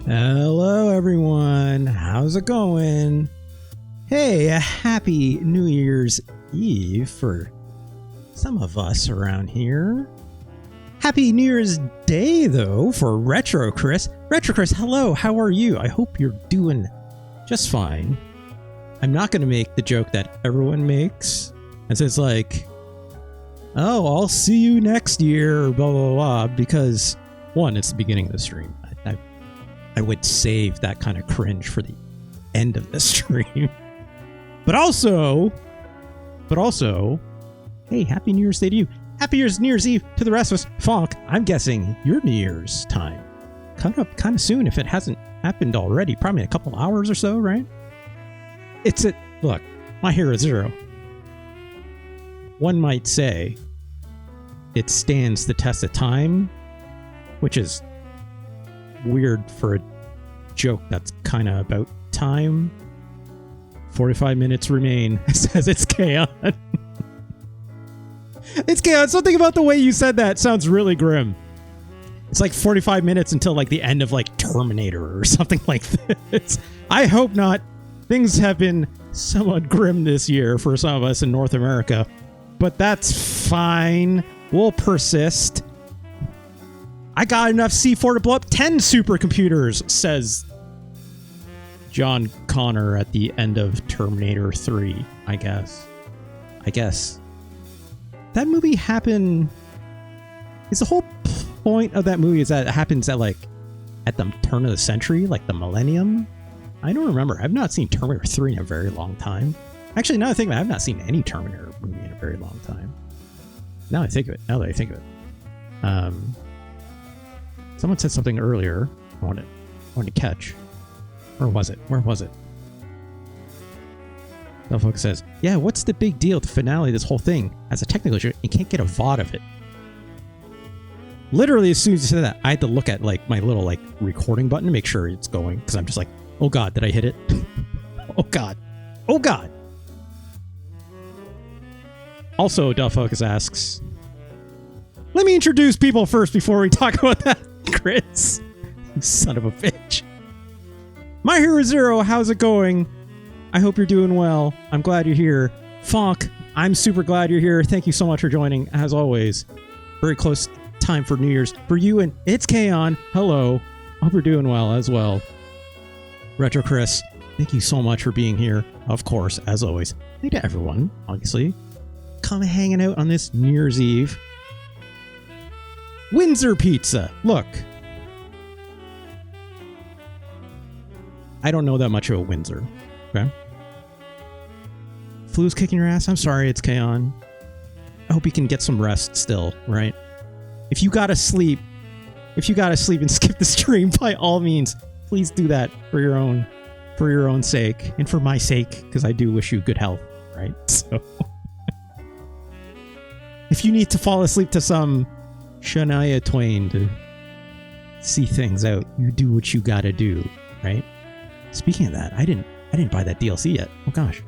Hello everyone, how's it going? Hey, a happy New Year's Eve for some of us around here. Happy New Year's Day though for Retro Chris. Retro Chris, hello, how are you? I hope you're doing just fine. I'm not going to make the joke that everyone makes. And so it's like, oh, I'll see you next year, blah, blah, blah, because one, it's the beginning of the stream. I would save that kind of cringe for the end of the stream. But also, hey, Happy New Year's Day to you. Happy New Year's Eve to the rest of us. Fonk, I'm guessing your New Year's time coming up kind of soon if it hasn't happened already. Probably a couple hours or so, right? Look, My Hero Zero. One might say it stands the test of time, which is weird for a joke that's kind of about time. 45 minutes remain, says it's Kaon. It's Kaon. Something about the way you said that sounds really grim. It's like 45 minutes until like the end of like Terminator or something like this. I hope not. Things have been somewhat grim this year for some of us in North America, but that's fine. We'll persist. I got enough C4 to blow up 10 supercomputers, says John Connor at the end of Terminator 3, I guess. That movie happened... Is the whole point of that movie is that it happens at the turn of the century, like the millennium? I don't remember. I've not seen Terminator 3 in a very long time. Actually, now that I think about it, I've not seen any Terminator movie in a very long time. Now that I think of it. Someone said something earlier I wanted to catch. Where was it? Delphox says, yeah, what's the big deal to finale this whole thing? As a technical issue, you can't get a VOD of it. Literally, as soon as you said that, I had to look at like my little like recording button to make sure it's going, because I'm just like, oh god, did I hit it? Oh god. Also, Delphox asks, let me introduce people first before we talk about that, Chris. You son of a bitch. My Hero Zero, how's it going? I hope you're doing well. I'm glad you're here. Fonk, I'm super glad you're here. Thank you so much for joining, as always. Very close time for New Year's. For you and it's Kaon. Hello. Hope you're doing well as well. Retro Chris, thank you so much for being here. Of course, as always. Thank you to everyone, obviously. Come hanging out on this New Year's Eve. Windsor Pizza. Look. I don't know that much about Windsor. Okay. Flu's kicking your ass. I'm sorry, it's Kaon. I hope you can get some rest still, right? If you gotta sleep and skip the stream, by all means, please do that for your own sake and for my sake, because I do wish you good health, right? So if you need to fall asleep to some Shania Twain to see things out, you do what you gotta do, right? Speaking of that, I didn't buy that DLC yet. Oh gosh.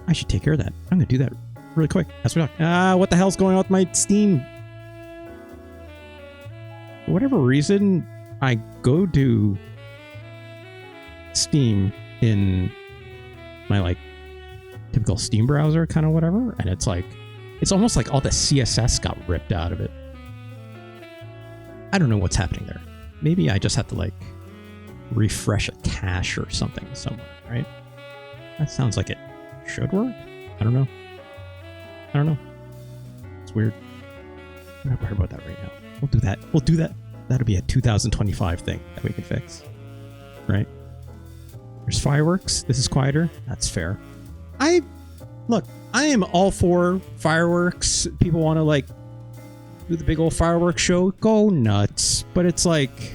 I should take care of that. I'm gonna do that really quick. That's what what the hell's going on with my Steam? For whatever reason, I go to Steam in my like typical Steam browser kind of whatever, and it's almost like all the CSS got ripped out of it. I don't know what's happening there. Maybe I just have to like refresh a cache or something somewhere, right? That sounds like it should work. I don't know. It's weird. I'm not worried about that right now. We'll do that. That'll be a 2025 thing that we can fix, right? There's fireworks. This is quieter. That's fair. I am all for fireworks. People want to like do the big old fireworks show. Go nuts. But it's like,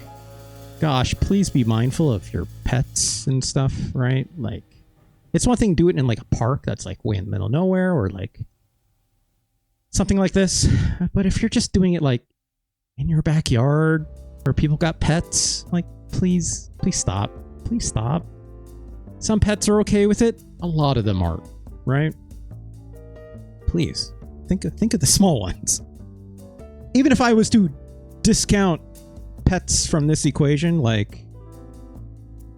gosh, please be mindful of your pets and stuff, right? Like, it's one thing to do it in like a park that's like way in the middle of nowhere or like something like this. But if you're just doing it like in your backyard where people got pets, like, please stop. Please stop. Some pets are okay with it. A lot of them aren't, right? Please think of the small ones. Even if I was to discount pets from this equation, like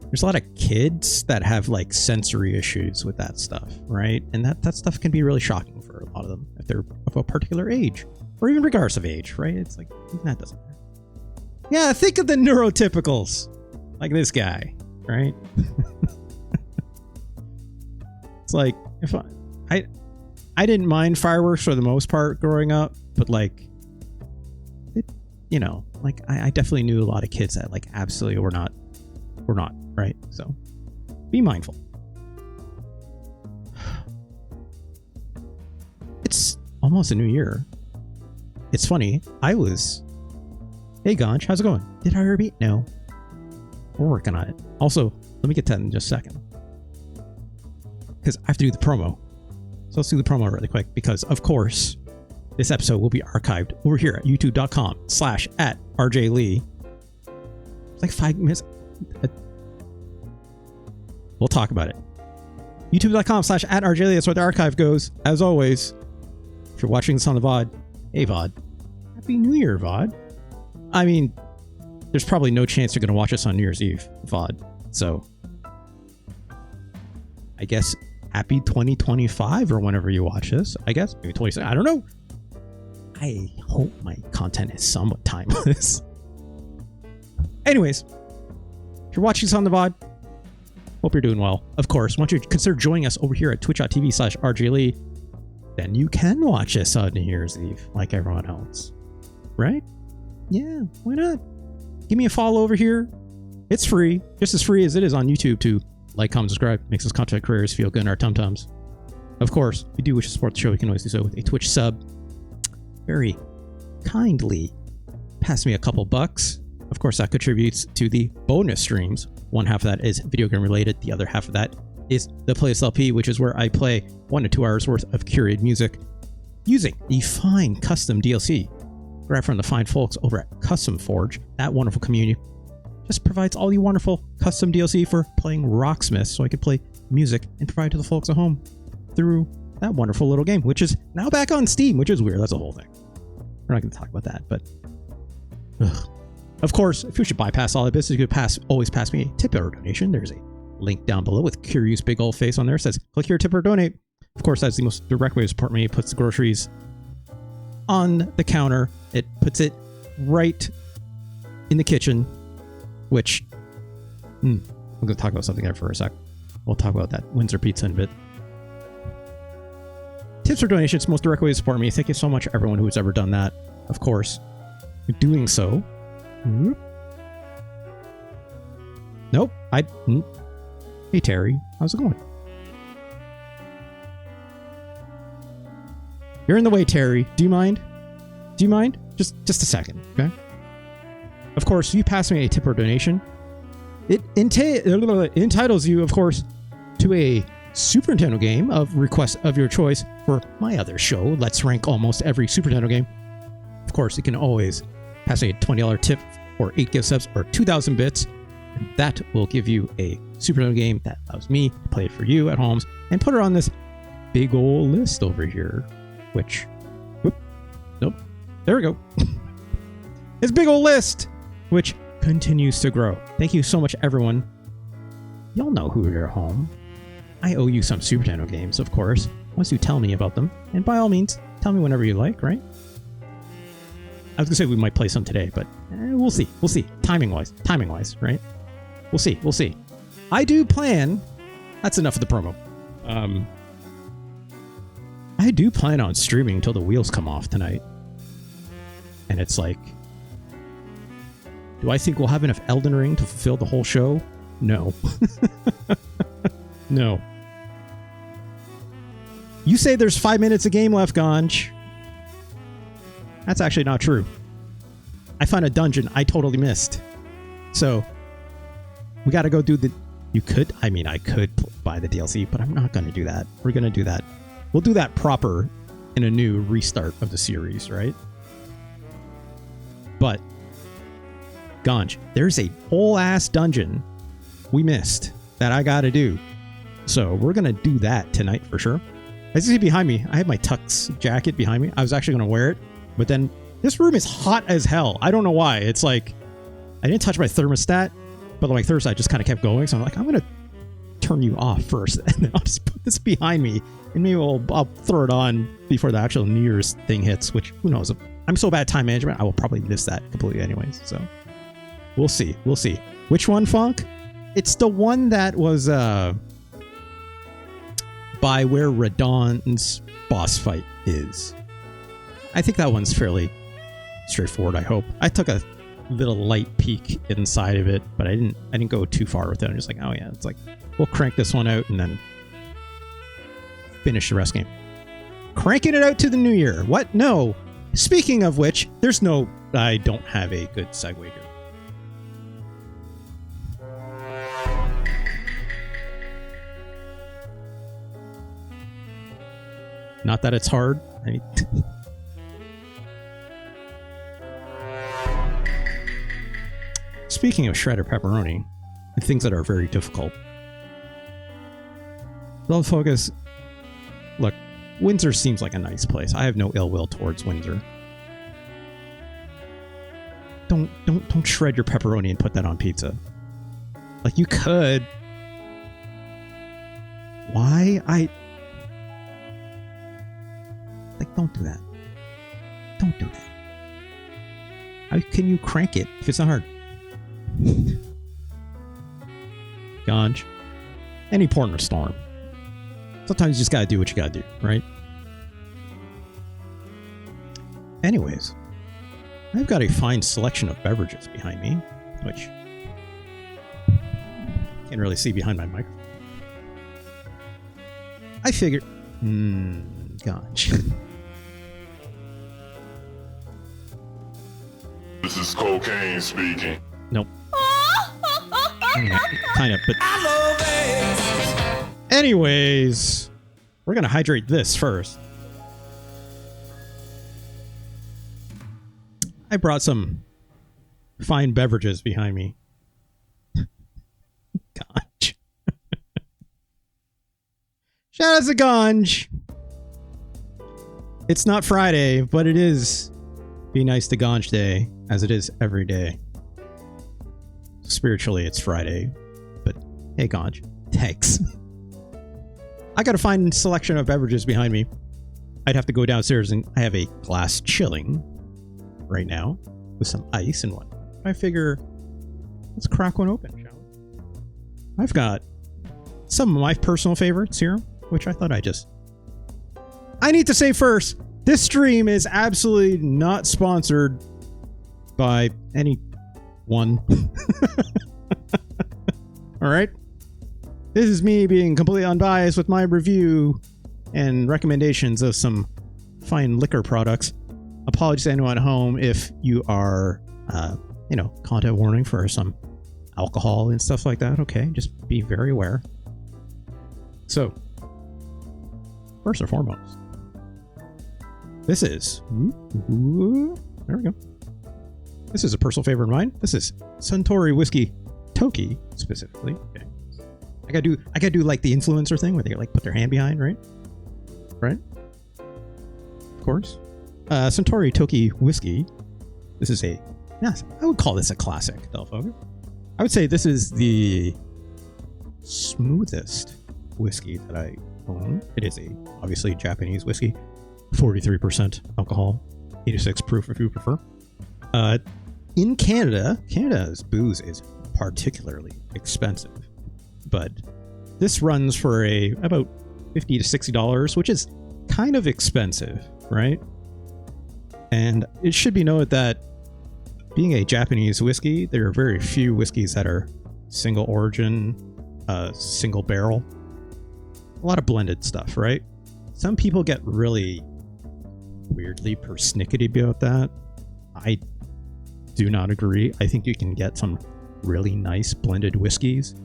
there's a lot of kids that have like sensory issues with that stuff, right? And that stuff can be really shocking for a lot of them if they're of a particular age, or even regardless of age, right? It's like, that doesn't matter. Yeah, think of the neurotypicals, like this guy, right? It's like, if I didn't mind fireworks for the most part growing up, but like, like I definitely knew a lot of kids that like absolutely were not, right? So be mindful. It's almost a new year. It's funny. Hey Gonch, how's it going? Did I repeat? No. We're working on it. Also, let me get to that in just a second, because I have to do the promo. So let's do the promo really quick, because of course this episode will be archived over here at youtube.com/@RJLee. It's like 5 minutes. We'll talk about it. youtube.com/@RJLee. That's where the archive goes. As always, if you're watching this on the VOD, hey VOD, Happy New Year, VOD. I mean, there's probably no chance you're going to watch us on New Year's Eve, VOD. So I guess happy 2025 or whenever you watch this. I guess maybe 26. I don't know. I hope my content is somewhat timeless. Anyways, if you're watching this on the VOD, hope you're doing well. Of course, once you consider joining us over here at twitch.tv/RJLee, then you can watch us on New Year's Eve like everyone else. Right? Yeah, why not? Give me a follow over here. It's free, just as free as it is on YouTube to like, comment, subscribe. Makes us content creators feel good in our tum-tums. Of course, if you do wish to support the show, you can always do so with a Twitch sub. Very kindly pass me a couple bucks. Of course, that contributes to the bonus streams. One half of that is video game related. The other half of that is the Playlist LP, which is where I play 1 to 2 hours worth of curated music using the fine custom DLC grabbed from the fine folks over at Custom Forge. That wonderful community just provides all the wonderful custom DLC for playing Rocksmith, so I could play music and provide to the folks at home through that wonderful little game, which is now back on Steam, which is weird. That's a whole thing. We're not going to talk about that, but of course, if you should bypass all of this, you could always pass me a tip or donation. There's a link down below with curious big old face on there. It says click here, tip or donate. Of course, that's the most direct way to support me. It puts the groceries on the counter. It puts it right in the kitchen, which I'm going to talk about something there for a sec. We'll talk about that Windsor Pizza in a bit. Tips or donations, most direct way to support me. Thank you so much, everyone who's ever done that. Of course, doing so. Nope. Hey, Terry. How's it going? You're in the way, Terry. Do you mind? Do you mind? Just a second, okay? Of course, if you pass me a tip or donation, it entitles you, of course, to a Super Nintendo game of request of your choice for my other show. Let's rank almost every Super Nintendo game. Of course, you can always pass me a $20 tip or 8 gift subs or 2,000 bits. And that will give you a Super Nintendo game that allows me to play it for you at home and put it on this big old list over here, which, nope, there we go. This big old list, which continues to grow. Thank you so much, everyone. Y'all know who you're at home. I owe you some Super Nintendo games, of course, once you tell me about them. And by all means, tell me whenever you like, right? I was going to say we might play some today, but we'll see. We'll see. Timing-wise, right? We'll see. I do plan... That's enough of the promo. I do plan on streaming until the wheels come off tonight. And it's like... Do I think we'll have enough Elden Ring to fulfill the whole show? No. No. You say there's 5 minutes of game left, Ganj. That's actually not true. I found a dungeon I totally missed. So, we gotta go do the... I could buy the DLC, but I'm not gonna do that. We're gonna do that. We'll do that proper in a new restart of the series, right? But, Ganj, there's a whole ass dungeon we missed that I gotta do. So we're gonna do that tonight for sure. As you see behind me, I have my tux jacket behind me. I was actually gonna wear it, but then this room is hot as hell. I don't know why. It's like I didn't touch my thermostat, But like Thursday, I just kind of kept going. So I'm like, I'm going to turn you off first. And then I'll just put this behind me. And maybe I'll throw it on before the actual New Year's thing hits, which who knows. I'm so bad at time management, I will probably miss that completely anyways. So we'll see. We'll see. Which one, Funk? It's the one that was by where Radagon's boss fight is. I think that one's fairly straightforward, I hope. I took a little light peek inside of it, but I didn't go too far with it. I'm just like, oh yeah, it's like we'll crank this one out and then finish the rest game. Cranking it out to the new year. What? No. Speaking of which, I don't have a good segue here. Not that it's hard. Speaking of shredded pepperoni and things that are very difficult, I'll focus. Look, Windsor seems like a nice place. I have no ill will towards Windsor. Don't shred your pepperoni and put that on pizza. Like you could. Why? Like, don't do that. Don't do that. How can you crank it if it's not hard? Ganj. Any port in a storm. Sometimes you just gotta do what you gotta do, right? Anyways, I've got a fine selection of beverages behind me, which can't really see behind my microphone. I figured, gosh. This is cocaine speaking. Nope. Kind of, but anyways, we're gonna hydrate this first. I brought some fine beverages behind me. Ganj. Shout out to Ganj. It's not Friday, but it is Be Nice to Ganj Day, as it is every day. Spiritually, it's Friday, but hey, Ganj, thanks. I got a fine selection of beverages behind me. I'd have to go downstairs, and I have a glass chilling right now with some ice and whatnot. I figure, let's crack one open, shall we? I've got some of my personal favorites here, which I thought I need to say first, this stream is absolutely not sponsored by anyone. All right? This is me being completely unbiased with my review and recommendations of some fine liquor products. Apologies to anyone at home if you are, content warning for some alcohol and stuff like that. Okay, just be very aware. So, first and foremost, this is, there we go. This is a personal favorite of mine. This is Suntory Whiskey Toki, specifically. Okay. I gotta do like the influencer thing where they like put their hand behind, right? Right? Of course. Suntory Toki Whiskey. This is I would call this a classic, Delphoga. I would say this is the smoothest whiskey that I own. It is obviously Japanese whiskey. 43% alcohol, 86 proof if you prefer. In Canada's booze is particularly expensive, but this runs for about $50 to $60, which is kind of expensive, right? And it should be noted that being a Japanese whiskey, there are very few whiskeys that are single origin, single barrel. A lot of blended stuff, right? Some people get really weirdly persnickety about that. I do not agree. I think you can get some really nice blended whiskeys.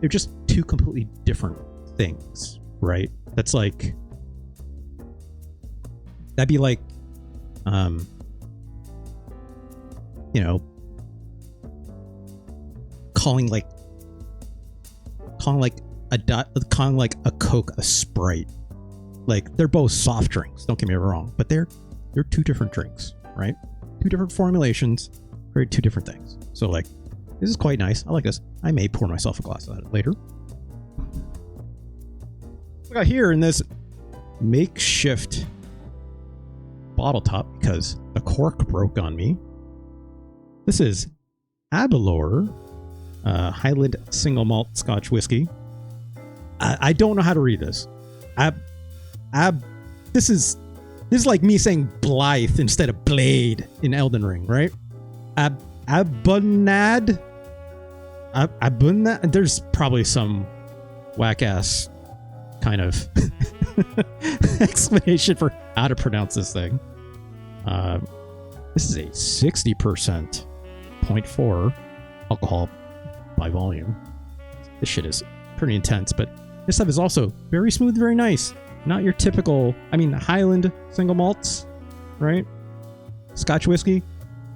They're just two completely different things, right? That'd be like calling a Coke a Sprite. Like, they're both soft drinks, don't get me wrong, but they're two different drinks, right? Two different formulations, very two different things. So like, This is quite nice. I like this. I may pour myself a glass of that later. I got here in this makeshift bottle top because the cork broke on me. This is Aberlour Highland single malt Scotch whiskey. I don't know how to read this. This is like me saying Blythe instead of Blade in Elden Ring, right? Abunad. There's probably some whack ass kind of explanation for how to pronounce this thing. This is a 60% 0.4 alcohol by volume. This shit is pretty intense, but this stuff is also very smooth, very nice. Not your typical, I mean, Highland single malts, right? Scotch whiskey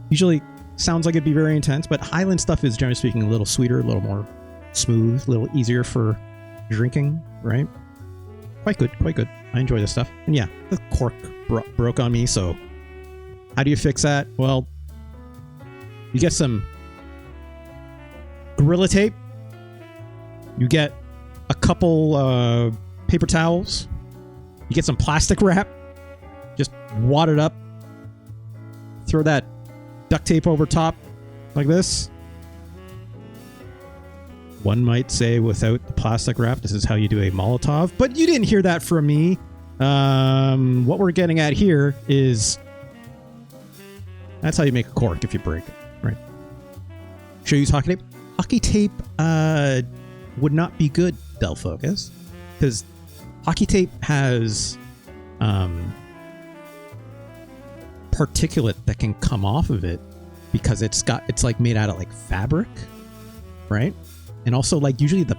usually sounds like it'd be very intense, but Highland stuff is generally speaking a little sweeter, a little more smooth, a little easier for drinking, right? Quite good, quite good. I enjoy this stuff. And yeah, the cork broke on me, so how do you fix that? Well, you get some Gorilla Tape. You get a couple paper towels. You get some plastic wrap. Just wad it up. Throw that duct tape over top like this. One might say without the plastic wrap, this is how you do a Molotov, but you didn't hear that from me. What we're getting at here is that's how you make a cork if you break it, right? Should I use hockey tape? Hockey tape would not be good, Del Focus, because hockey tape has particulate that can come off of it because it's like made out of like fabric, right? And also like usually the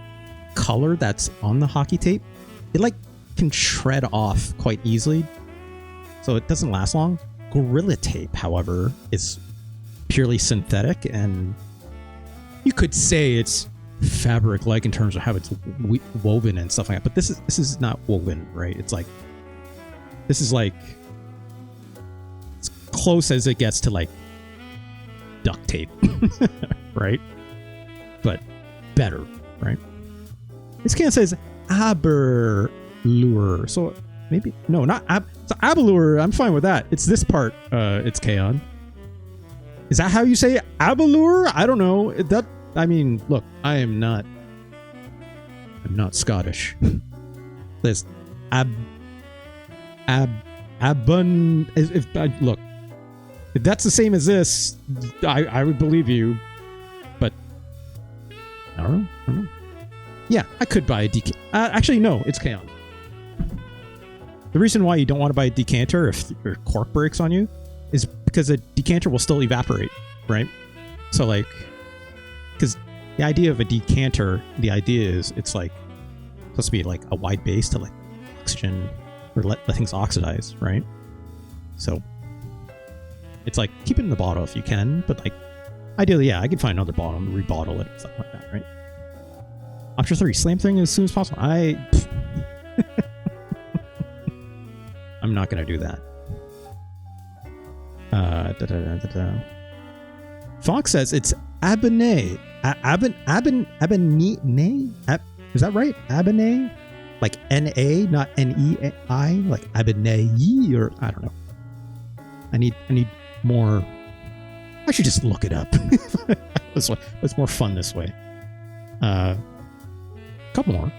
color that's on the hockey tape, it like can shred off quite easily, so it doesn't last long. Gorilla Tape, however, is purely synthetic, and you could say it's fabric-like in terms of how it's woven and stuff like that. But this is not woven, right? It's like this is like as close as it gets to like duct tape, right? But better, right? This can says Aberlour, so maybe no, not so Aberlour. I'm fine with that. It's this part. It's Kaon. Is that how you say Aberlour? I don't know. That I mean, look, I'm not Scottish. This look, if that's the same as this, I would believe you. But I don't know. Yeah, I could buy a decanter. Actually, no, it's Kaon. The reason why you don't want to buy a decanter if your cork breaks on you is because a decanter will still evaporate, right? So like, because the idea of a decanter, the idea is it's like supposed to be like a wide base to like oxygen or let things oxidize, right? So it's like keep it in the bottle if you can, but like ideally, yeah, I can find another bottle and rebottle it and stuff like that, right? Option 3, slam thing as soon as possible. I'm not gonna do that. Fox says it's Abene. Abene? Is that right? Abene? Like N-A, not N-E-I? Like Abene, or I don't know. I need more. I should just look it up. This way. It's more fun this way. Couple more.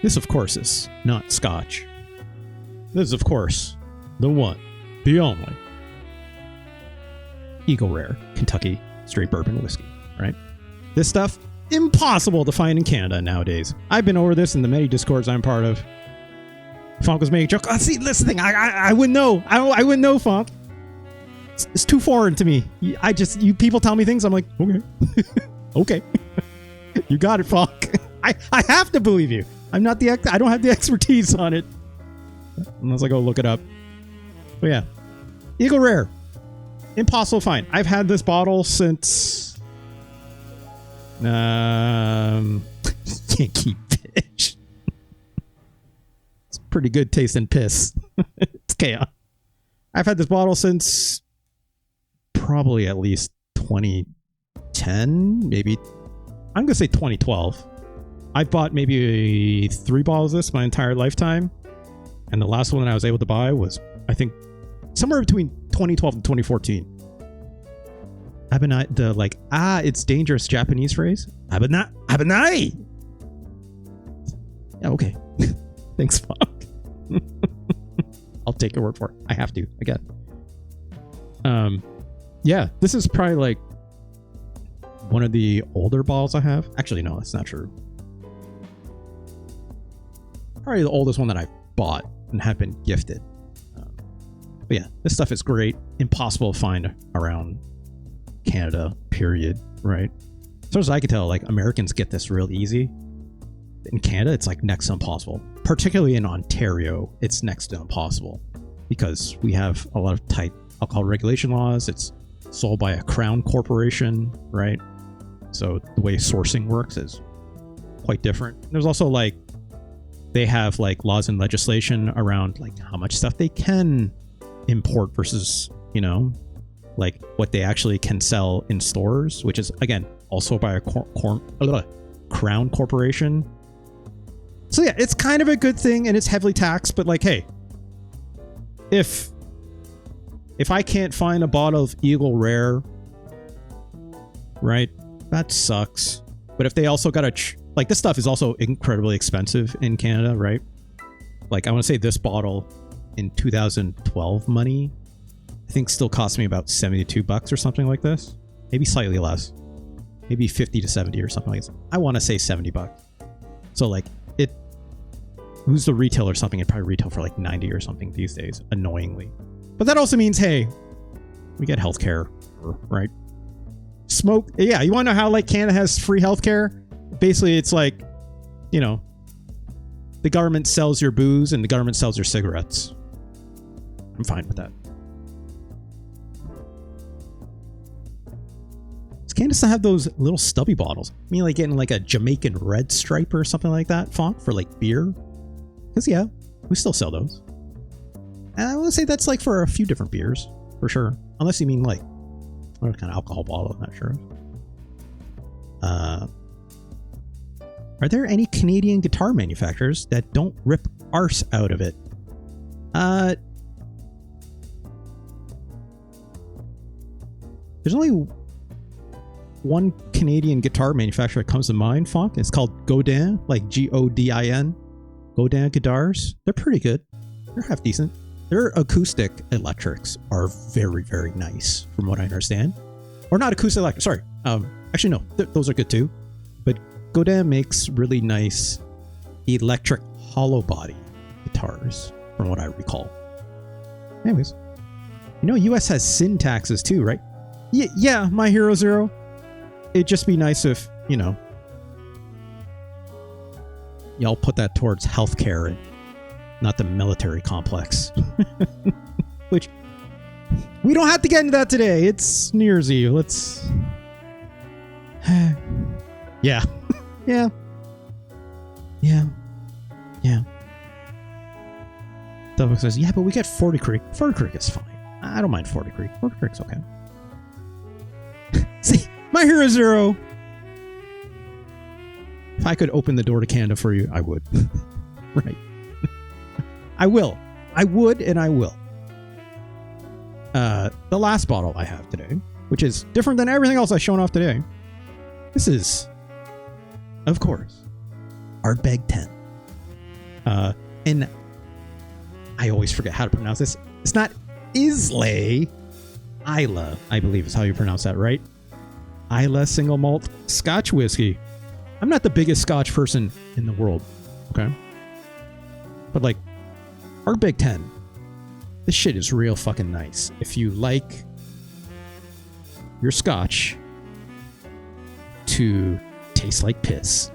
This, of course, is not Scotch. This is, of course, the one, the only Eagle Rare Kentucky straight bourbon whiskey, right? This stuff, impossible to find in Canada nowadays. I've been over this in the many discords I'm part of. Funk was making a joke. Oh, see, this thing, I wouldn't know. I wouldn't know, Funk. It's too foreign to me. You people tell me things, I'm like, okay. Okay. You got it, Funk. I have to believe you. I don't have the expertise on it. Unless I go look it up. But yeah. Eagle Rare. Impossible to find. I've had this bottle since can't keep fish. It's pretty good tasting piss. It's chaos. I've had this bottle since probably at least 2010, maybe. I'm going to say 2012. I bought maybe 3 bottles of this my entire lifetime. And the last one that I was able to buy was, I think, somewhere between 2012 and 2014. It's dangerous Japanese phrase. Abenai. Yeah, okay. Thanks, fuck. I'll take your word for it. I have to, again. Yeah, this is probably like one of the older bottles I have. Actually, no, that's not true. Probably the oldest one that I bought and have been gifted. But yeah, this stuff is great. Impossible to find around Canada, period, right? As far as I can tell, like, Americans get this real easy. In Canada, it's like next to impossible. Particularly in Ontario, it's next to impossible because we have a lot of tight alcohol regulation laws. It's sold by a crown corporation, right? So the way sourcing works is quite different. There's also like, they have like laws and legislation around like how much stuff they can import versus, you know, like what they actually can sell in stores, which is again also by a crown corporation. So yeah, it's kind of a good thing and it's heavily taxed, but like, hey, if I can't find a bottle of Eagle Rare, right, that sucks. But if they also got like, this stuff is also incredibly expensive in Canada, right? Like, I want to say this bottle in 2012 money, I think still cost me about $72 or something like this. Maybe slightly less. Maybe 50 to 70 or something like this. I want to say $70. So like, who's the retailer or something? It probably retail for like 90 or something these days, annoyingly. But that also means, hey, we get healthcare, right? Smoke. Yeah, you want to know how like Canada has free healthcare? Basically, it's like, you know, the government sells your booze and the government sells your cigarettes. I'm fine with that. Does Canada still have those little stubby bottles? I mean, like getting like a Jamaican red stripe or something like that font for like beer? Because yeah, we still sell those. And I want to say that's like for a few different beers, for sure. Unless you mean like, what kind of alcohol bottle, I'm not sure. Are there any Canadian guitar manufacturers that don't rip arse out of it? There's only one Canadian guitar manufacturer that comes to mind, Funk. It's called Godin, like Godin. Godin guitars. They're pretty good. They're half decent. Their acoustic electrics are very, very nice, from what I understand. Or not acoustic electric. Sorry. Actually, no. Those are good too. But Godin makes really nice electric hollow body guitars, from what I recall. Anyways, you know, US has sin taxes too, right? Yeah, My Hero Zero. It'd just be nice if, you know, y'all put that towards healthcare and not the military complex. Which, we don't have to get into that today. It's New Year's Eve. Let's... Yeah. Yeah. Doug says, yeah, but we get 40 Creek. 40 Creek is fine. I don't mind 40 Creek. 40 Creek's okay. See, My Hero Zero. If I could open the door to Canada for you, I would. Right. I will. I would and I will. The last bottle I have today, which is different than everything else I've shown off today. This is, of course, Ardbeg 10. And I always forget how to pronounce this. It's not Islay. Isla, I believe is how you pronounce that, right? Isla single malt Scotch whiskey. I'm not the biggest Scotch person in the world, okay? But like, Ardbeg 10, this shit is real fucking nice. If you like your Scotch to taste like piss.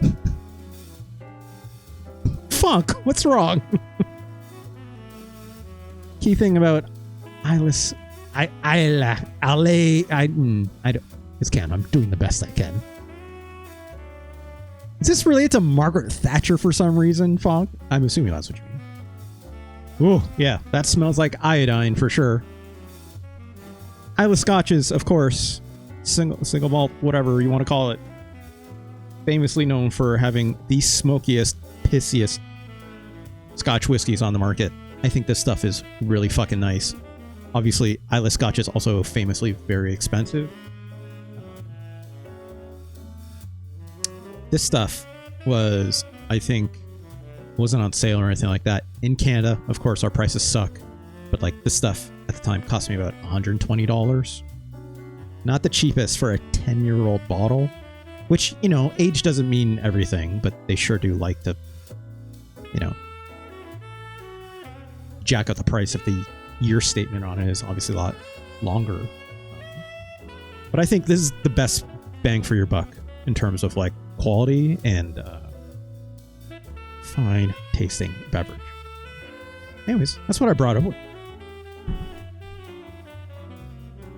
Funk, what's wrong? Key thing about Isla, it's Cam. I'm doing the best I can. Is this related to Margaret Thatcher for some reason, Funk? I'm assuming that's what you mean. Oh, yeah, that smells like iodine for sure. Isla Scotches, of course, single malt, whatever you want to call it, famously known for having the smokiest, pissiest Scotch whiskeys on the market. I think this stuff is really fucking nice. Obviously, Islay Scotch is also famously very expensive. This stuff was, I think, wasn't on sale or anything like that. In Canada, of course, our prices suck. But like this stuff at the time cost me about $120. Not the cheapest for a 10-year-old bottle. Which, you know, age doesn't mean everything, but they sure do like to, you know, jack up the price if the year statement on it is obviously a lot longer. But I think this is the best bang for your buck in terms of like quality and fine tasting beverage. Anyways, that's what I brought over.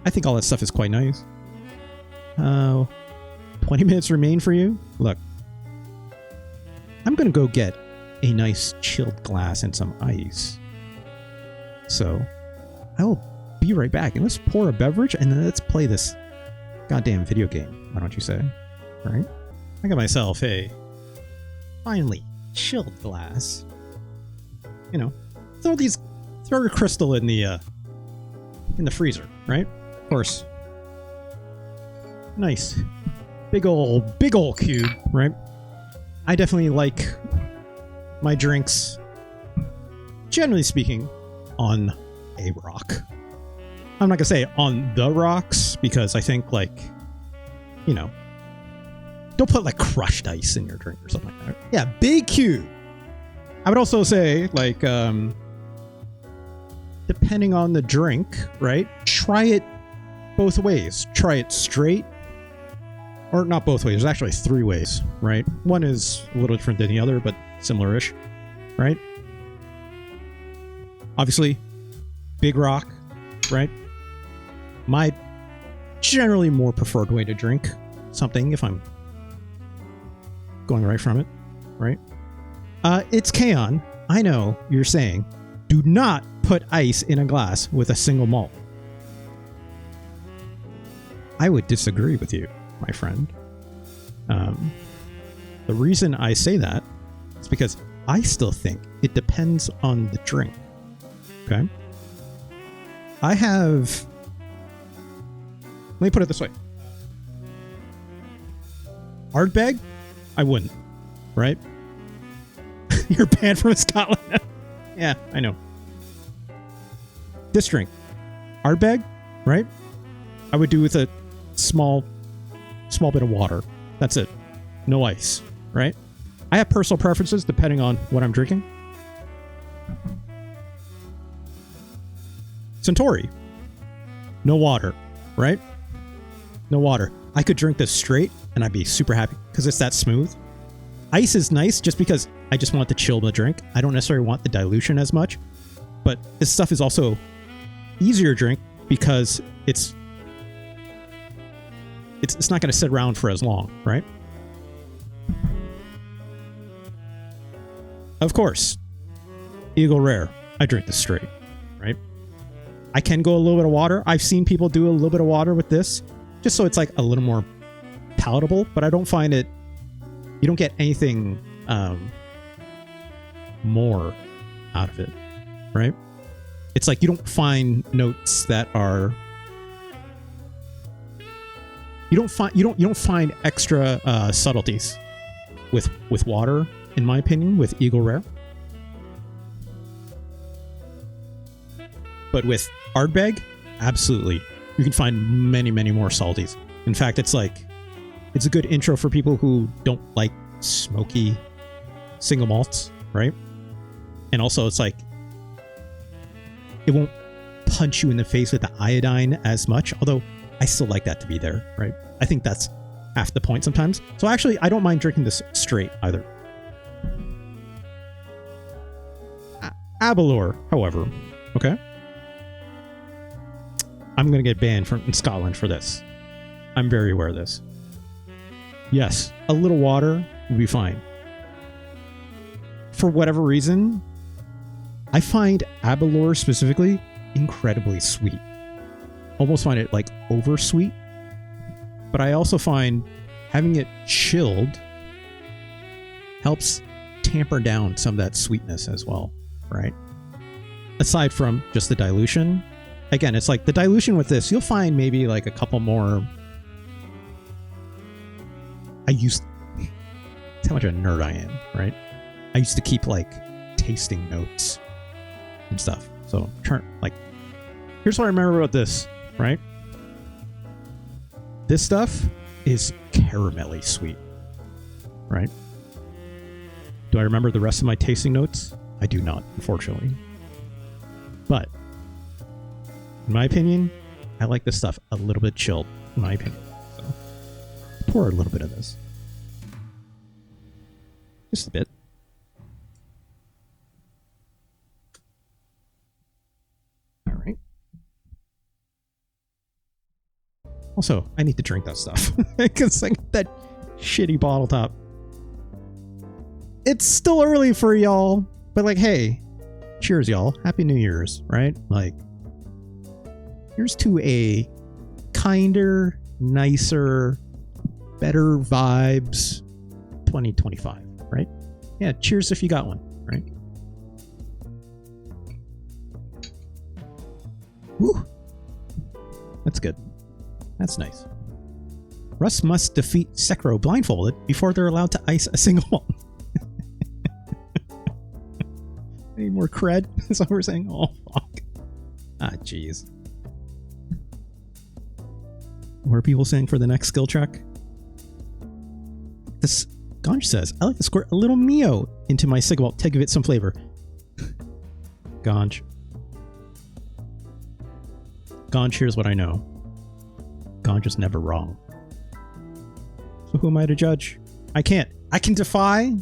I think all that stuff is quite nice. 20 minutes remain for you? Look, I'm gonna go get a nice chilled glass and some ice. So I will be right back, and let's pour a beverage and then let's play this goddamn video game. Why don't you say? All right. I got myself a finely chilled glass. You know, throw a crystal in the freezer, right? Of course. Nice. Big old cube, right? I definitely like my drinks, generally speaking, on a rock. I'm not gonna say on the rocks because I think, like, you know, don't put like crushed ice in your drink or something like that. Yeah, big cube. I would also say, like, depending on the drink, right? Try it both ways. Try it straight, or not both ways. There's actually 3 ways, right? One is a little different than the other, but similar-ish, right? Obviously, big rock, right? My generally more preferred way to drink something, if I'm going right from it, right? It's Kaon. I know you're saying, do not put ice in a glass with a single malt. I would disagree with you, my friend. The reason I say that is because I still think it depends on the drink. Okay? Let me put it this way. Ardbeg, I wouldn't, right? You're banned from Scotland. Yeah, I know. This drink, Ardbeg, right? I would do with a small bit of water. That's it. No ice, right? I have personal preferences depending on what I'm drinking. Centauri, no water, right? No water. I could drink this straight and I'd be super happy because it's that smooth. Ice is nice just because I just want to chill the drink. I don't necessarily want the dilution as much, but this stuff is also easier to drink because it's not going to sit around for as long, right? Of course, Eagle Rare. I drink this straight, right? I can go a little bit of water. I've seen people do a little bit of water with this, just so it's like a little more palatable, but I don't find it, you don't get anything more out of it, right? It's like you don't find notes that are, you don't find extra subtleties with water, in my opinion, with Eagle Rare. But with Ardbeg, absolutely. You can find many, many more salties. In fact, it's a good intro for people who don't like smoky single malts, right? And also it's like, it won't punch you in the face with the iodine as much, although I still like that to be there, right? I think that's half the point sometimes. So actually, I don't mind drinking this straight either. Aberlour, however, okay? I'm going to get banned in Scotland for this. I'm very aware of this. Yes, a little water would be fine. For whatever reason, I find Aberlour specifically incredibly sweet. Almost find it like over sweet. But I also find having it chilled helps tamper down some of that sweetness as well, right? Aside from just the dilution. Again, it's like the dilution with this, you'll find maybe like a couple more. That's how much of a nerd I am, right? I used to keep like tasting notes and stuff. So here's what I remember about this, right? This stuff is caramelly sweet, right? Do I remember the rest of my tasting notes? I do not, unfortunately. But in my opinion, I like this stuff a little bit chilled, in my opinion. So pour a little bit of this. Just a bit. All right. Also, I need to drink that stuff because like that shitty bottle top. It's still early for y'all, but like, hey, cheers, y'all. Happy New Year's, right? Like, here's to a kinder, nicer, better vibes 2025, right? Yeah, cheers if you got one, right? Woo! That's good. That's nice. Russ must defeat Sekiro blindfolded before they're allowed to ice a single one. Any more cred? That's what we're saying. Oh, fuck. Ah, jeez. What are people saying for the next skill check? This Ganj says, I like to squirt a little Mio into my cigarette to give it some flavor. Ganj. Ganj, here's what I know. Ganj is never wrong. So who am I to judge? I can't. I can defy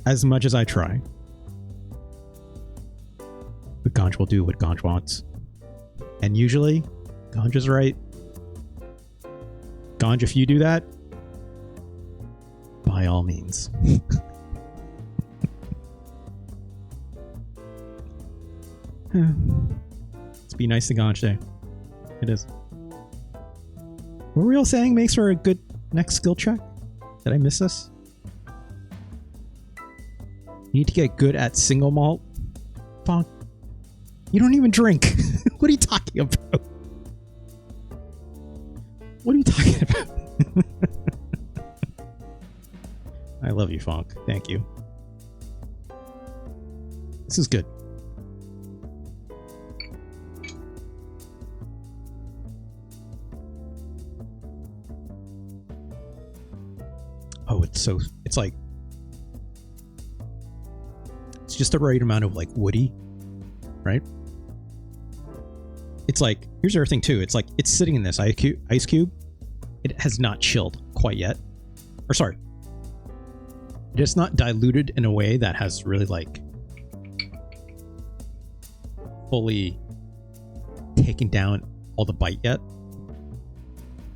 as much as I try. But Ganj will do what Ganj wants. And usually, Ganj is right. Ganj, if you do that, by all means. Let's be nice to Ganj Day. It is. What were we all saying makes for a good next skill check? Did I miss this? You need to get good at single malt. Fuck. You don't even drink. What are you talking about? What are you talking about? I love you, Fonk. Thank you. This is good. Oh, it's like, it's just the right amount of like woody, right? It's like, here's the other thing too. It's like, it's sitting in this ice cube. It has not chilled quite yet. Or sorry. It's not diluted in a way that has really like fully taken down all the bite yet.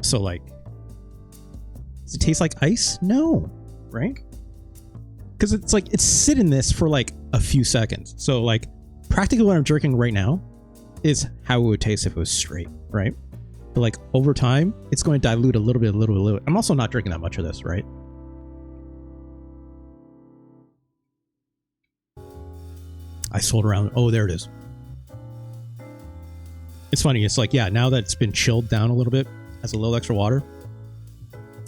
So like, does it taste like ice? No, right? Because it's like, it's sitting this for like a few seconds. So like, practically what I'm drinking right now is how it would taste if it was straight, right? But like over time, it's going to dilute a little bit. I'm also not drinking that much of this, right? I sold around. Oh, there it is. It's funny. It's like, yeah, now that it's been chilled down a little bit, has a little extra water.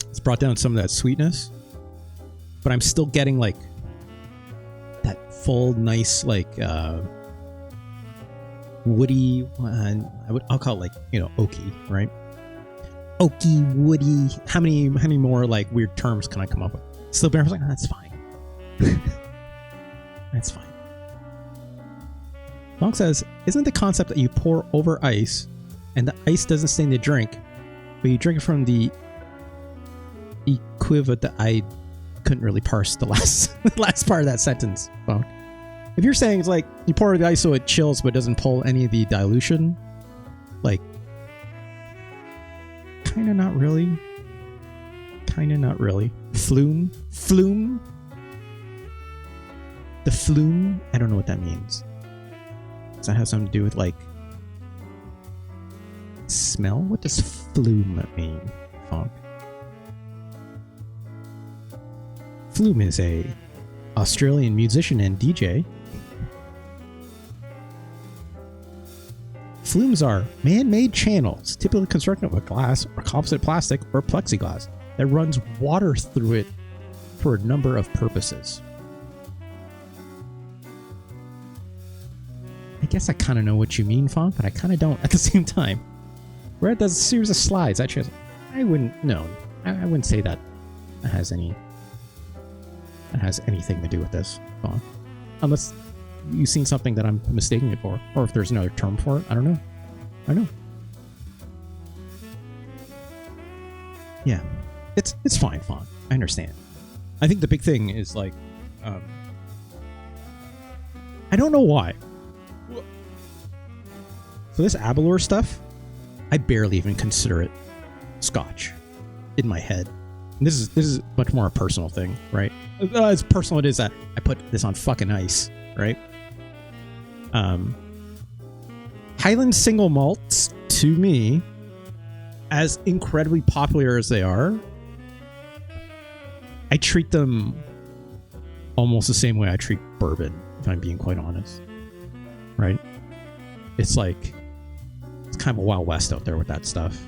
It's brought down some of that sweetness, but I'm still getting like that full, nice, like woody. I'll call it like, oaky, right? Oaky, woody. How many more like weird terms can I come up with? Still, Bear's like, that's fine. That's fine. Long says, isn't the concept that you pour over ice and the ice doesn't stain the drink, but you drink it from the equivalent that I couldn't really parse the last part of that sentence. Well, if you're saying it's like you pour the ice so it chills but doesn't pull any of the dilution, like kind of not really. Flume. The flume. I don't know what that means. Does that have something to do with like smell? What does flume mean? Fonk. Flume is a Australian musician and DJ. Flumes are man-made channels, typically constructed with glass or composite plastic or plexiglass that runs water through it for a number of purposes. I guess I kind of know what you mean, Fonk, but I kind of don't at the same time. Where it does a series of slides, actually, I wouldn't say that has anything to do with this, Fonk. Unless you've seen something that I'm mistaking it for, or if there's another term for it. I don't know. Yeah, it's fine, Fonk. I understand. I think the big thing is like, I don't know why. For this Abalor stuff, I barely even consider it Scotch in my head. And this is much more a personal thing, right? As personal it is that I put this on fucking ice, right? Highland single malts, to me, as incredibly popular as they are, I treat them almost the same way I treat bourbon, if I'm being quite honest. Right? It's like, it's kind of a Wild West out there with that stuff.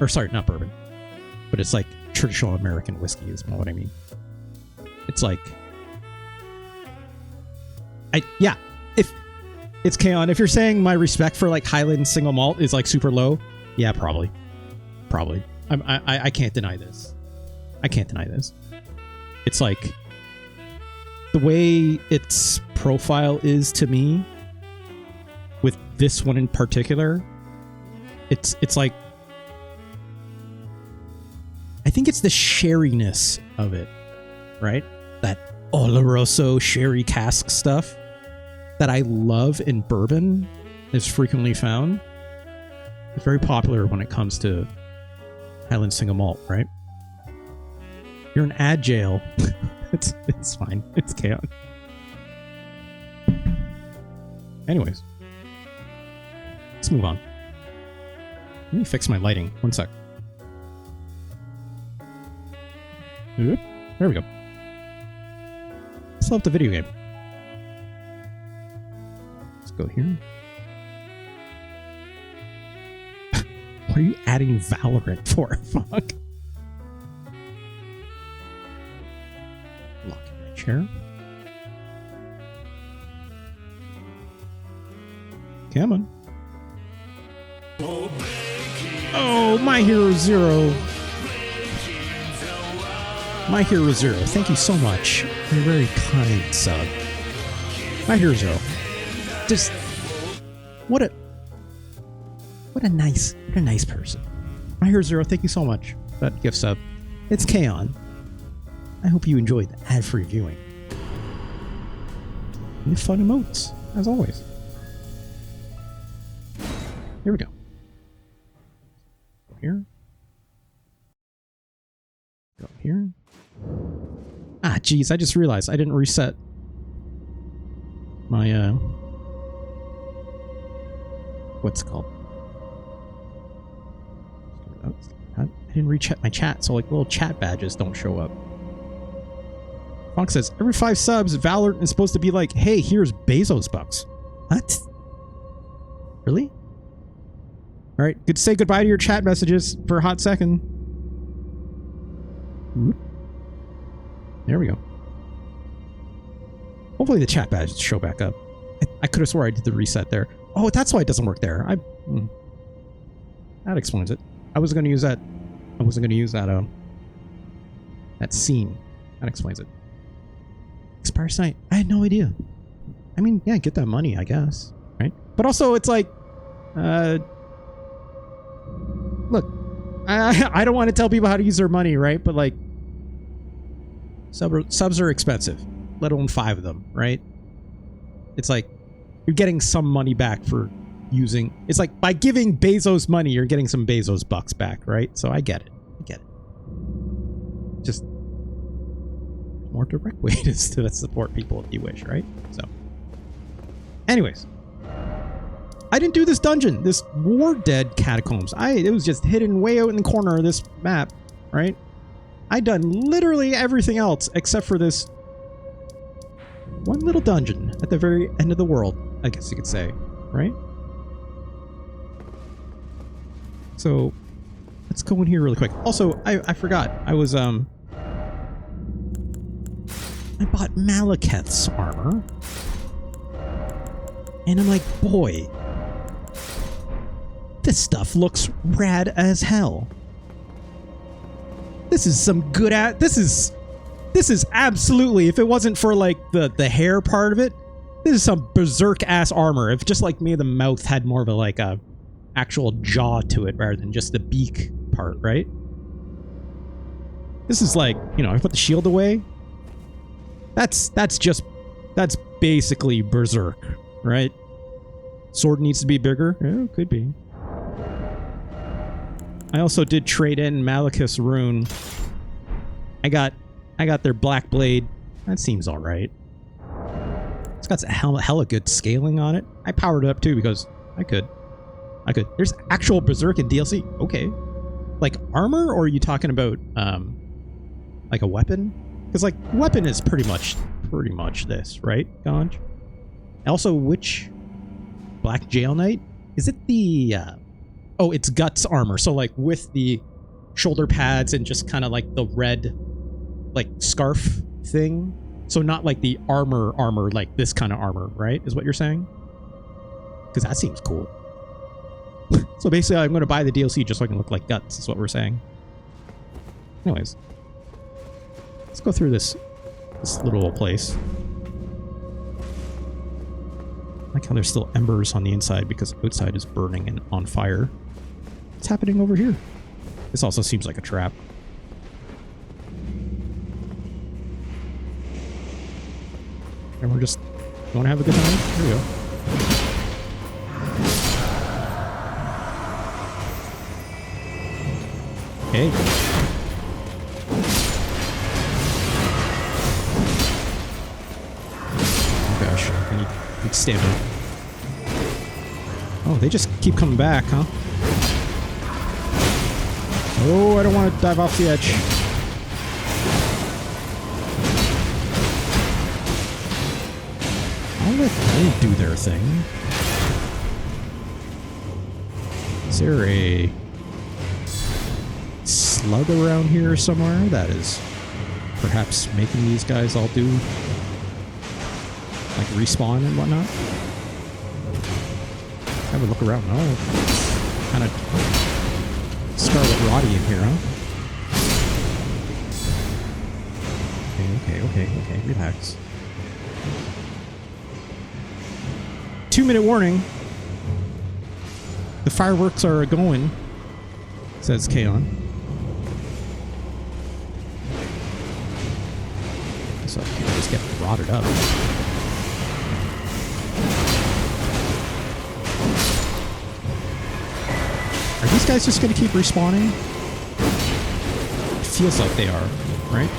Or sorry, not bourbon. But it's like traditional American whiskey is more what I mean. It's like, if it's Kaon, if you're saying my respect for like Highland single malt is like super low, yeah, probably. I can't deny this. It's like the way its profile is to me with this one in particular, it's like, I think it's the sherryness of it, right? That Oloroso sherry cask stuff that I love in bourbon is frequently found. It's very popular when it comes to Highland single malt, right? You're in ad jail. it's fine. It's chaos. Anyways, let's move on. Let me fix my lighting. One sec. There we go. Let's load up the video game. Let's go here. What are you adding Valorant for? Fuck. Lock in my chair. Come on. Oh, My Hero Zero. My Hero Zero, thank you so much. You're a very kind sub. My Hero Zero. Just what a nice person. My Hero Zero, thank you so much for that gift sub. It's Kaon. I hope you enjoyed the ad-free viewing. And fun emotes, as always. Here we go. Go here. Go here. Ah, geez, I just realized I didn't reset my, what's it called? I didn't recheck my chat, so like little chat badges don't show up. Fonk says, every 5 subs, Valorant is supposed to be like, hey, here's Bezos bucks. What? Really? Alright, good to say goodbye to your chat messages for a hot second. There we go. Hopefully the chat badges show back up. I could have swore I did the reset there. Oh, that's why it doesn't work there. That explains it. I wasn't going to use that. That scene. That explains it. Expires tonight. I had no idea. I mean, yeah, get that money, I guess. Right? But also, it's like, look, I don't want to tell people how to use their money, right? But like, subs are expensive, let alone 5 of them, right? It's like you're getting some money back for using. It's like by giving Bezos money, you're getting some Bezos bucks back, right? So I get it. Just more direct ways to support people if you wish, right? So, anyways, I didn't do this dungeon, this War Dead Catacombs. It was just hidden way out in the corner of this map, right? I done literally everything else except for this one little dungeon at the very end of the world, I guess you could say, right? So let's go in here really quick. Also, I forgot. I was I bought Malekith's armor. And I'm like, boy, this stuff looks rad as hell. This is some good this is absolutely, if it wasn't for like the hair part of it, this is some berserk ass armor. If just like maybe the mouth had more of a like a actual jaw to it rather than just the beak part, right? This is like, you know, I put the shield away. That's basically berserk, right? Sword needs to be bigger. Yeah, could be. I also did trade in Malekith's rune. I got their black blade. That seems all right. It's got hella good scaling on it. I powered it up too because I could. There's actual berserk in DLC. Okay. Like armor, or are you talking about like a weapon? Because like weapon is pretty much this, right, Ganj? Also, which Black Jail Knight? Is it the oh, it's Guts armor. So like with the shoulder pads and just kind of like the red like scarf thing. So not like the armor like this kind of armor, right? Is what you're saying? Because that seems cool. So basically I'm going to buy the DLC just so I can look like Guts, is what we're saying. Anyways. Let's go through this little place. I like how there's still embers on the inside because outside is burning and on fire. What's happening over here? This also seems like a trap. And we're just want to have a good time. Here we go. Hey. Oh gosh, I need stamina. Oh, they just keep coming back, huh? Oh, I don't want to dive off the edge. I'll let them do their thing. Is there a slug around here somewhere that is perhaps making these guys all do like respawn and whatnot? Have a look around. Oh, kind of Scarlet Roddy in here, huh? Okay, relax. 2-minute warning. The fireworks are going, says Kaon. So people just get rotted up. Are these guys just going to keep respawning? It feels like they are, right?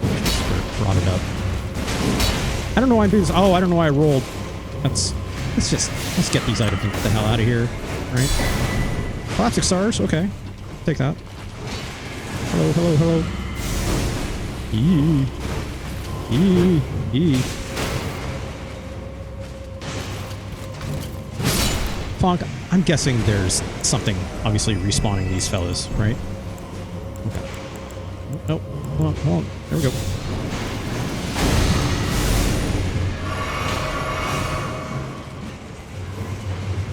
Just rotted up. I don't know why I'm doing this. Oh, I don't know why I rolled. Let's get these items and get the hell out of here, right? Collapsic stars, okay. Take that. Hello. Fonk, I'm guessing there's something obviously respawning these fellas, right? Okay. Nope. Hold on. There we go.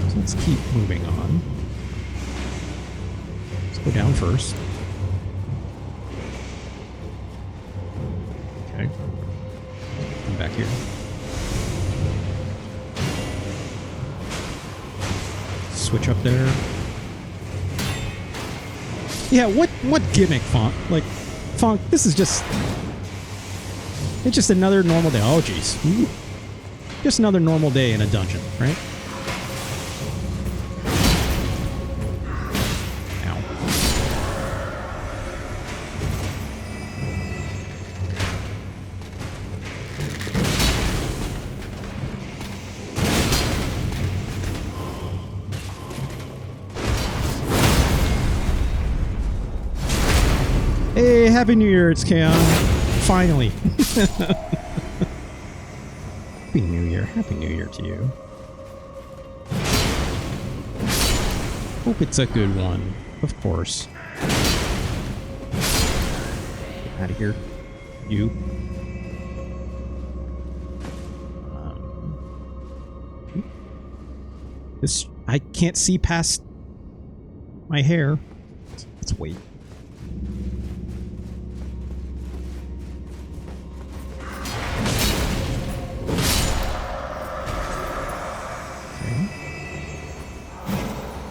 So let's keep moving on. Let's go down first. Okay. Come back here. Switch up there. Yeah, what gimmick, Fonk? Like, Fonk, this is just... It's just another normal day. Oh, jeez. Just another normal day in a dungeon, right? Ow. Hey, Happy New Year, it's Kaon. Finally. Happy New Year. Happy New Year to you. Hope it's a good one. Of course. Get out of here. You. This... I can't see past my hair. Let's wait.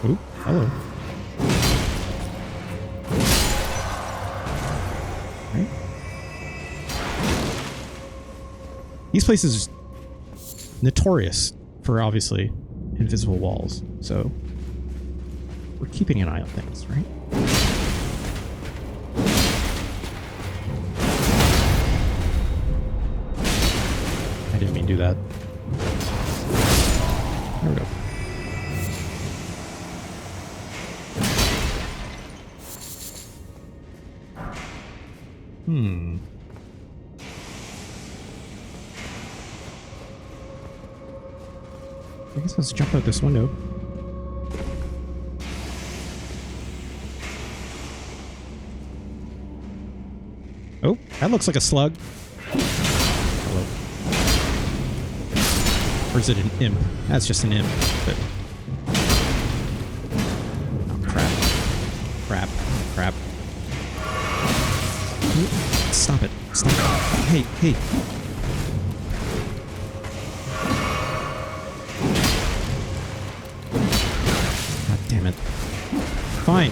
Oop, hello. Right. These places are notorious for, obviously, invisible walls, so we're keeping an eye on things, right? I didn't mean to do that. There we go. I guess let's jump out this window. Oh, that looks like a slug. Hello. Or is it an imp? That's just an imp. But... oh, crap. Crap. Crap. Stop it. Stop it. Hey, hey. God damn it. Fine.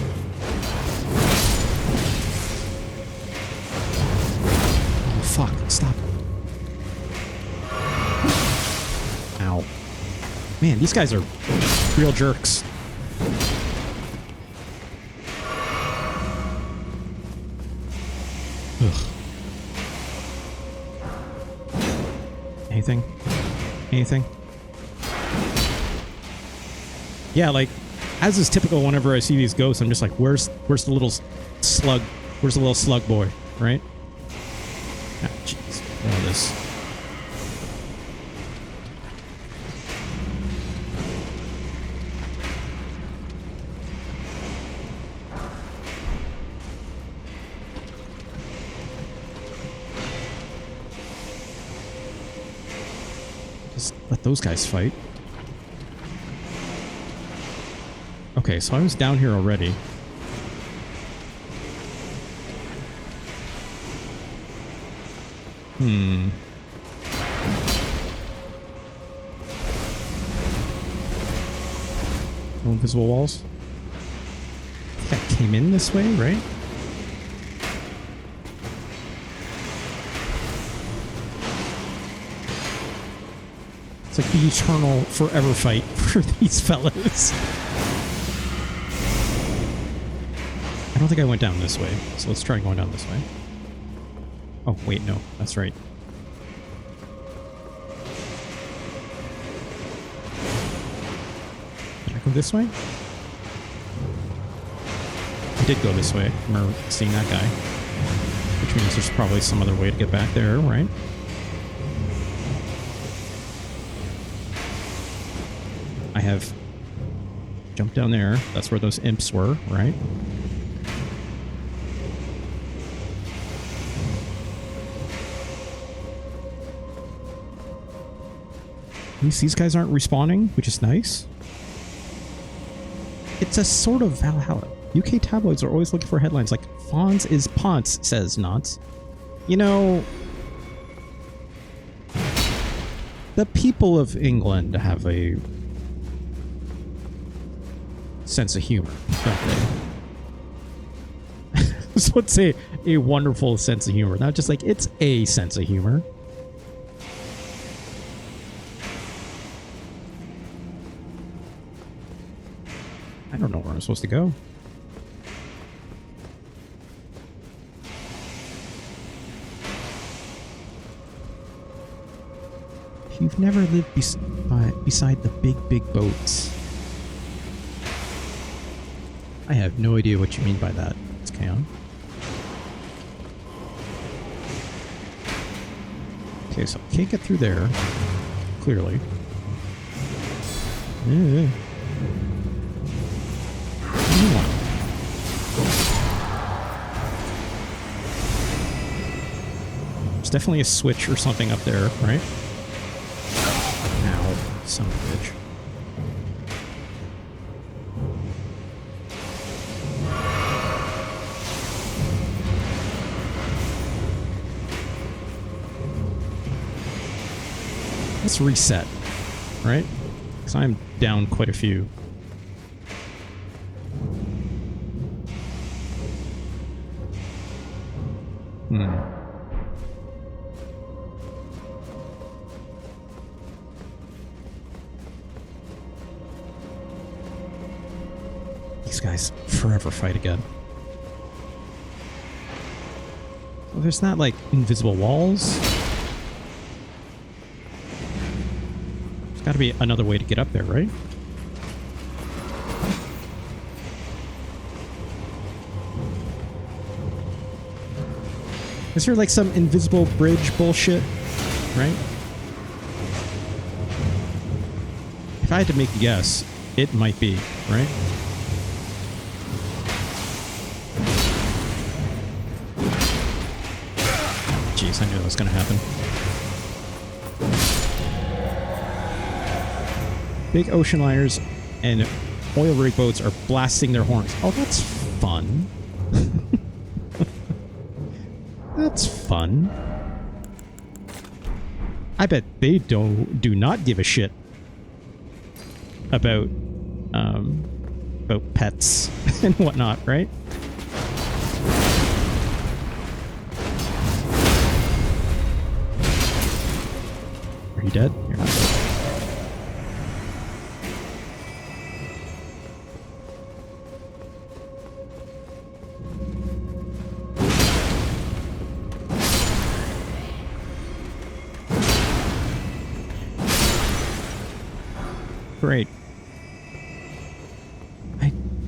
Oh, fuck. Stop. Ow. Man, these guys are real jerks. Ugh. Anything? Anything? Yeah, like, as is typical whenever I see these ghosts, I'm just like, where's the little slug? Where's the little slug boy, right? Ah, jeez. All this. Just let those guys fight. Okay, so I was down here already. No invisible walls? I think I came in this way, right? It's like the eternal, forever fight for these fellas. I don't think I went down this way, so let's try going down this way. Oh, wait, no, that's right. Did I go this way? I did go this way. I remember seeing that guy. Which means there's probably some other way to get back there, right? I have jumped down there. That's where those imps were, right? At least these guys aren't respawning, which is nice. It's a sort of Valhalla. UK tabloids are always looking for headlines like Fonz is Ponce, says Knots. You know, the people of England have a sense of humor, don't they? So let's say a wonderful sense of humor, not just like it's a sense of humor. I don't know where I'm supposed to go. If you've never lived beside the big boats, I have no idea what you mean by that. It's Kaon. Okay, so can't get through there. Clearly. There's definitely a switch or something up there, right? Ow, son of a bitch. Let's reset, right? Because I'm down quite a few. These guys forever fight again. Well, there's not like invisible walls. There's got to be another way to get up there, right? Is there like some invisible bridge bullshit, right? If I had to make a guess, it might be, right? Jeez, I knew that was going to happen. Big ocean liners and oil rig boats are blasting their horns. Oh, that's fun. That's fun. I bet they do not give a shit about pets and whatnot, right? Are you dead? You're not dead. Great.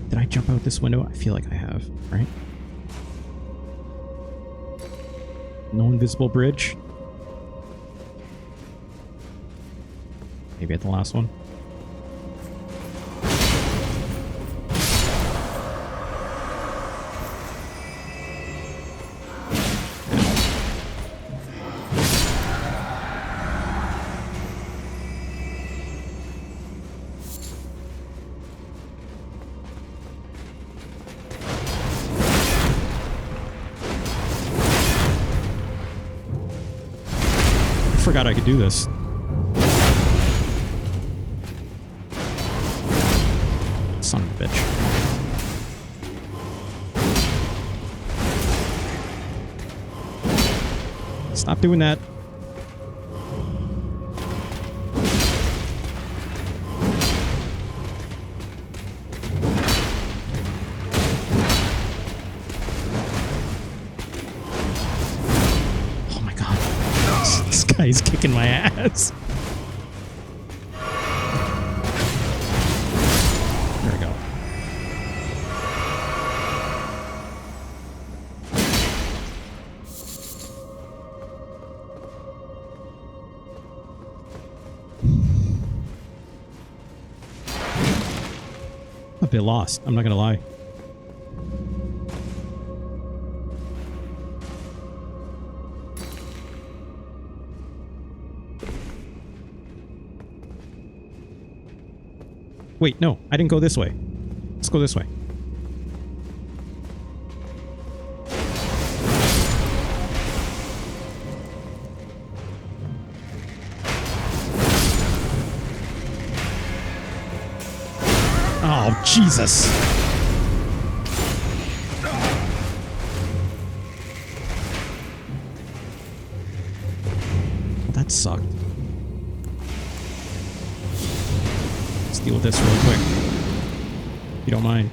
Did I jump out this window? I feel like I have, right? No invisible bridge. Maybe at the last one. I forgot I could do this. Son of a bitch. Stop doing that. Oh my god. This guy's kicking my ass. There we go. I'm a bit lost, I'm not gonna lie. Wait, no, I didn't go this way. Let's go this way. Oh, Jesus. That sucked. Let's deal with this real quick. If you don't mind.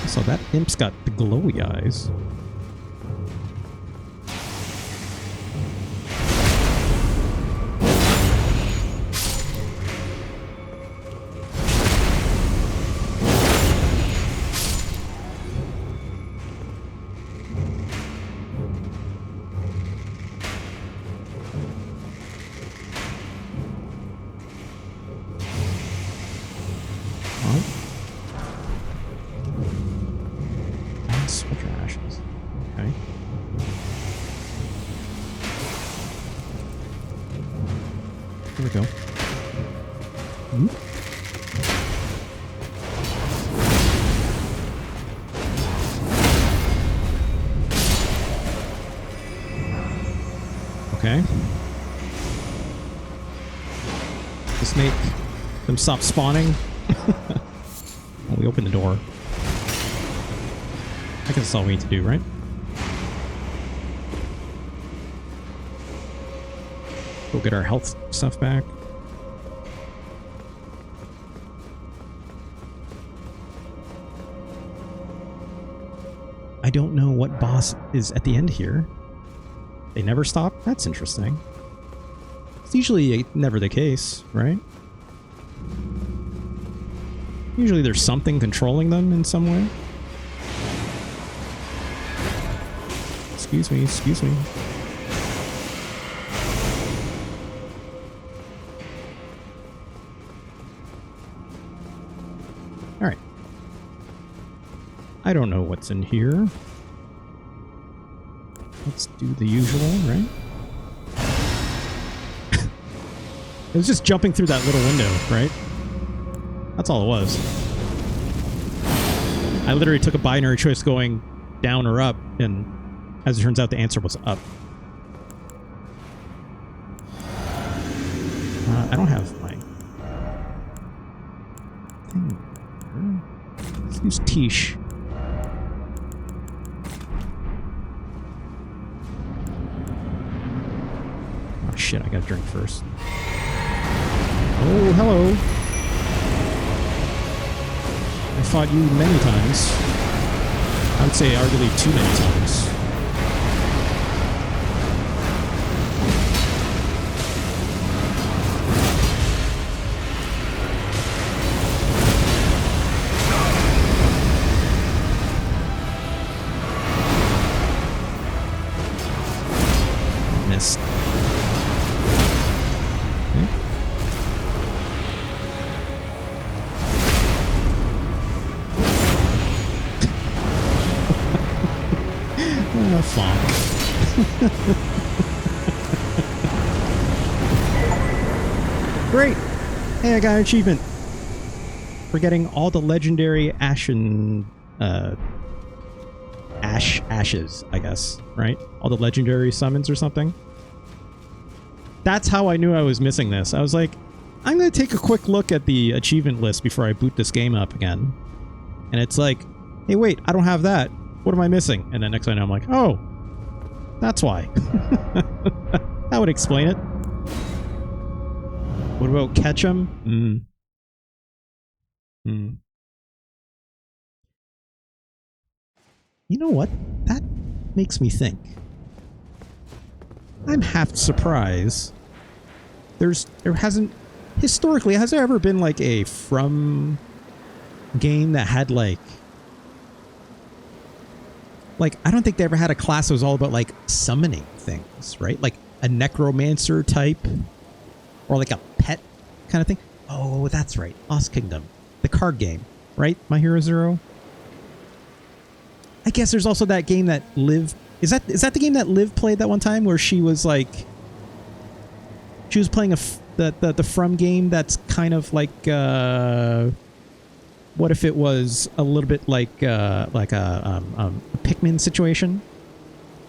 So that imp's got the glowy eyes. Here we go. Ooh. Okay. Just make them stop spawning. Well, we open the door. I guess that's all we need to do, right? Go get our health stuff back. I don't know what boss is at the end here. They never stop? That's interesting. It's usually never the case, right? Usually there's something controlling them in some way. Excuse me, excuse me. Alright. I don't know what's in here. Let's do the usual, right? It was just jumping through that little window, right? That's all it was. I literally took a binary choice going down or up, and as it turns out, the answer was up. I don't have my thing. Let's use Tish. Oh shit, I gotta drink first. Oh, hello. I fought you many times. I would say arguably too many times. Missed. Great! Hey, I got an achievement for getting all the legendary ashes, I guess, right? All the legendary summons or something. That's how I knew I was missing this. I was like, I'm going to take a quick look at the achievement list before I boot this game up again. And it's like, hey, wait, I don't have that. What am I missing? And then next thing I know, I'm like, oh, that's why. That would explain it. What about Ketchum? You know what? That makes me think. I'm half surprised. There hasn't historically, has there ever been like a From game that had like I don't think they ever had a class that was all about like summoning things, right? Like a necromancer type or like a pet kind of thing. Oh, that's right. Lost Kingdom, the card game, right? My Hero Zero. I guess there's also that game that Liv is that the game that Liv played that one time where she was like she was playing the From game that's kind of like what if it was a little bit like a Pikmin situation?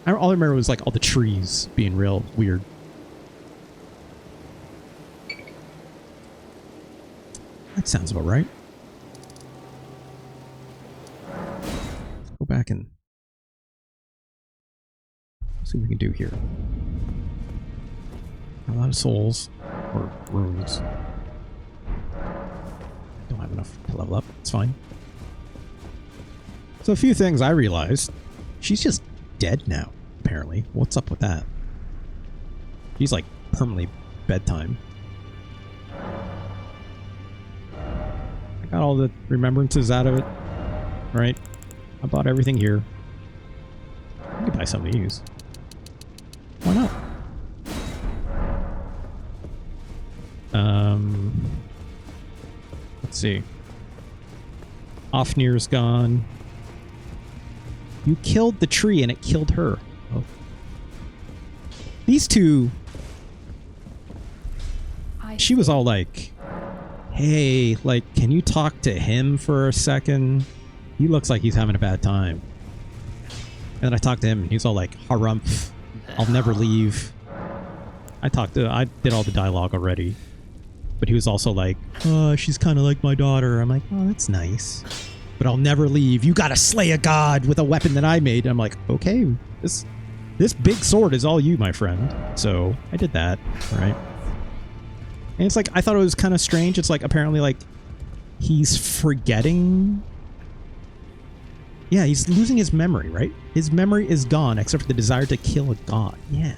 All I remember was like all the trees being real weird. That sounds about right. Let's go back and see what we can do here. A lot of souls or runes. Don't have enough to level up. It's fine. So a few things I realized. She's just dead now, apparently. What's up with that? She's like permanently bedtime. I got all the remembrances out of it. Right? I bought everything here. I could buy something to use. Why not? Let's see. Ofnir's gone. You killed the tree and it killed her. Oh. These two... she was all like, hey, like, can you talk to him for a second? He looks like he's having a bad time. And then I talked to him, and he's all like, harumph, I'll never leave. I did all the dialogue already. But he was also like, oh, she's kind of like my daughter. I'm like, oh, that's nice. But I'll never leave. You gotta slay a god with a weapon that I made. And I'm like, okay, this big sword is all you, my friend. So I did that, right? And it's like, I thought it was kind of strange. It's like, apparently, like, he's forgetting. Yeah, he's losing his memory, right? His memory is gone, except for the desire to kill a god. Yeah.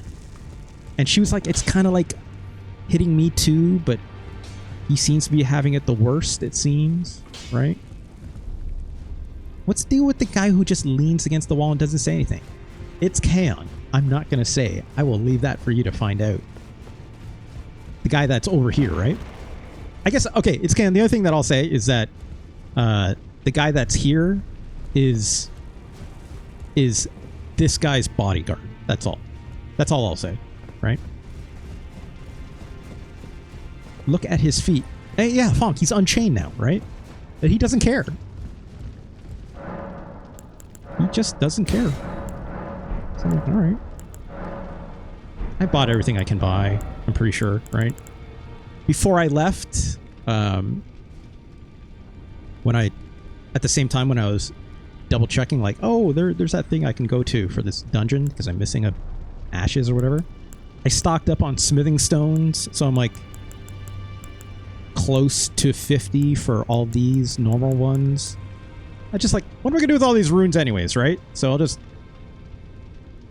And she was like, it's kind of like hitting me too, but he seems to be having it the worst, it seems, right? What's the deal with the guy who just leans against the wall and doesn't say anything? It's Kaon. I'm not going to say. I will leave that for you to find out. The guy that's over here, right? I guess, okay, it's Kaon. The other thing that I'll say is that the guy that's here is this guy's bodyguard. That's all. That's all I'll say, right? Look at his feet. Hey, yeah, Fonk, he's unchained now, right? But he doesn't care. He just doesn't care. So I'm like, alright. I bought everything I can buy, I'm pretty sure, right? Before I left, at the same time when I was double checking, like, oh, there's that thing I can go to for this dungeon because I'm missing ashes or whatever. I stocked up on smithing stones, so I'm like close to 50 for all these normal ones. I just like, what am I gonna do with all these runes anyways, right? So I'll just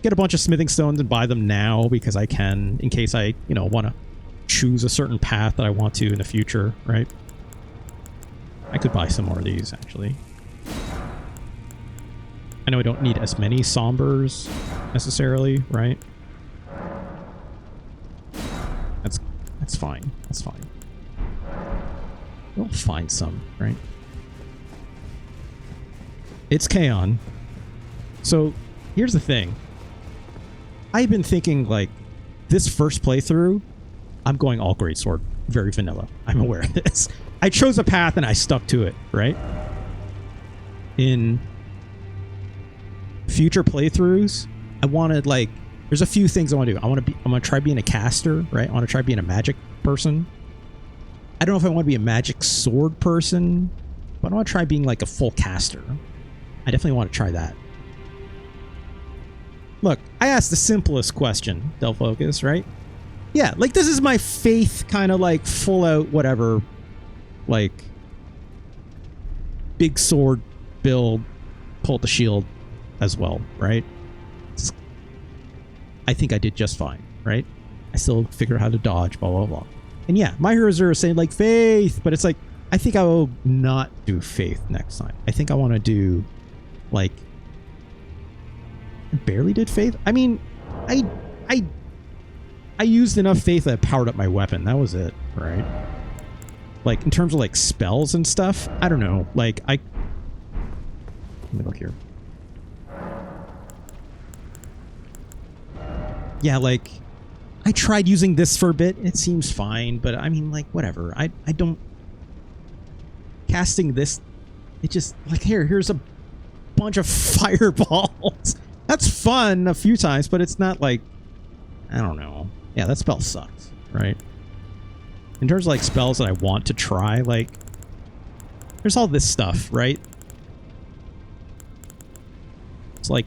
get a bunch of smithing stones and buy them now because I can, in case I, want to choose a certain path that I want to in the future, right? I could buy some more of these, actually. I know I don't need as many sombers necessarily, right? That's fine. That's fine. We'll find some, right? It's Kaon. So, here's the thing. I've been thinking, like, this first playthrough, I'm going all greatsword. Very vanilla. I'm aware of this. I chose a path and I stuck to it, right? In future playthroughs, I wanted, like, there's a few things I want to do. I'm gonna try being a caster, right? I want to try being a magic person. I don't know if I want to be a magic sword person, but I want to try being like a full caster. I definitely want to try that. Look, I asked the simplest question, Del Focus, right? Yeah, like this is my faith kind of like full out whatever, like big sword build, pull the shield as well, right? I think I did just fine, right? I still figure out how to dodge, blah, blah, blah. And yeah, my heroes are saying like faith, but it's like, I think I will not do faith next time. I think I want to do like, I barely did faith. I mean, I used enough faith that I powered up my weapon. That was it, right? Like in terms of like spells and stuff, I don't know. Like let me look here. Yeah, like, I tried using this for a bit. It seems fine, but I mean, like, whatever. I don't... Casting this, it just... Like, here's a bunch of fireballs. That's fun a few times, but it's not like... I don't know. Yeah, that spell sucks, right? In terms of, like, spells that I want to try, like... There's all this stuff, right? It's like...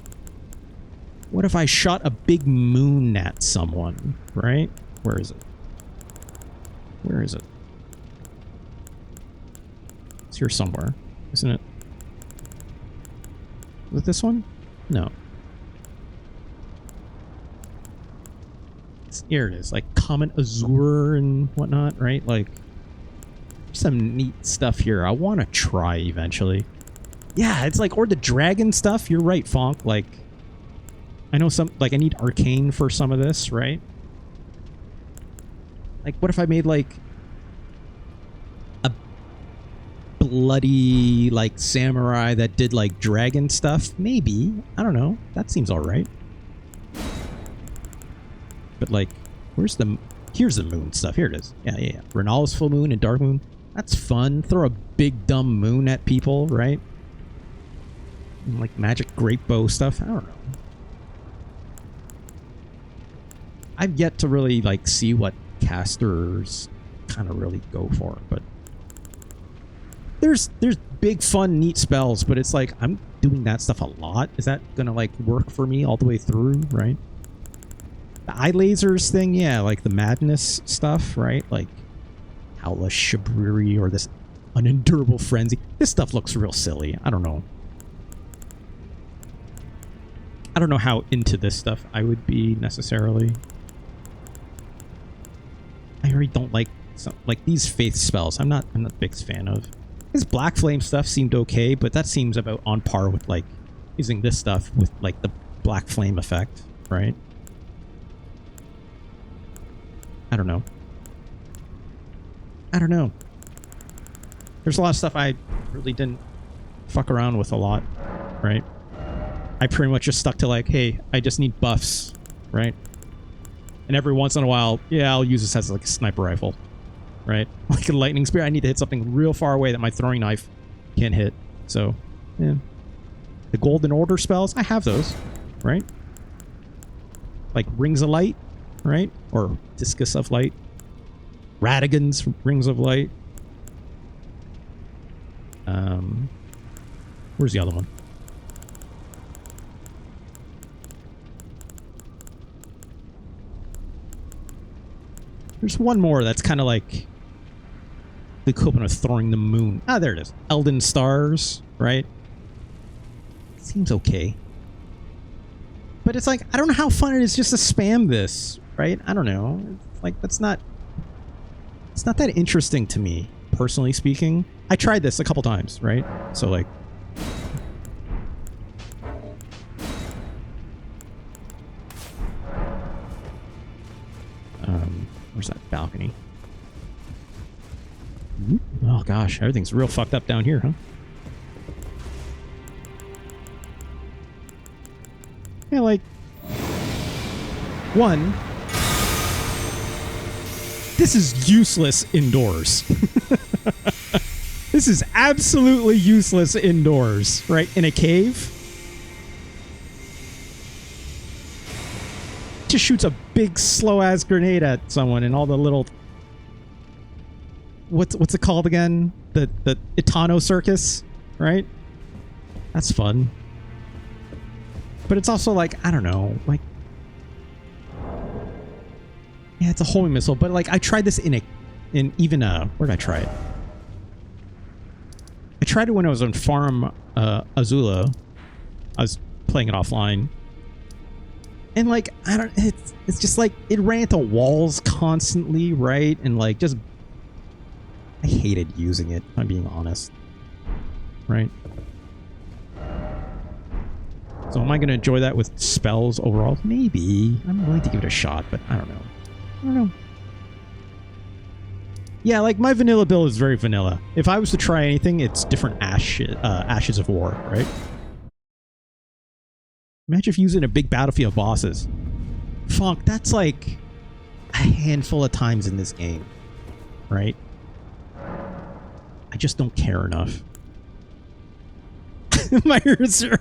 What if I shot a big moon at someone, right? Where is it? Where is it? It's here somewhere, isn't it? Is it this one? No. Here it is, like Comet Azure and whatnot, right? Like, some neat stuff here. I want to try eventually. Yeah, it's like, or the dragon stuff. You're right, Fonk. Like, I know some, like, I need arcane for some of this, right? Like, what if I made, like, a bloody, like, samurai that did, like, dragon stuff? Maybe. I don't know. That seems alright. But, like, where's the... Here's the moon stuff. Here it is. Yeah. Renala's full moon and dark moon. That's fun. Throw a big dumb moon at people, right? And like magic great bow stuff. I don't know. I've yet to really like see what casters kind of really go for, but there's big fun neat spells, but it's like I'm doing that stuff a lot. Is that gonna like work for me all the way through, right? The eye lasers thing, yeah, like the madness stuff, right? Like Howla Shabriri or this unendurable frenzy. This stuff looks real silly. I don't know. I don't know how into this stuff I would be necessarily. I really don't like these faith spells. I'm not a big fan of. This black flame stuff seemed okay, but that seems about on par with like using this stuff with like the black flame effect, right? I don't know. There's a lot of stuff I really didn't fuck around with a lot, right? I pretty much just stuck to like, hey, I just need buffs, right? And every once in a while, yeah, I'll use this as like a sniper rifle, right? Like a lightning spear, I need to hit something real far away that my throwing knife can't hit. So, yeah. The Golden Order spells, I have those, right? Like Rings of Light, right? Or Discus of Light. Radagon's Rings of Light. Where's the other one? There's one more that's kind of like the equivalent of throwing the moon. Ah, there it is. Elden Stars, right? Seems okay. But it's like, I don't know how fun it is just to spam this, right? I don't know. It's like, it's not that interesting to me, personally speaking. I tried this a couple times, right? So like, where's that balcony? Oh gosh, everything's real fucked up down here, huh? Yeah, like, one, this is useless indoors. This is absolutely useless indoors, right? In a cave. Just shoots a big slow-ass grenade at someone and all the little... What's it called again? The Itano Circus, right? That's fun. But it's also like, I don't know, like... Yeah, it's a homing missile, but like, I tried this where did I try it? I tried it when I was on Farm Azula. I was playing it offline. And like, it's just like, it ran into walls constantly, right? And like, just, I hated using it, if I'm being honest. Right? So am I going to enjoy that with spells overall? Maybe. I'm willing to give it a shot, but I don't know. Yeah, like my vanilla build is very vanilla. If I was to try anything, it's different Ashes of War, right? Imagine if using a big battlefield bosses. Fuck, that's like a handful of times in this game, right? I just don't care enough. Meyer Zero.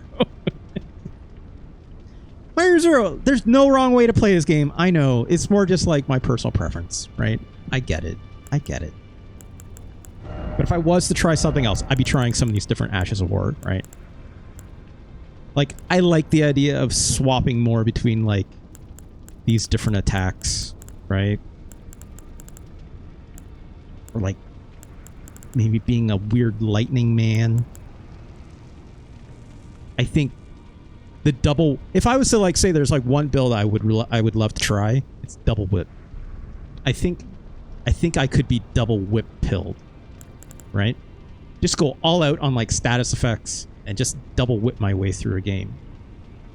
Meyer Zero, there's no wrong way to play this game. I know. It's more just like my personal preference, right? I get it. But if I was to try something else, I'd be trying some of these different Ashes of War, right? Like, I like the idea of swapping more between, like, these different attacks, right? Or, like, maybe being a weird lightning man. I think the double... If I was to, like, say there's, like, one build I would love to try, it's double whip. I think I could be double whip pilled, right? Just go all out on, like, status effects and just double whip my way through a game.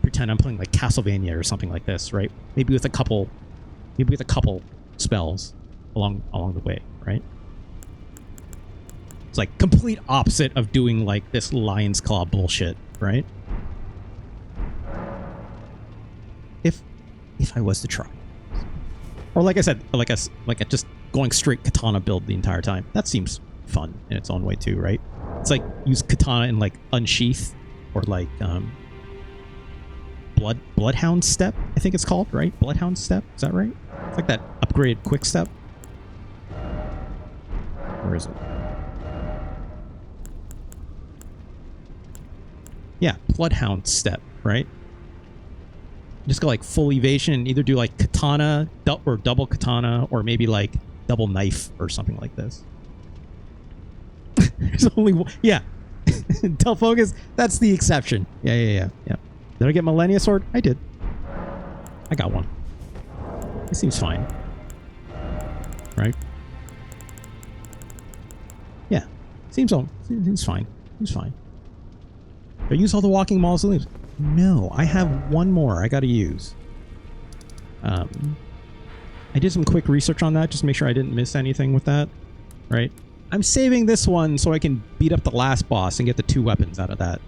Pretend I'm playing like Castlevania or something like this, right? Maybe with a couple spells along the way, right? It's like complete opposite of doing like this Lion's Claw bullshit, right? If I was to try. Or like I said, like a just going straight katana build the entire time. That seems fun in its own way too, right? It's like use katana in like unsheath or like bloodhound step, I think it's called, right? Bloodhound step, is that right? It's like that upgraded quick step. Where is it? Yeah, bloodhound step, right? Just go like full evasion and either do like katana or double katana or maybe like double knife or something like this. There's only one. Yeah. Tell focus. That's the exception. Yeah. Did I get Millennia Sword? I did. I got one. It seems fine. Right? Yeah. Seems fine. Seems fine. Did I use all the walking mausoleums? No, I have one more I gotta use. I did some quick research on that, just to make sure I didn't miss anything with that. Right? I'm saving this one so I can beat up the last boss and get the 2 weapons out of that.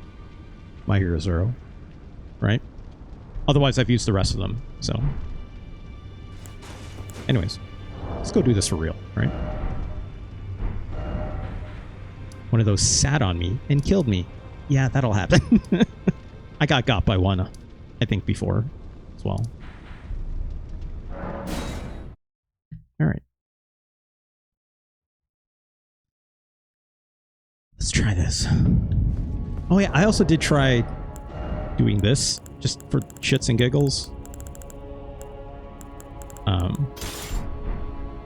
My Hero Zero. Right? Otherwise, I've used the rest of them, so. Anyways, let's go do this for real, right? One of those sat on me and killed me. Yeah, that'll happen. I got by one, I think, before as well. Alright. Let's try this. Oh yeah, I also did try doing this, just for shits and giggles.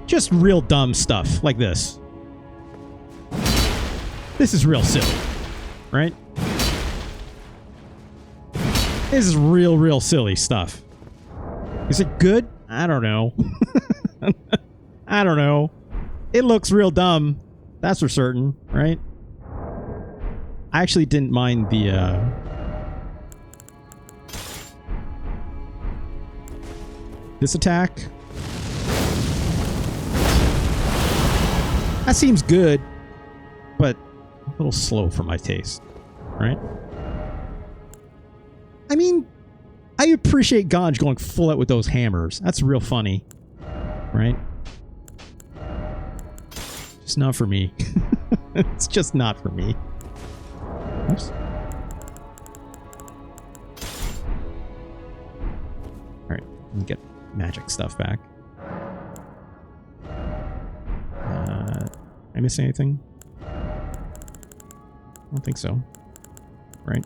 Just real dumb stuff, like this. This is real silly, right? This is real silly stuff. Is it good? I don't know. I don't know. It looks real dumb. That's for certain, right? I actually didn't mind the, this attack. That seems good, but a little slow for my taste, right? I mean, I appreciate Ganj going full out with those hammers. That's real funny, right? Just not for me. It's just not for me. Oops. Alright, let me get magic stuff back. Did I miss anything? I don't think so. Right?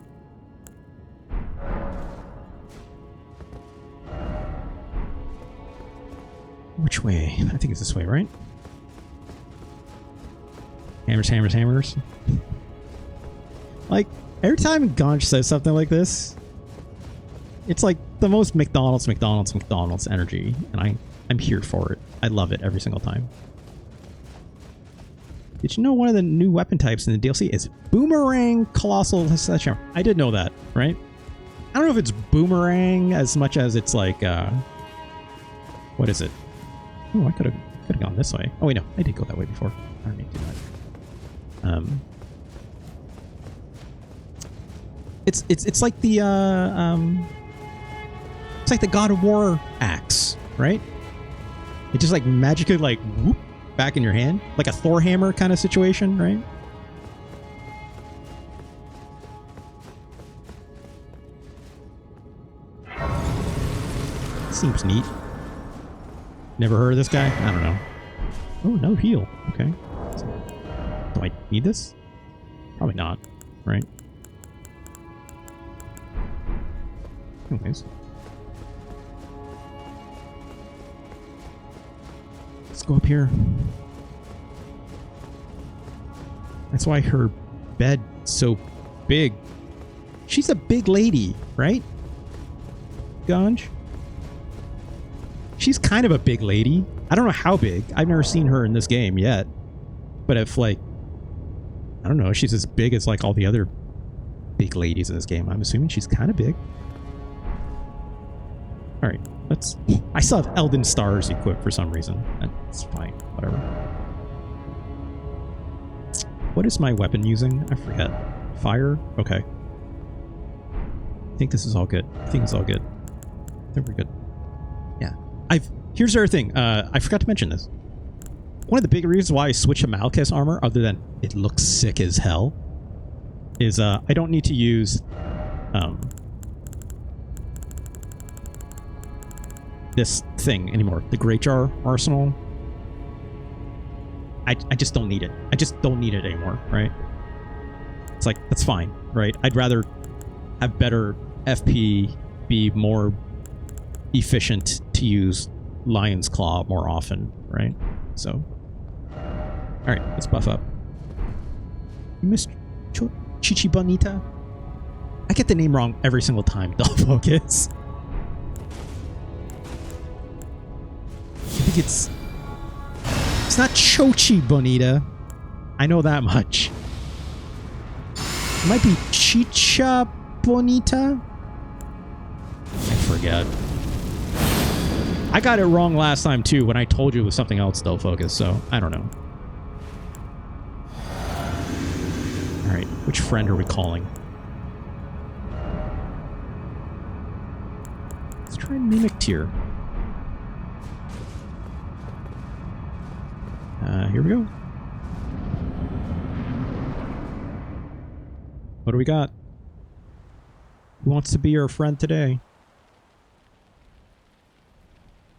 Which way? I think it's this way, right? Hammers, hammers, hammers. Like, every time Ganj says something like this, it's like the most McDonald's energy, and I'm here for it. I love it every single time. Did you know one of the new weapon types in the DLC is Boomerang Colossal Sledgehammer? I did know that, right? I don't know if it's Boomerang as much as it's like, what is it? Oh, I could have gone this way. Oh wait, no, I did go that way before. I don't need to do that. It's like the it's like the God of War axe, right? It just like magically like whoop back in your hand, like a Thor hammer kind of situation, right? Seems neat. Never heard of this guy? I don't know. Oh, no heal. Okay. Do I need this? Probably not, right? Anyways. Let's go up here. That's why her bed's so big. She's a big lady, right? Ganj? She's kind of a big lady. I don't know how big. I've never seen her in this game yet. But if, like, I don't know, if she's as big as, like, all the other big ladies in this game, I'm assuming she's kind of big. Alright, let's... I still have Elden Stars equipped for some reason. That's fine. Whatever. What is my weapon using? I forget. Fire? Okay. I think this is all good. I think it's all good. I think we're good. Yeah. Here's the other thing. I forgot to mention this. One of the big reasons why I switched to Malekith's armor, other than it looks sick as hell, is I don't need to use this thing anymore. The Great Jar Arsenal. I just don't need it. I just don't need it anymore, right? It's like, that's fine, right? I'd rather have better FP, be more efficient to use Lion's Claw more often, right? So, alright, let's buff up. You missed Chichi Bonita? I get the name wrong every single time, Dull Focus. I think it's not Chochi Bonita. I know that much. It might be Chicha Bonita? I forget. I got it wrong last time too when I told you it was something else, Dull Focus, so I don't know. Alright, which friend are we calling? Let's try Mimic Tier. Here we go. What do we got? Who wants to be your friend today?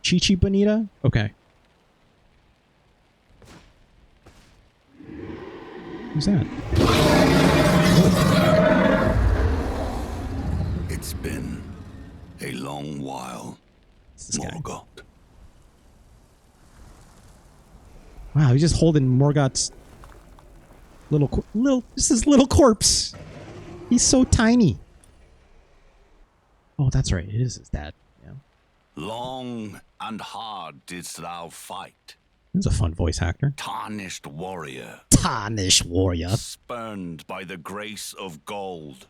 Chichi Bonita? Okay. Who's that? It's been a long while, Morgoth. Wow, he's just holding Morgoth's this is little corpse. He's so tiny. Oh, that's right. It is his dad. Yeah. Long and hard didst thou fight. This is a fun voice actor. Tarnished warrior. Tarnished warrior. Spurned by the grace of gold.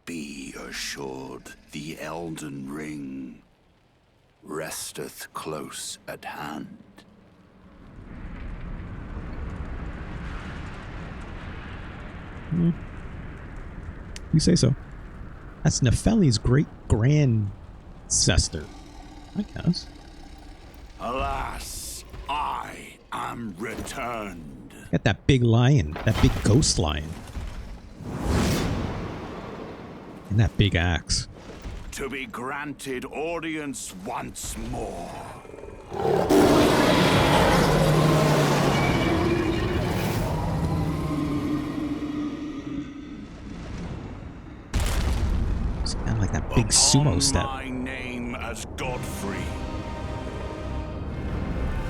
Be assured the Elden Ring resteth close at hand. You say so. That's Nefeli's great grandsister, I guess. Alas, I am returned. Got that big lion, that big ghost lion. And that big axe. To be granted audience once more. It's kind of like that big sumo step. My name as Godfrey,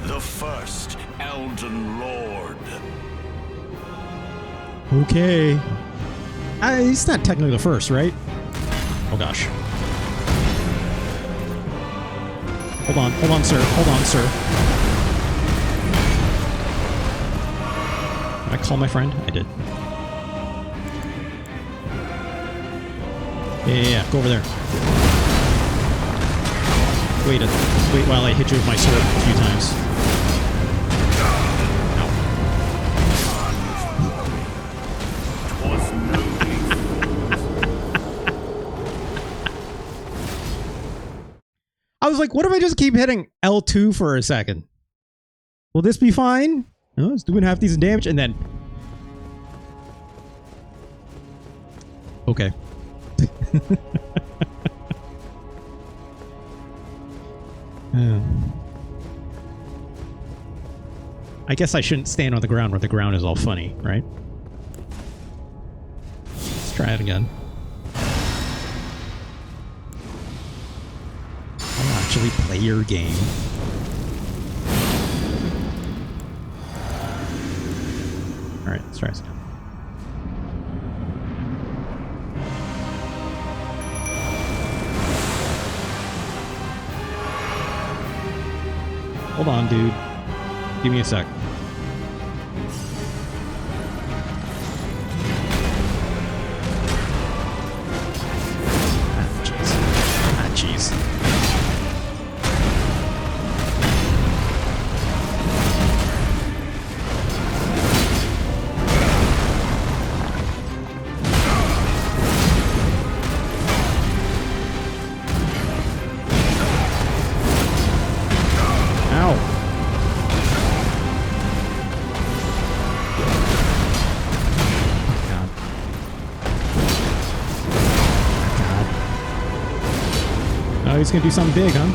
the first Elden Lord. Okay. He's not technically the first, right? Oh gosh. Hold on, sir. Hold on, sir. Did I call my friend? I did. Yeah, go over there. Wait while I hit you with my sword a few times. I was like, what if I just keep hitting L2 for a second? Will this be fine? No, it's doing half decent damage, and then... Okay. I guess I shouldn't stand on the ground where the ground is all funny, right? Let's try it again. I'll actually play your game. Alright, let's try this again. Hold on, dude. Give me a sec. Ah, jeez. Ah, jeez. Oh, he's gonna do something big, huh?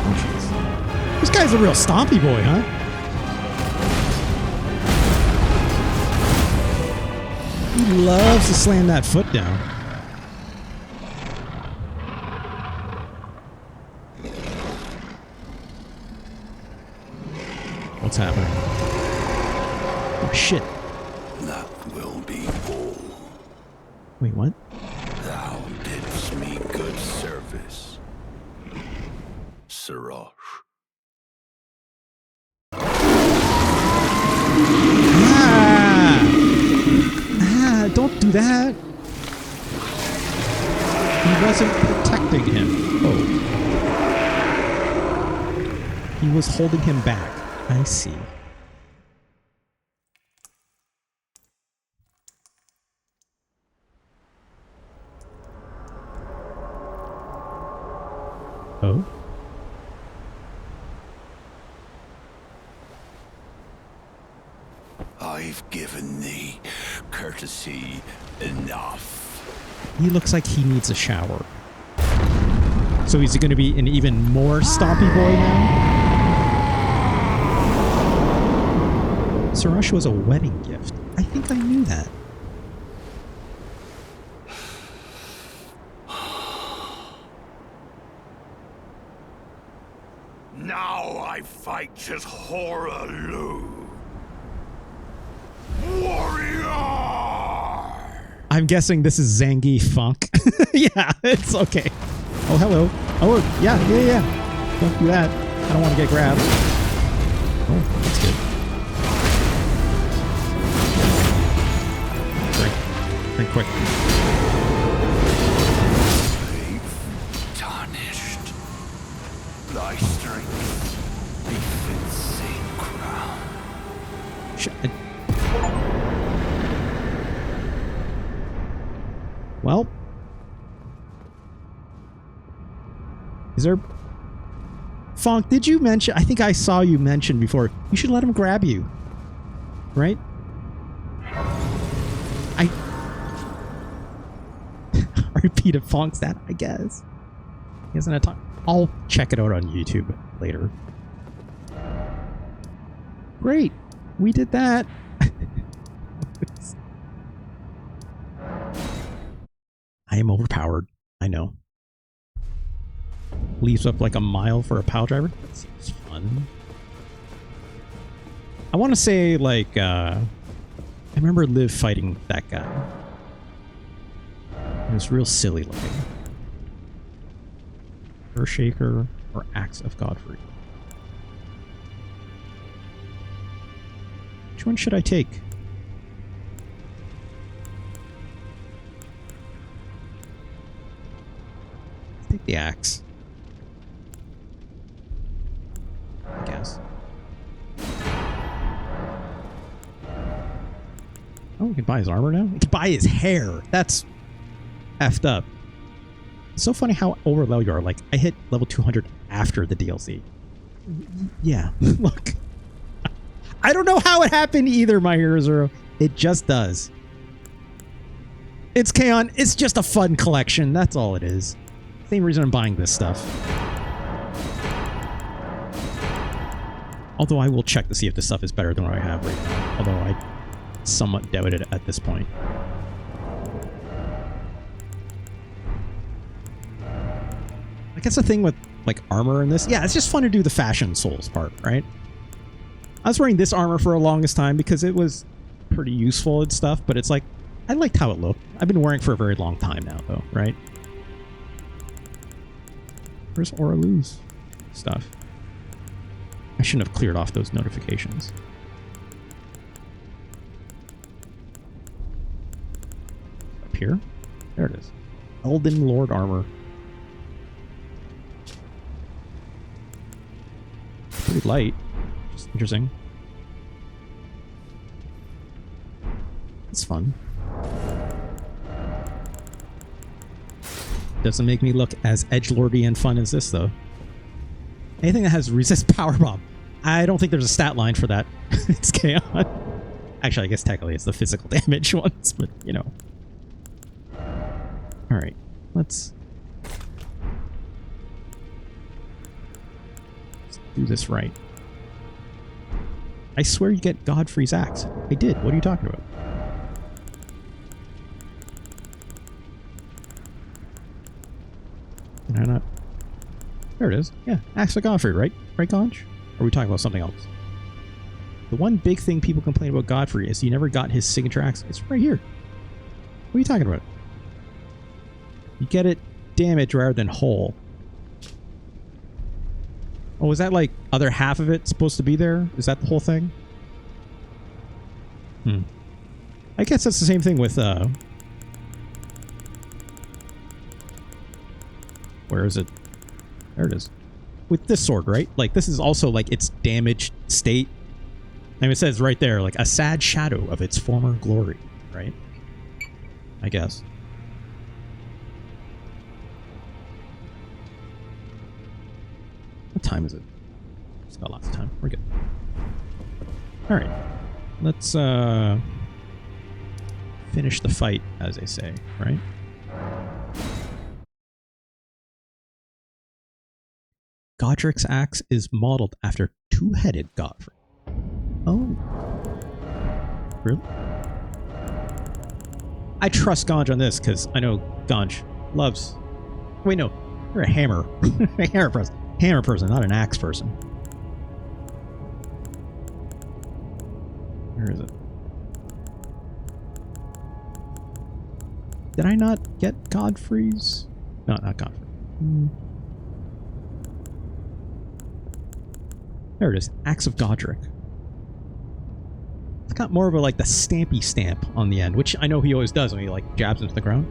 Oh, jeez. This guy's a real stompy boy, huh? He loves to slam that foot down. What's happening? Oh, shit. That will be all. Wait, what? Thou didst me good service, Sirosh. Don't do that. He wasn't protecting him. Oh. He was holding him back. I see. Oh? I've given thee courtesy enough. He looks like he needs a shower. So is he going to be an even more stompy boy now? Sirosh was a wedding gift. I think I knew that. Now I fight as Hoarah Loux. Warrior! I'm guessing this is Zangief Funk. Yeah, it's okay. Oh, hello. Oh, yeah. Don't do that. I don't want to get grabbed. Oh, that's good. Drink quick. Slave tarnished. Thy strength befits same crown. Shit. Well, is there... Funk, did you mention... I think I saw you mention before. You should let him grab you. Right? I repeated Funk's that, I guess. He hasn't had time. I'll check it out on YouTube later. Great. We did that. I am overpowered. I know. Leaves up like a mile for a pile driver. That seems fun. I want to say, like, I remember Liv fighting that guy. It was real silly looking. Earthshaker or Axe of Godfrey. Which one should I take? Take the axe. I guess. Oh, we can buy his armor now? We can buy his hair! That's effed up. It's so funny how overleveled you are. Like, I hit level 200 after the DLC. Yeah, look. I don't know how it happened either, my Hero Zero. It just does. It's Kaon. It's just a fun collection. That's all it is. Same reason I'm buying this stuff. Although I will check to see if this stuff is better than what I have right now. Although I somewhat doubt it at this point. I guess the thing with like armor in this, yeah, it's just fun to do the fashion souls part, right? I was wearing this armor for the longest time because it was pretty useful and stuff, but it's like, I liked how it looked. I've been wearing it for a very long time now, though, right? Where's Hoarah Loux's stuff? I shouldn't have cleared off those notifications. Up here? There it is. Elden Lord armor. Pretty light. Just interesting. It's fun. Doesn't make me look as edgelordy and fun as this, though. Anything that has resist power bomb. I don't think there's a stat line for that. It's Kaon. Actually, I guess technically it's the physical damage ones, but you know. Alright, let's do this right. I swear you get Godfrey's axe. I did. What are you talking about? Can I not? There it is. Yeah, axe of Godfrey, right? Right, Gonch? Or are we talking about something else? The one big thing people complain about Godfrey is he never got his signature axe. It's right here. What are you talking about? You get it damage rather than whole. Oh, was that like other half of it supposed to be there? Is that the whole thing? I guess that's the same thing with where is it? There it is. With this sword, right? Like this is also like its damaged state. And it says right there, like a sad shadow of its former glory, right? I guess. What time is it? It's got lots of time. We're good. Alright. Let's finish the fight, as they say, right? Godric's axe is modeled after two-headed Godfrey. Oh. Really? I trust Gonj on this, because I know Gonj loves... Wait, no. You're a hammer. A hammer person. Hammer person, not an axe person. Where is it? Did I not get Godfrey's? No, not Godfrey. There it is. Axe of Godric. It's got more of a like the stampy stamp on the end, which I know he always does when he like jabs into the ground.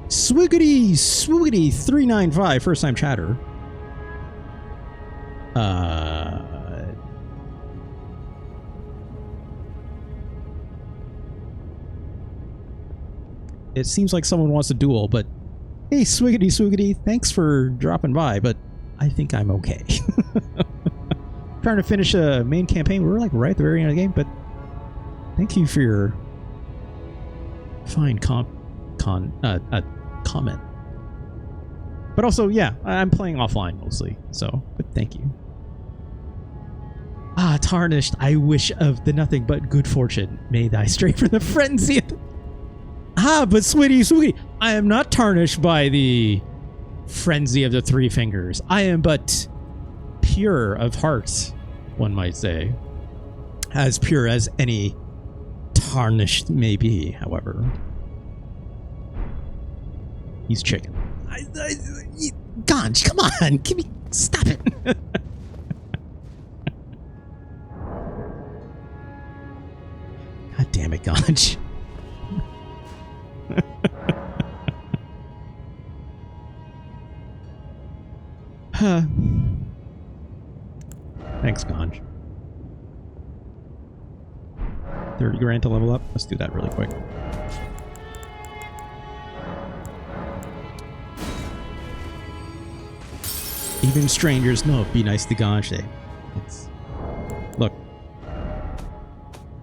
Swiggity, swoogity, 395, first time chatter. It seems like someone wants a duel, but hey, Swiggity, swoogity, thanks for dropping by, but I think I'm okay. Trying to finish a main campaign. We're like right at the very end of the game, but thank you for your fine comment. But also, yeah, I'm playing offline mostly, so, but thank you. Ah, tarnished, I wish of the nothing but good fortune. May thy stray from the frenzy. Ah, but sweetie, I am not tarnished by the frenzy of the three fingers. I am but pure of heart, one might say. As pure as any tarnished may be, however. He's chicken. Gonj, come on! Give me... Stop it! God damn it, Gonj. Thanks, Gonj. 30 grand to level up? Let's do that really quick. Even strangers know be nice to Gonj. Look.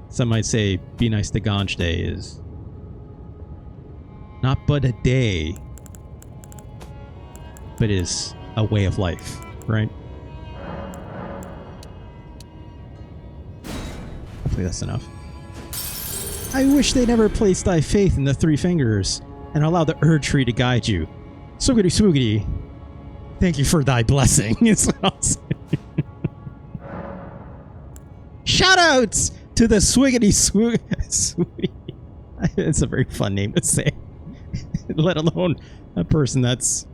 Some might say be nice to Gonj Day is not but a day, but is a way of life, right? Hopefully that's enough. I wish they never placed thy faith in the three fingers and allowed the Erd tree to guide you. Swoogity swoogity. Thank you for thy blessing. Shoutouts to the Swiggity Swoogity. It's a very fun name to say. Let alone a person that's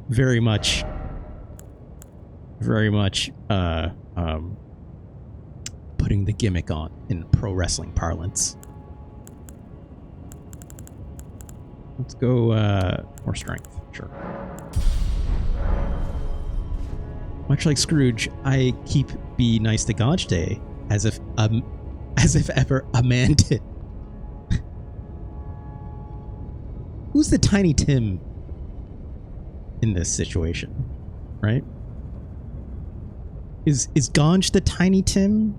very much putting the gimmick on in pro wrestling parlance. Let's go more strength. Sure. Much like Scrooge, I keep be nice to Gonj Day as if ever a man did. Who's the Tiny Tim in this situation, right? Is Gonj the Tiny Tim?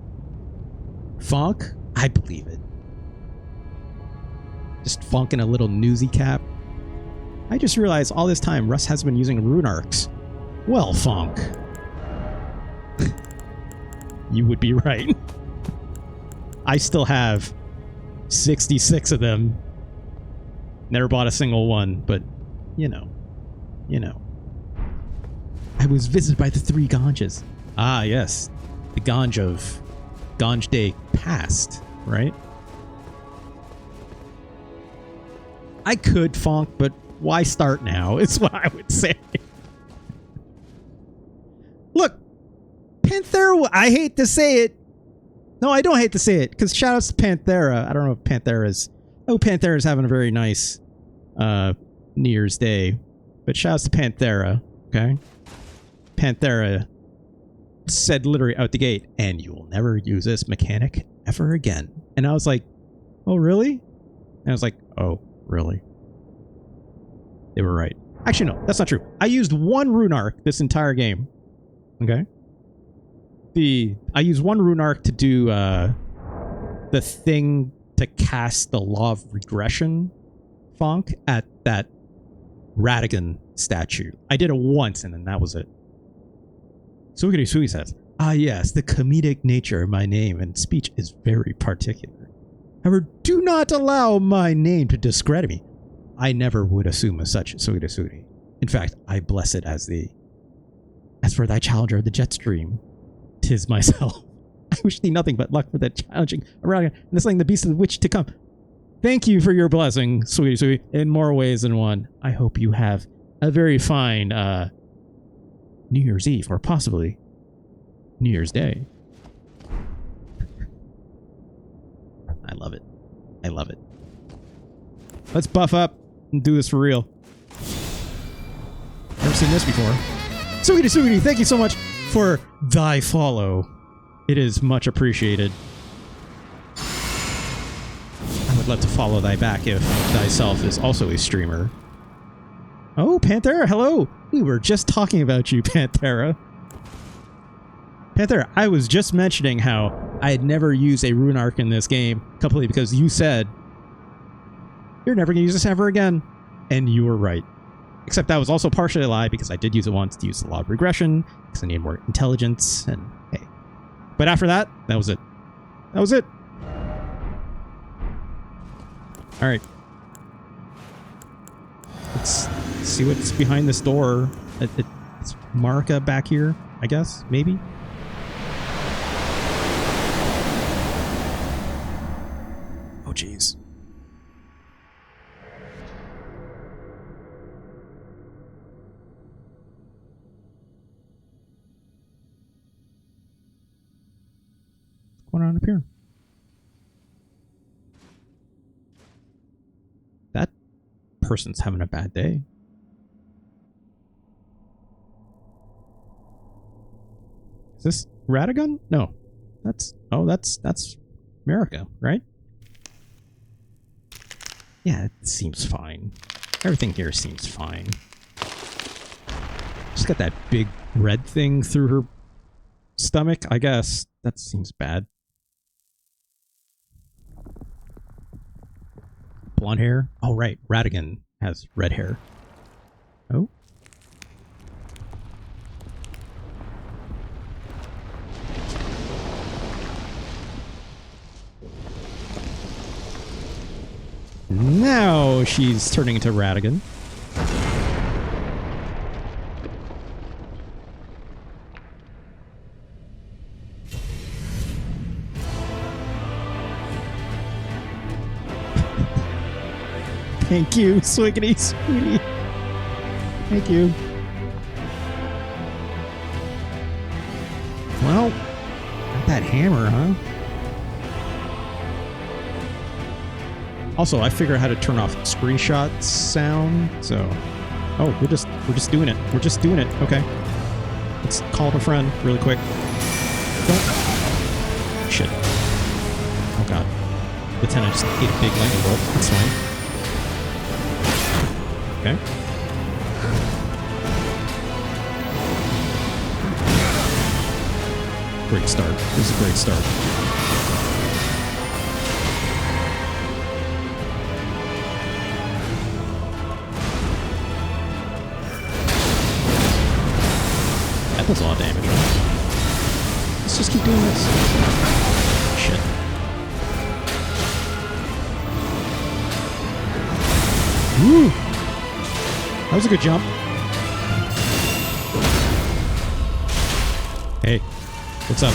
Fonk? I believe it. Just Fonk in a little newsy cap. I just realized all this time Russ has been using rune arcs Well, Funk. You would be right. I still have 66 of them. Never bought a single one, but you know. I was visited by the 3 Ganges. Ah, yes. The Ganj of Ganj Day past, right? I could Funk, but why start now? Is what I would say. Look, Panthera, I hate to say it. No, I don't hate to say it, because shout outs to Panthera. I don't know if Panthera's... Oh, Panthera's having a very nice New Year's Day. But shout outs to Panthera, okay? Panthera said literally out the gate, and you will never use this mechanic ever again. And I was like, oh, really? And I was like, oh, really? They were right. Actually, no, that's not true. I used 1 rune arc this entire game. Okay? I used 1 rune arc to do the thing to cast the Law of Regression Funk at that Radagon statue. I did it once and then that was it. Sugiri Sui says, ah yes, the comedic nature of my name and speech is very particular. However, do not allow my name to discredit me. I never would assume as such, Sugiri Sui. In fact, I bless it as for thy challenger of the jet stream. 'Tis myself. I wish thee nothing but luck for the challenging around and the slaying the beast of the witch to come. Thank you for your blessing, sweetie, in more ways than one. I hope you have a very fine New Year's Eve, or possibly New Year's Day. I love it. I love it. Let's buff up and do this for real. Never seen this before. Sweetie, thank you so much for thy follow. It is much appreciated. I would love to follow thy back if thyself is also a streamer. Oh, Panthera, hello! We were just talking about you, Panthera. Panthera, I was just mentioning how I had never used a rune arc in this game completely because you said, you're never going to use this ever again. And you were right. Except that was also partially a lie because I did use it once to use the Law of Regression because I needed more intelligence and hey. But after that, that was it. That was it. All right. Let's see what's behind this door. It's Marika back here, I guess, maybe. Oh, jeez. What's going on up here? That person's having a bad day. Is this Radagon? No. That's Marika, right? Yeah, it seems fine. Everything here seems fine. She's got that big red thing through her stomach, I guess. That seems bad. Blonde hair? Oh, right. Radagon has red hair. Oh. Now she's turning into Radagon. Thank you, Swiggity Sweetie. Thank you. Well, got that hammer, huh? Also, I figured out how to turn off screenshot sound, so... Oh, we're just doing it. We're just doing it. Okay. Let's call up a friend really quick. Oh. Shit. Oh god. Lieutenant just ate a big lightning bolt. That's fine. Okay. Great start. This is a great start. That's a lot of damage, right? Let's just keep doing this. Shit. Woo! That was a good jump. Hey, what's up?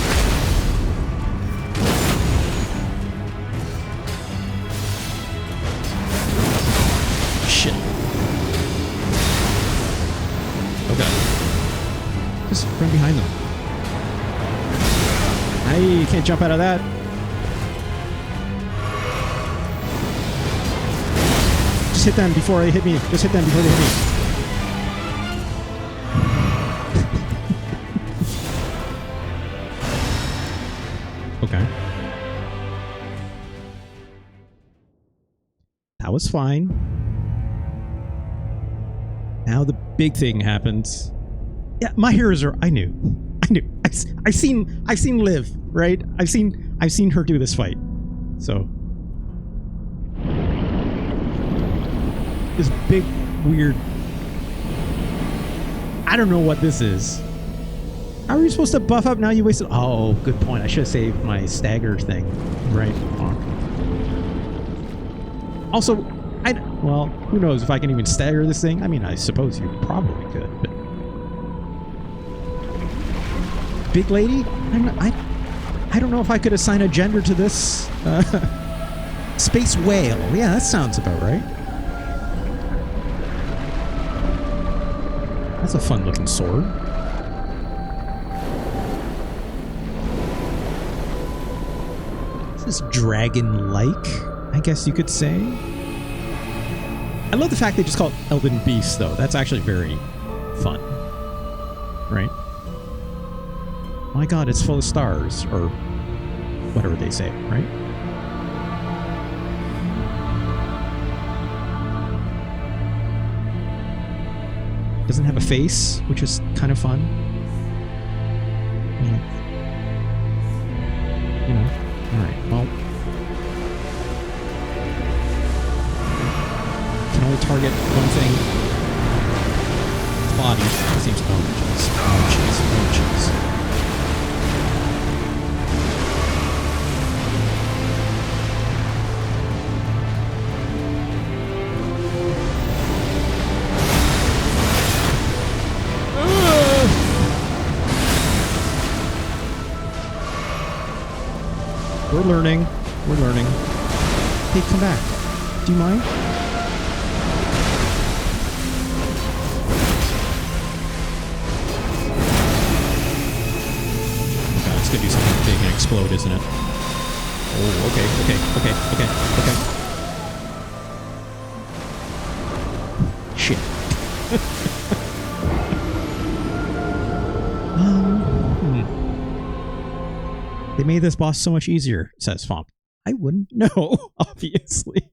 Shit. Okay. Just run behind them. You can't jump out of that. Just hit them before they hit me. Just hit them before they hit me. Okay. That was fine. Now the big thing happens. Yeah, my heroes are. I knew. I've seen Liv, right? I've seen her do this fight. So this big weird. I don't know what this is. How are you supposed to buff up now? You wasted. Oh, good point. I should have saved my stagger thing. Right. Also, well, who knows if I can even stagger this thing? I mean, I suppose you probably could, but. Big lady? I don't know if I could assign a gender to this. Space whale. Yeah, that sounds about right. That's a fun looking sword. This is dragon-like, I guess you could say. I love the fact they just call it Elden Beast, though. That's actually very fun. Right? My god, it's full of stars, or whatever they say, right? Doesn't have a face, which is kind of fun. You know. Alright, well. Can only target one thing. Its body. It seems oh jeez. We're learning. Hey, come back. Do you mind? Okay, it's gonna do something big and explode, isn't it? Oh, okay. Shit. They made this boss so much easier, says Fomp. I wouldn't know, obviously.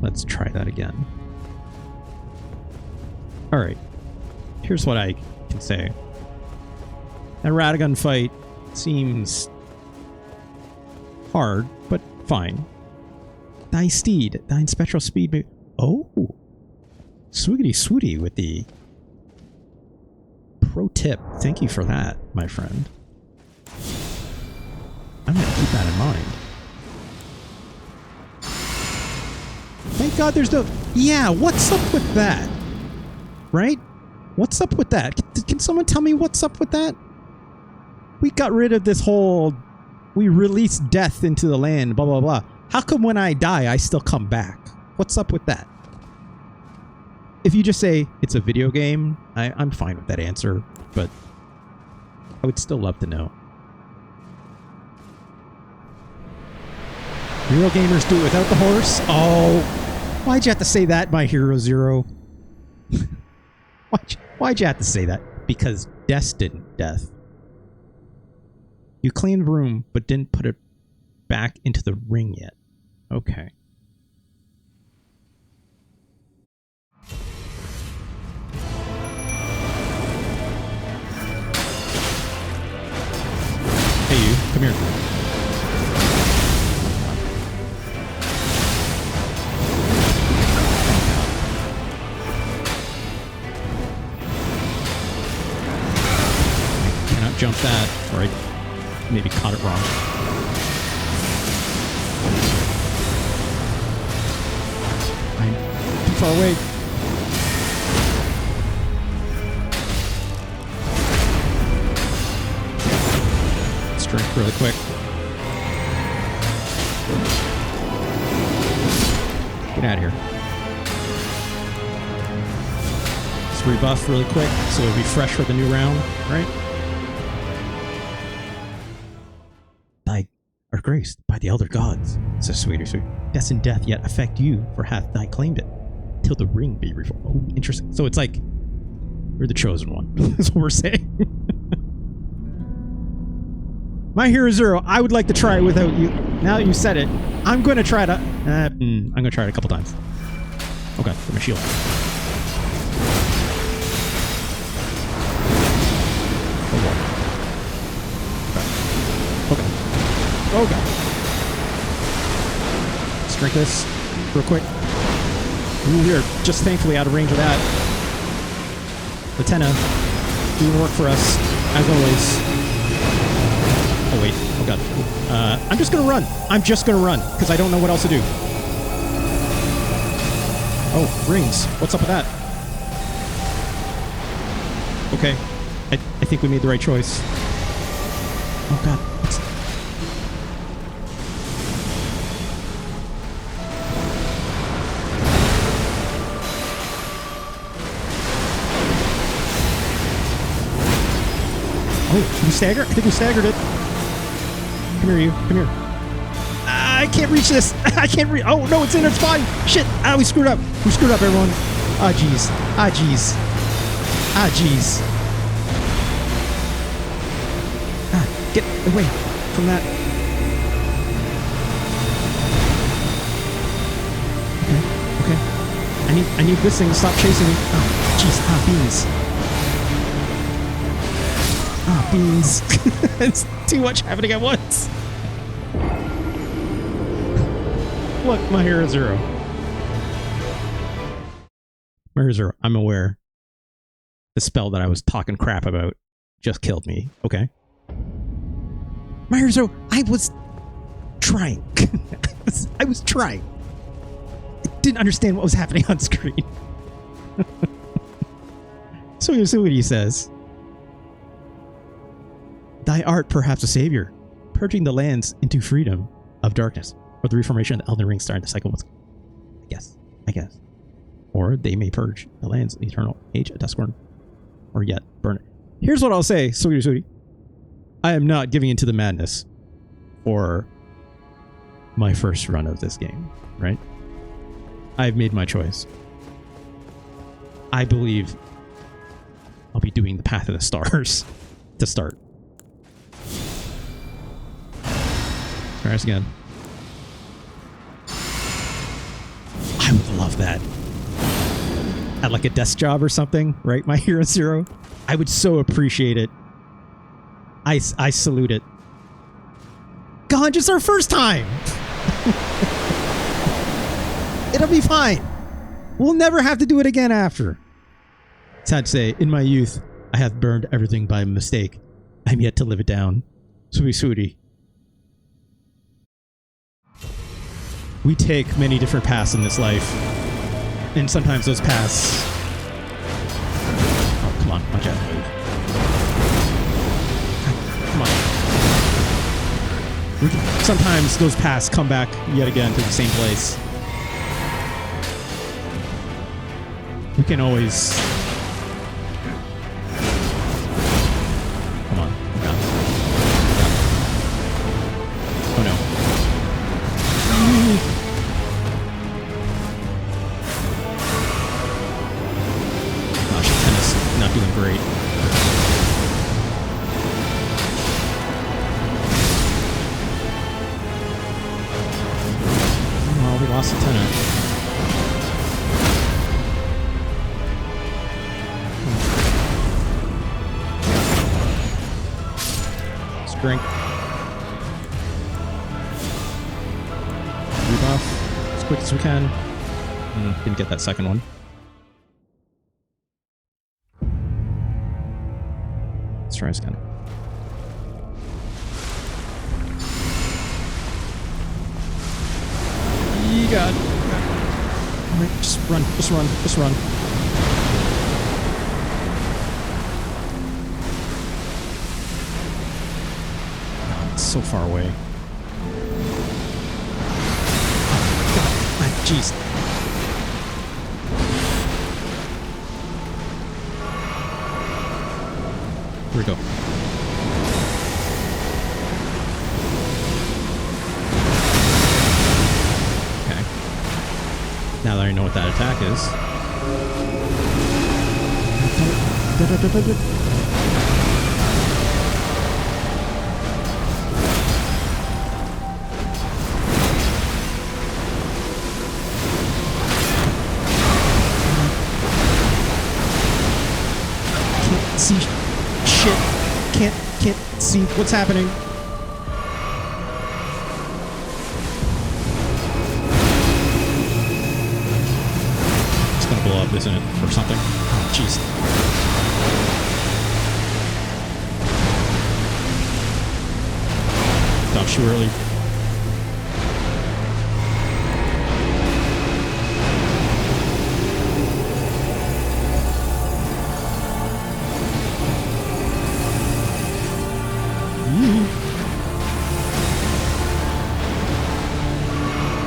Let's try that again. Alright. Here's what I can say. That Radagon fight seems hard, but fine. Thy steed, thine spectral speed. Oh! Swoogity swooty with the pro tip. Thank you for that, my friend. I'm gonna keep that in mind. Thank God there's no... Yeah, what's up with that? Right? What's up with that? Can someone tell me what's up with that? We got rid of this whole... We released death into the land, blah, blah, blah. How come when I die, I still come back? What's up with that? If you just say it's a video game, I'm fine with that answer, but I would still love to know. Real gamers do it without the horse? Oh, why'd you have to say that, my Hero Zero? Why'd you have to say that? Because Death didn't death. You cleaned the room, but didn't put it back into the ring yet. Okay. Hey, you. Come here. jumped that, or I maybe caught it wrong. I'm too far away. Let's drink really quick. Get out of here. Let's rebuff really quick so it'll be fresh for the new round, right? Thy art graced by the elder gods, says Sweeter Sweet. Death and death yet affect you, for hath thy claimed it, till the ring be reformed. Oh, interesting. So it's like, we're the chosen one. That's what we're saying. My Hero Zero, I would like to try it without you. Now that you said it, I'm going to try to... I'm going to try it a couple times. Okay, get my shield. Okay. Okay. Let's drink this real quick. Ooh, we are just thankfully out of range of that. The Tenna doing work for us, as always. Oh, wait. Oh, God. I'm just going to run. I'm just going to run, because I don't know what else to do. Oh, rings. What's up with that? Okay. I think we made the right choice. Oh, God. Oh, did we stagger? I think we staggered it. Come here, you. Come here. I can't reach this. I can't reach. Oh, no, it's in. It's fine. Shit. Ah, we screwed up. We screwed up, everyone. Ah, jeez. Ah, jeez. Ah, jeez. Ah, get away from that. Okay. Okay. I need this thing to stop chasing me. Oh, jeez. Ah, beans. Ah, beans. It's too much happening at once. Look, my Hero Zero. My Hero Zero, I'm aware. The spell that I was talking crap about just killed me. Okay. My Hero Zero, I was trying. I was trying. I didn't understand what was happening on screen. So here's what he says. Thy art perhaps a savior, purging the lands into freedom of darkness, or the reformation of the Elden Ring starting the cycle was. I guess. Or they may purge the lands in eternal age of Duskworn, or yet burn it. Here's what I'll say, sweetie. I am not giving into the madness for my first run of this game, right? I've made my choice. I believe I'll be doing the Path of the Stars to start. Try us again. I would love that. At like a desk job or something, right? My Hero Zero. I would so appreciate it. I salute it. God, just our first time. It'll be fine. We'll never have to do it again after. Sad to say, in my youth, I have burned everything by mistake. I'm yet to live it down. Sweetie. We take many different paths in this life. And sometimes those paths... Oh, come on. Watch out. Come on. Sometimes those paths come back yet again to the same place. We can always... Come on. Oh no. Gosh, tennis not doing great. Well, we lost the tennis. Drink. Rebuff as quick as we can. Didn't get that second one. Let's try this again. God. All right, just run. Just run. Just run. Oh, it's so far away. Oh, God. Jeez. Here we go. Okay. Now that I know what that attack is. Can't see shit. Can't see what's happening. It's gonna blow up, isn't it? Or something. Oh, jeez. Dodge too early.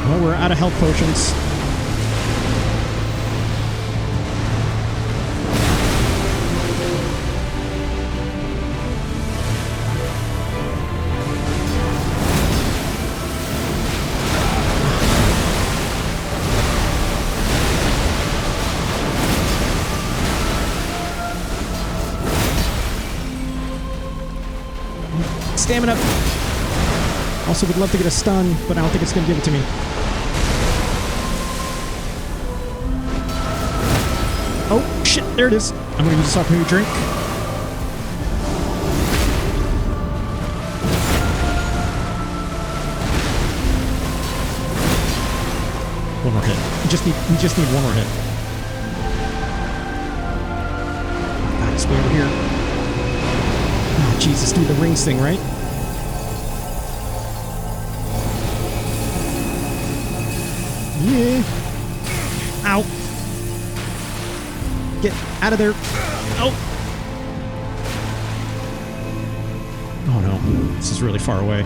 Well, we're out of health potions. Stamina. Also would love to get a stun, but I don't think it's going to give it to me. Oh, shit, there it is. I'm going to use this opportunity to drink. One more hit. We just need one more hit. God, it's way over here. Oh, Jesus, do the rings thing, right? Yeah. Ow. Get out of there. Oh. Oh no. This is really far away.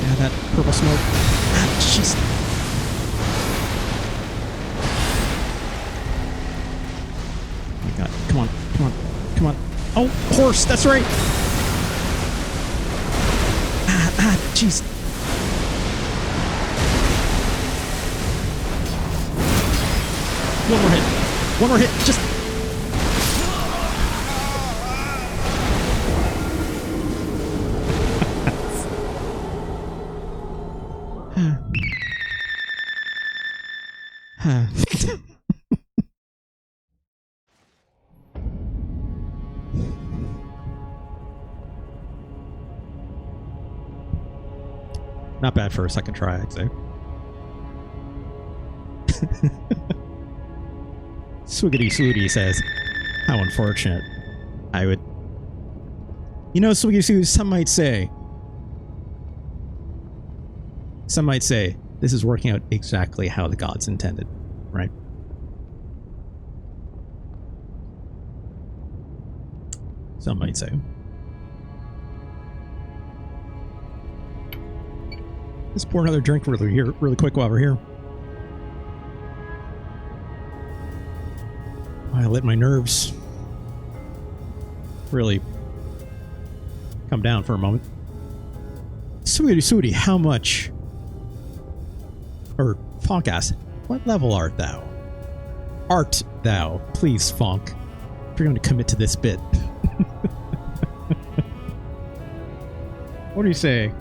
Yeah, that purple smoke. Ah, jeez. Oh my God. Come on. Come on. Come on. Oh, horse. That's right. Jeez. One more hit. One more hit. Just. Not bad for a second try, I'd say. Swiggity Swooty says, how unfortunate. I would... You know, Swiggity Swooty, some might say, this is working out exactly how the gods intended, right? Some might say. Let's pour another drink really quick while we're here. I let my nerves really come down for a moment. Sweetie Sweetie, how much? Or Fonk asks, what level art thou? Art thou? Please, Fonk. If you're going to commit to this bit. What do you say?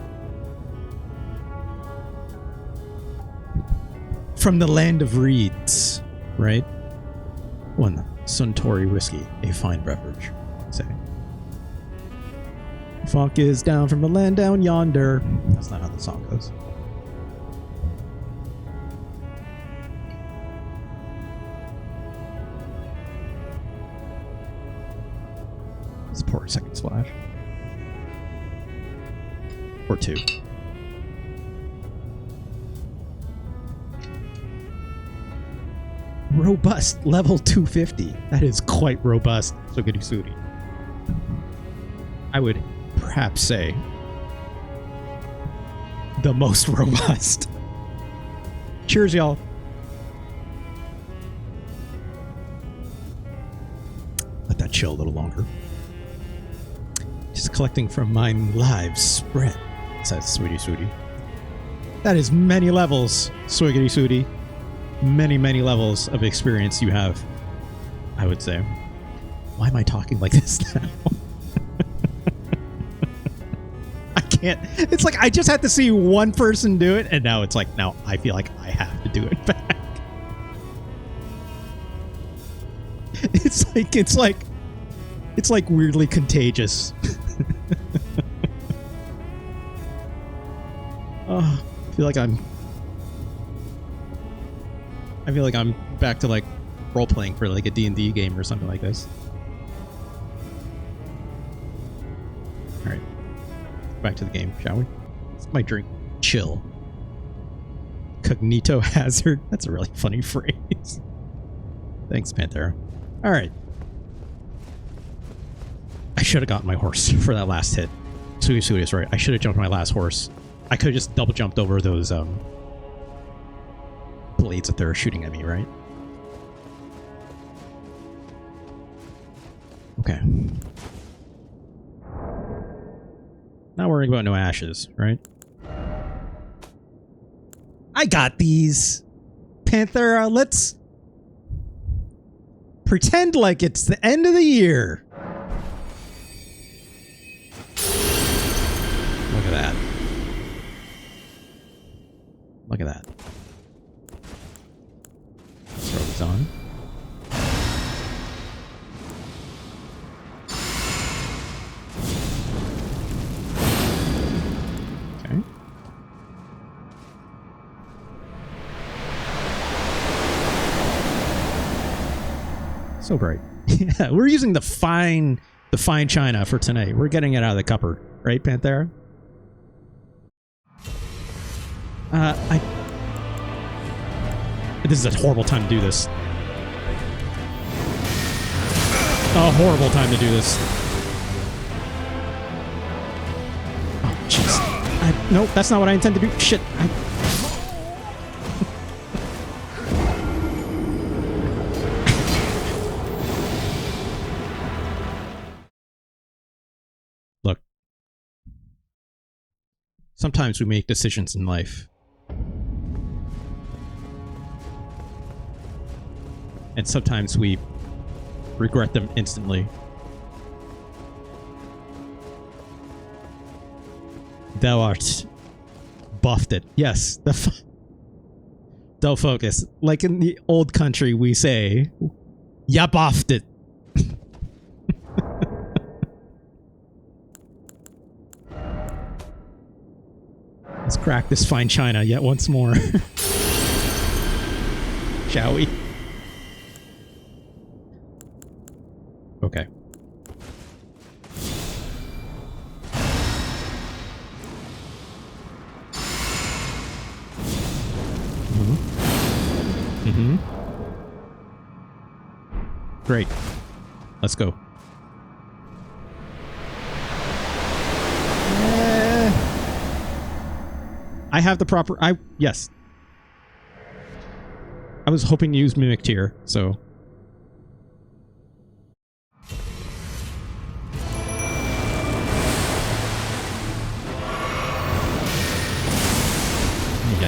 From the land of reeds, right? One Suntory whiskey, a fine beverage, say. Fonk is down from the land down yonder. That's not how the song goes. Let's pour a second splash. Or 2. Robust level 250. That is quite robust. So good, Suri. I would perhaps say the most robust. Cheers, y'all. Let that chill a little longer. Just collecting from my live spread, says Sweetie. That is many levels, Swiggity Sweetie. Many, many levels of experience you have, I would say. Why am I talking like this now? I can't. It's like I just had to see one person do it, and now it's like, now I feel like I have to do it back. It's like weirdly contagious. Oh, I feel like I'm back to like role playing for like a D&D game or something like this. All right, back to the game, shall we? It's my drink. Chill. Cognitohazard. That's a really funny phrase. Thanks, Panthera. All right. I should have gotten my horse for that last hit. Sui is right. I should have jumped my last horse. I could have just double jumped over those blades that they're shooting at me, right? Okay. Not worrying about no ashes, right? I got these. Panthera, let's pretend like it's the end of the year. Look at that. Look at that. Throw this on. Okay. So bright. Yeah, we're using the fine china for tonight. We're getting it out of the cupboard, right, Panthera? This is a horrible time to do this. A horrible time to do this. Oh, jeez. Nope, that's not what I intend to do. Shit. Look. Sometimes we make decisions in life. And sometimes we regret them instantly. Thou art buffed it. Yes. Don't focus. Like in the old country, we say, ya buffed it. Let's crack this fine china yet once more. Shall we? Okay. Great. Let's go. I have the proper... Yes. I was hoping to use Mimic Tier, so...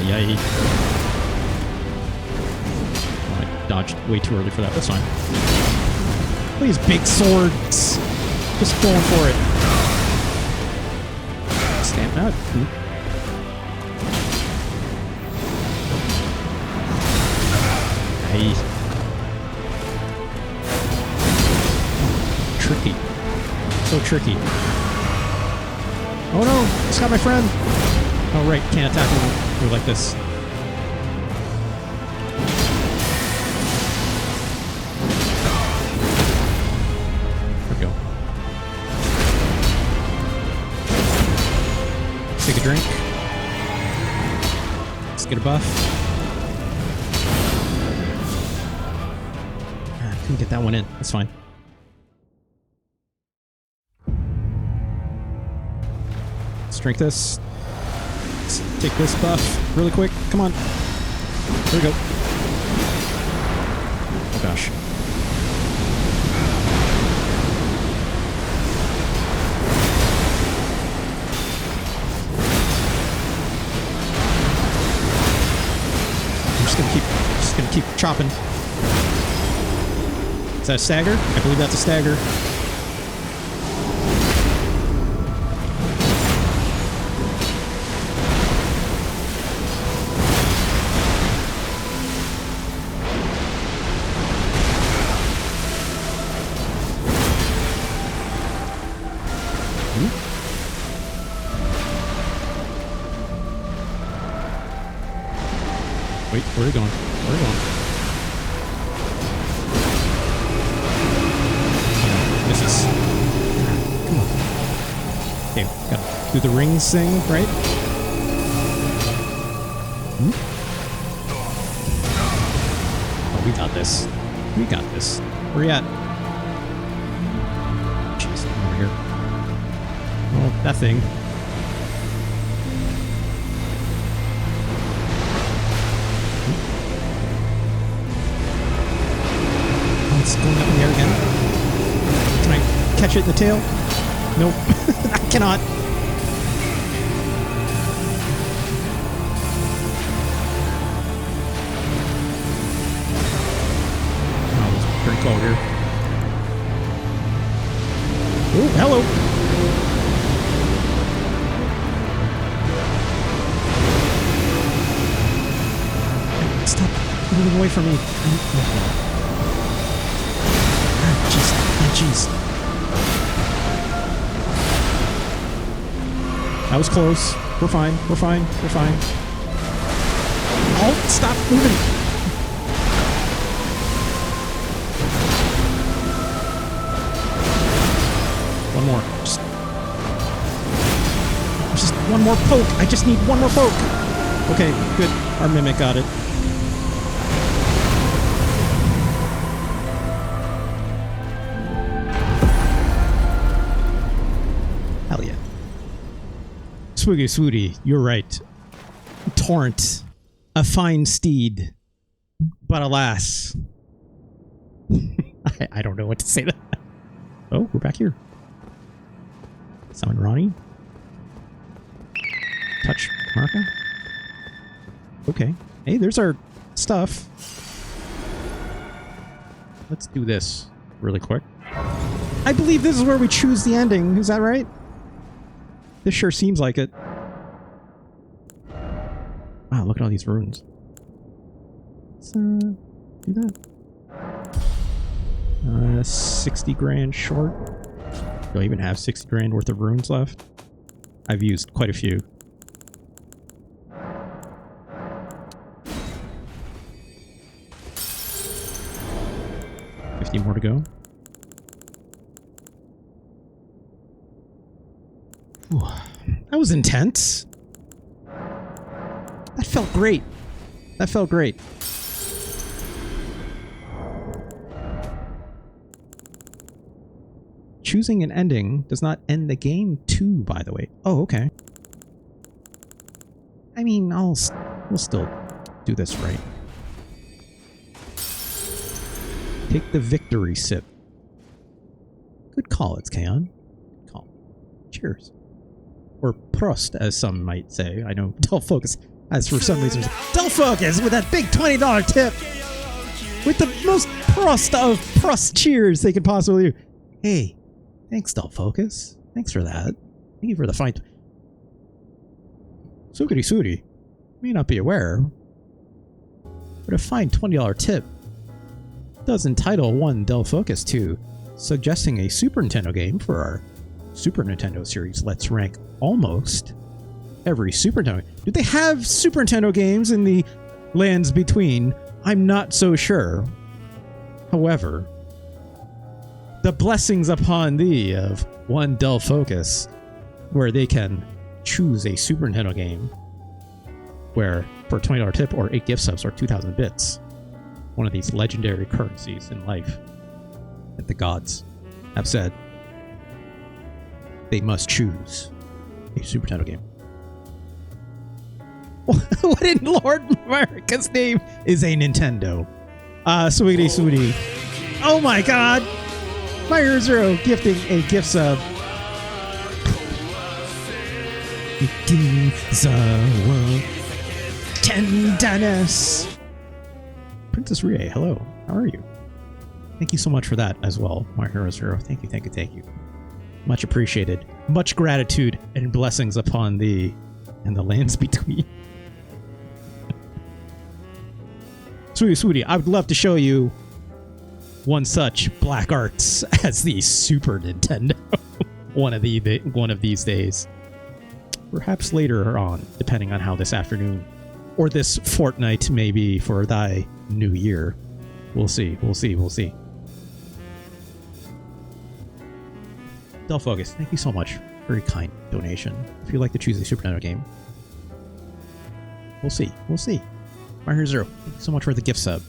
Yay. Oh, I dodged way too early for that. That's fine. These big swords. Just going for it. Stamp out. Hey. Tricky. So tricky. Oh no! It's got my friend! Oh right, can't attack him like this. There we go. drink. Let's get a buff. Couldn't get that one in. That's fine. Let's drink this. Let's take this buff really quick. Come on. There we go. Oh gosh. I'm just gonna keep chopping. Is that a stagger? I believe that's a stagger. Wait, where are we going? Where are we going? Misses. Come on. Okay, gotta do the rings thing, right? Oh, we got this. We got this. Where you at? Jeez, over here. Oh, that thing. It's going up in the air again. Can I catch it in the tail? Nope. I cannot. Oh, it's pretty cold here. Oh, hello. Stop moving away from me. Jeez. That was close. We're fine. We're fine. We're fine. Oh, stop moving. One more. Just one more poke. I just need one more poke. Okay, good. Our mimic got it. Swoogie Swooty, you're right. Torrent, a fine steed, but alas. I don't know what to say to that. Oh, we're back here. Summon Ronnie. Touch Marka. Okay. Hey, there's our stuff. Let's do this really quick. I believe this is where we choose the ending. Is that right? This sure seems like it. Wow, look at all these runes. Let's do that. 60 grand short. Do I even have 60 grand worth of runes left? I've used quite a few. More to go. Whew. That was intense. That felt great. That felt great. Choosing an ending does not end the game too, by the way. Oh, okay. I mean, we'll still do this right. Take the victory sip. Good call, it's Kaon. Good call. Cheers. Or Prost, as some might say. I know Del Focus, as for some reason, Del Focus with that big $20 tip! With the most Prost of Prost cheers they could possibly do. Hey, thanks, Del Focus. Thanks for that. Thank you for the fine. Sukiri Suri may not be aware, but a fine $20 tip does entitle one Del Focus to suggesting a Super Nintendo game for our Super Nintendo series. Let's rank almost every Super Nintendo. Do they have Super Nintendo games in the lands between? I'm not so sure. However, the blessings upon thee of one Del Focus, where they can choose a Super Nintendo game where for a $20 tip or 8 gift subs or 2,000 bits, one of these legendary currencies in life that the gods have said they must choose a Super Nintendo game. What in Lord America's name is a Nintendo? Sweetie Sweetie. Oh my god! My Hero Zero gifting a gift sub. It gives the world tenderness. Princess Rie, hello. How are you? Thank you so much for that as well, My Hero Zero. Thank you, thank you, thank you. Much appreciated. Much gratitude and blessings upon thee and the lands between. Sweetie, sweetie, I would love to show you one such black arts as the Super Nintendo one of these days. Perhaps later on, depending on how this afternoon or this fortnight may be for thy new year. We'll see, we'll see, we'll see. Del Focus, thank you so much. Very kind donation. If you'd like to choose a Super Nintendo game, we'll see, we'll see. My Hero Zero, thank you so much for the gift sub.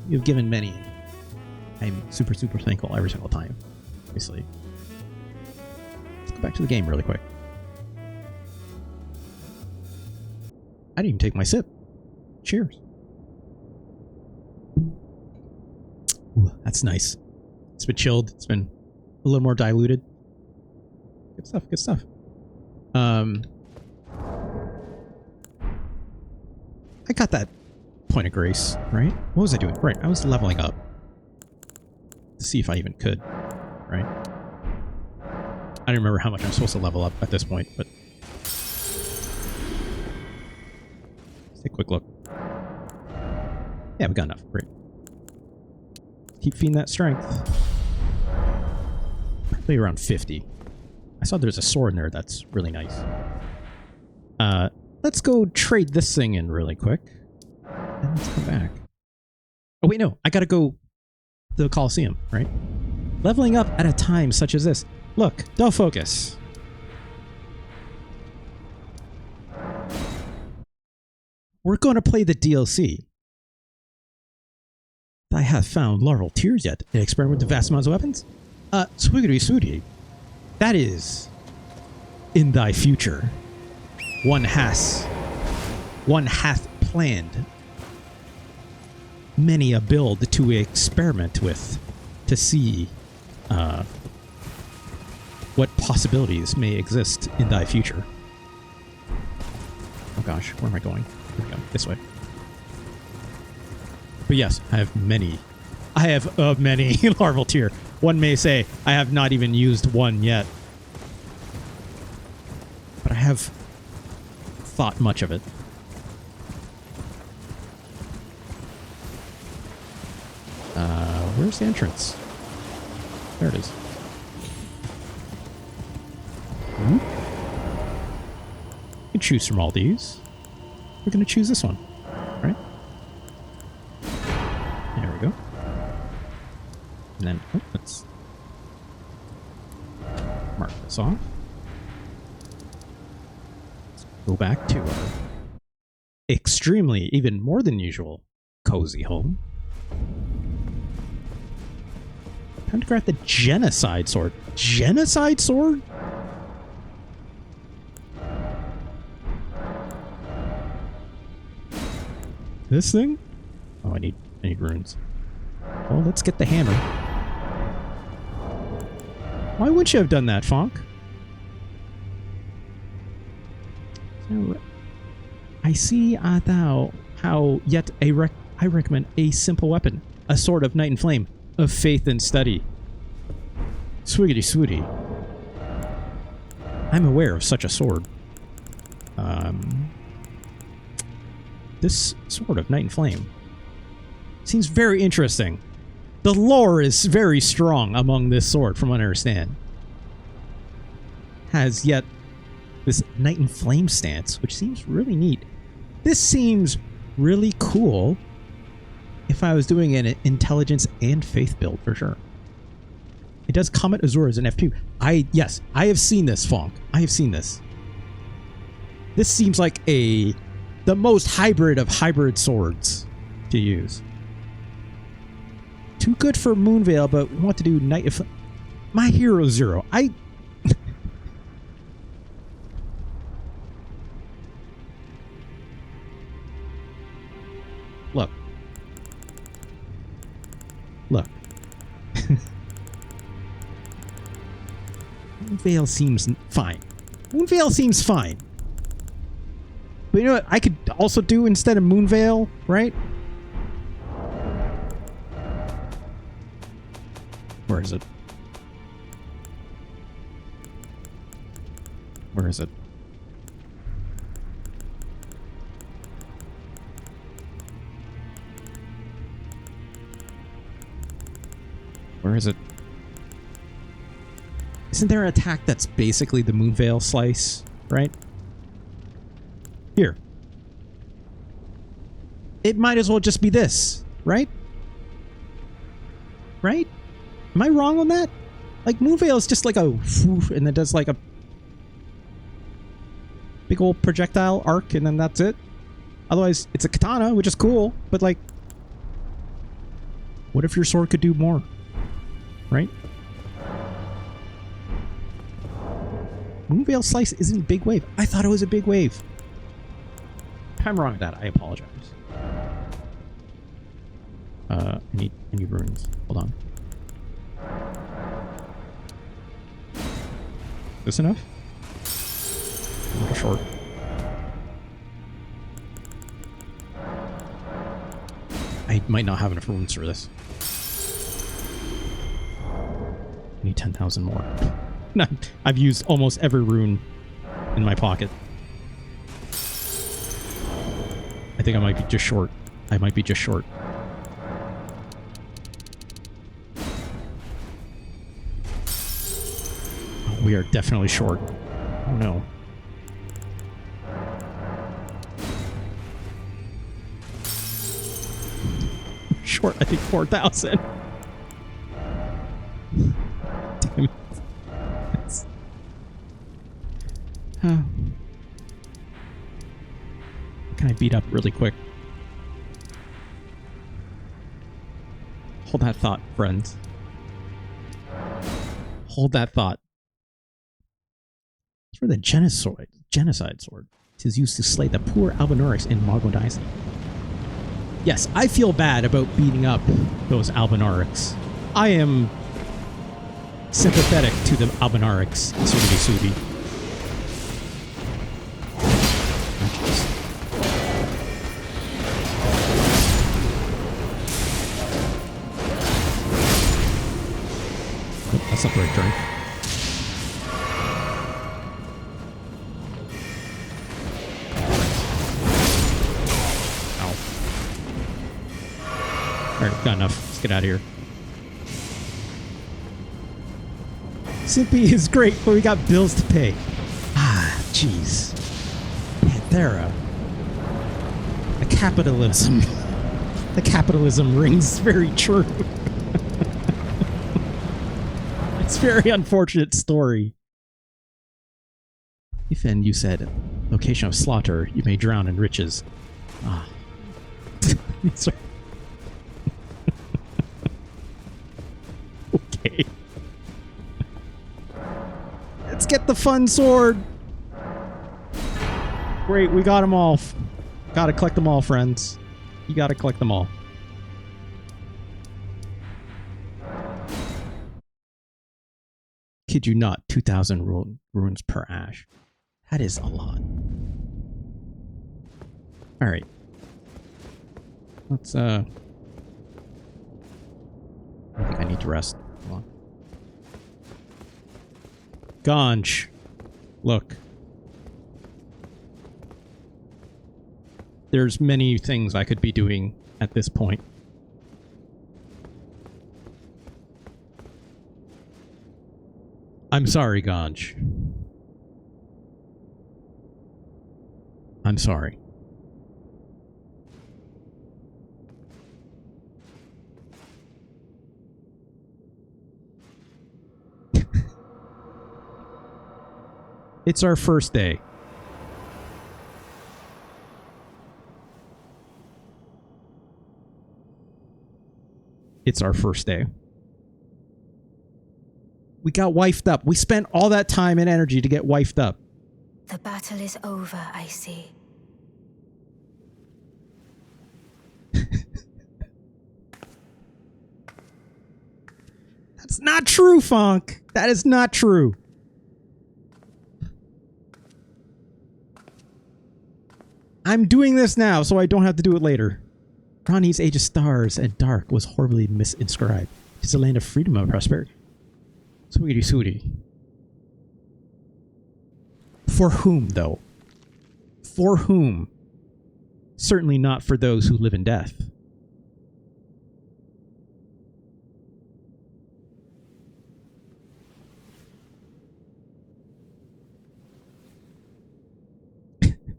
You've given many. I'm super, super thankful every single time, obviously. Let's go back to the game really quick. I didn't even take my sip. Cheers. Ooh, that's nice. It's been chilled. It's been a little more diluted. Good stuff, good stuff. I got that point of grace, right? What was I doing? Right, I was leveling up to see if I even could, right? I don't remember how much I'm supposed to level up at this point, but let's take a quick look. Yeah, we got enough. Great. Keep feeding that strength. Probably around 50. I saw there's a sword in there that's really nice. Let's go trade this thing in really quick. And let's come back. Oh wait, no. I gotta go to the Coliseum, right? Leveling up at a time such as this. Look, Del Focus. We're going to play the DLC. I have found larval tears yet and experiment with vast amounts of weapons. Swiggity Sooty. That is in thy future. One hath planned many a build to experiment with to see what possibilities may exist in thy future. Oh gosh, where am I going? Here we go, this way. But yes, I have many larval tier. One may say I have not even used one yet. But I have thought much of it. Where's the entrance? There it is. You can choose from all these. We're going to choose this one, right? There we go. And then, let's mark this off. Let's go back to our extremely, even more than usual, cozy home. Time to grab the genocide sword. Genocide sword? This thing? Oh, I need runes. Well, let's get the hammer. Why wouldn't you have done that, Fonk? So, I see thou how yet I recommend a simple weapon, a sword of night and flame, of faith and study. Swiggity swooty. I'm aware of such a sword. This sword of night and flame seems very interesting. The lore is very strong among this sword, from what I understand. Has yet this night and flame stance, which seems really neat. This seems really cool if I was doing an intelligence and faith build, for sure. It does Comet Azure as an FP. Yes, I have seen this, Fonk. I have seen this. This seems like the most hybrid of hybrid swords to use. Too good for Moonveil, but want to do Night of... My Hero Zero. Look. Look. Moonveil seems fine. Moonveil seems fine. But you know what I could also do instead of Moonveil, right? Where is it? Where is it? Where is it? Isn't there an attack that's basically the Moonveil slice, right? Here. It might as well just be this, right? Right? Am I wrong on that? Like, Moonveil is just like a whoosh, and it does like a big old projectile arc, and then that's it. Otherwise, it's a katana, which is cool, but like, what if your sword could do more? Right? Moonveil Slice isn't big wave. I thought it was a big wave. If I'm wrong with that, I apologize. I need runes. Hold on. This enough? A little short. I might not have enough runes for this. I need 10,000 more. I've used almost every rune in my pocket. I think I might be just short. I might be just short. Oh, we are definitely short. Oh no. Short, I think 4,000. Damn it. Can I beat up really quick? Hold that thought, friends. Hold that thought. It's for the genocide sword. It is used to slay the poor Albinaurics in Mogodizing. Yes, I feel bad about beating up those Albinaurics. I am sympathetic to the Albinaurics, Sudi. That's not the right turn. Ow. Alright, got enough. Let's get out of here. Simpy is great, but we got bills to pay. Ah, jeez. Panthera. The capitalism. The capitalism rings very true. It's a very unfortunate story. If and you said, location of slaughter, you may drown in riches. Ah. Sorry. Okay. Let's get the fun sword. Great, we got them all. Gotta collect them all, friends. You gotta collect them all. Kid you not, 2,000 runes per ash. That is a lot. Alright. Let's, I think I need to rest. Hold on. Ganj. Look. There's many things I could be doing at this point. I'm sorry, Ganj. I'm sorry. It's our first day. it's our first day. We got wifed up. We spent all that time and energy to get wifed up. The battle is over, I see. That's not true, Funk. That is not true. I'm doing this now so I don't have to do it later. Ronnie's Age of Stars and Dark was horribly misinscribed. It's a land of freedom and prosperity. Sweetie, sweetie. For whom, though? For whom? Certainly not for those who live in death.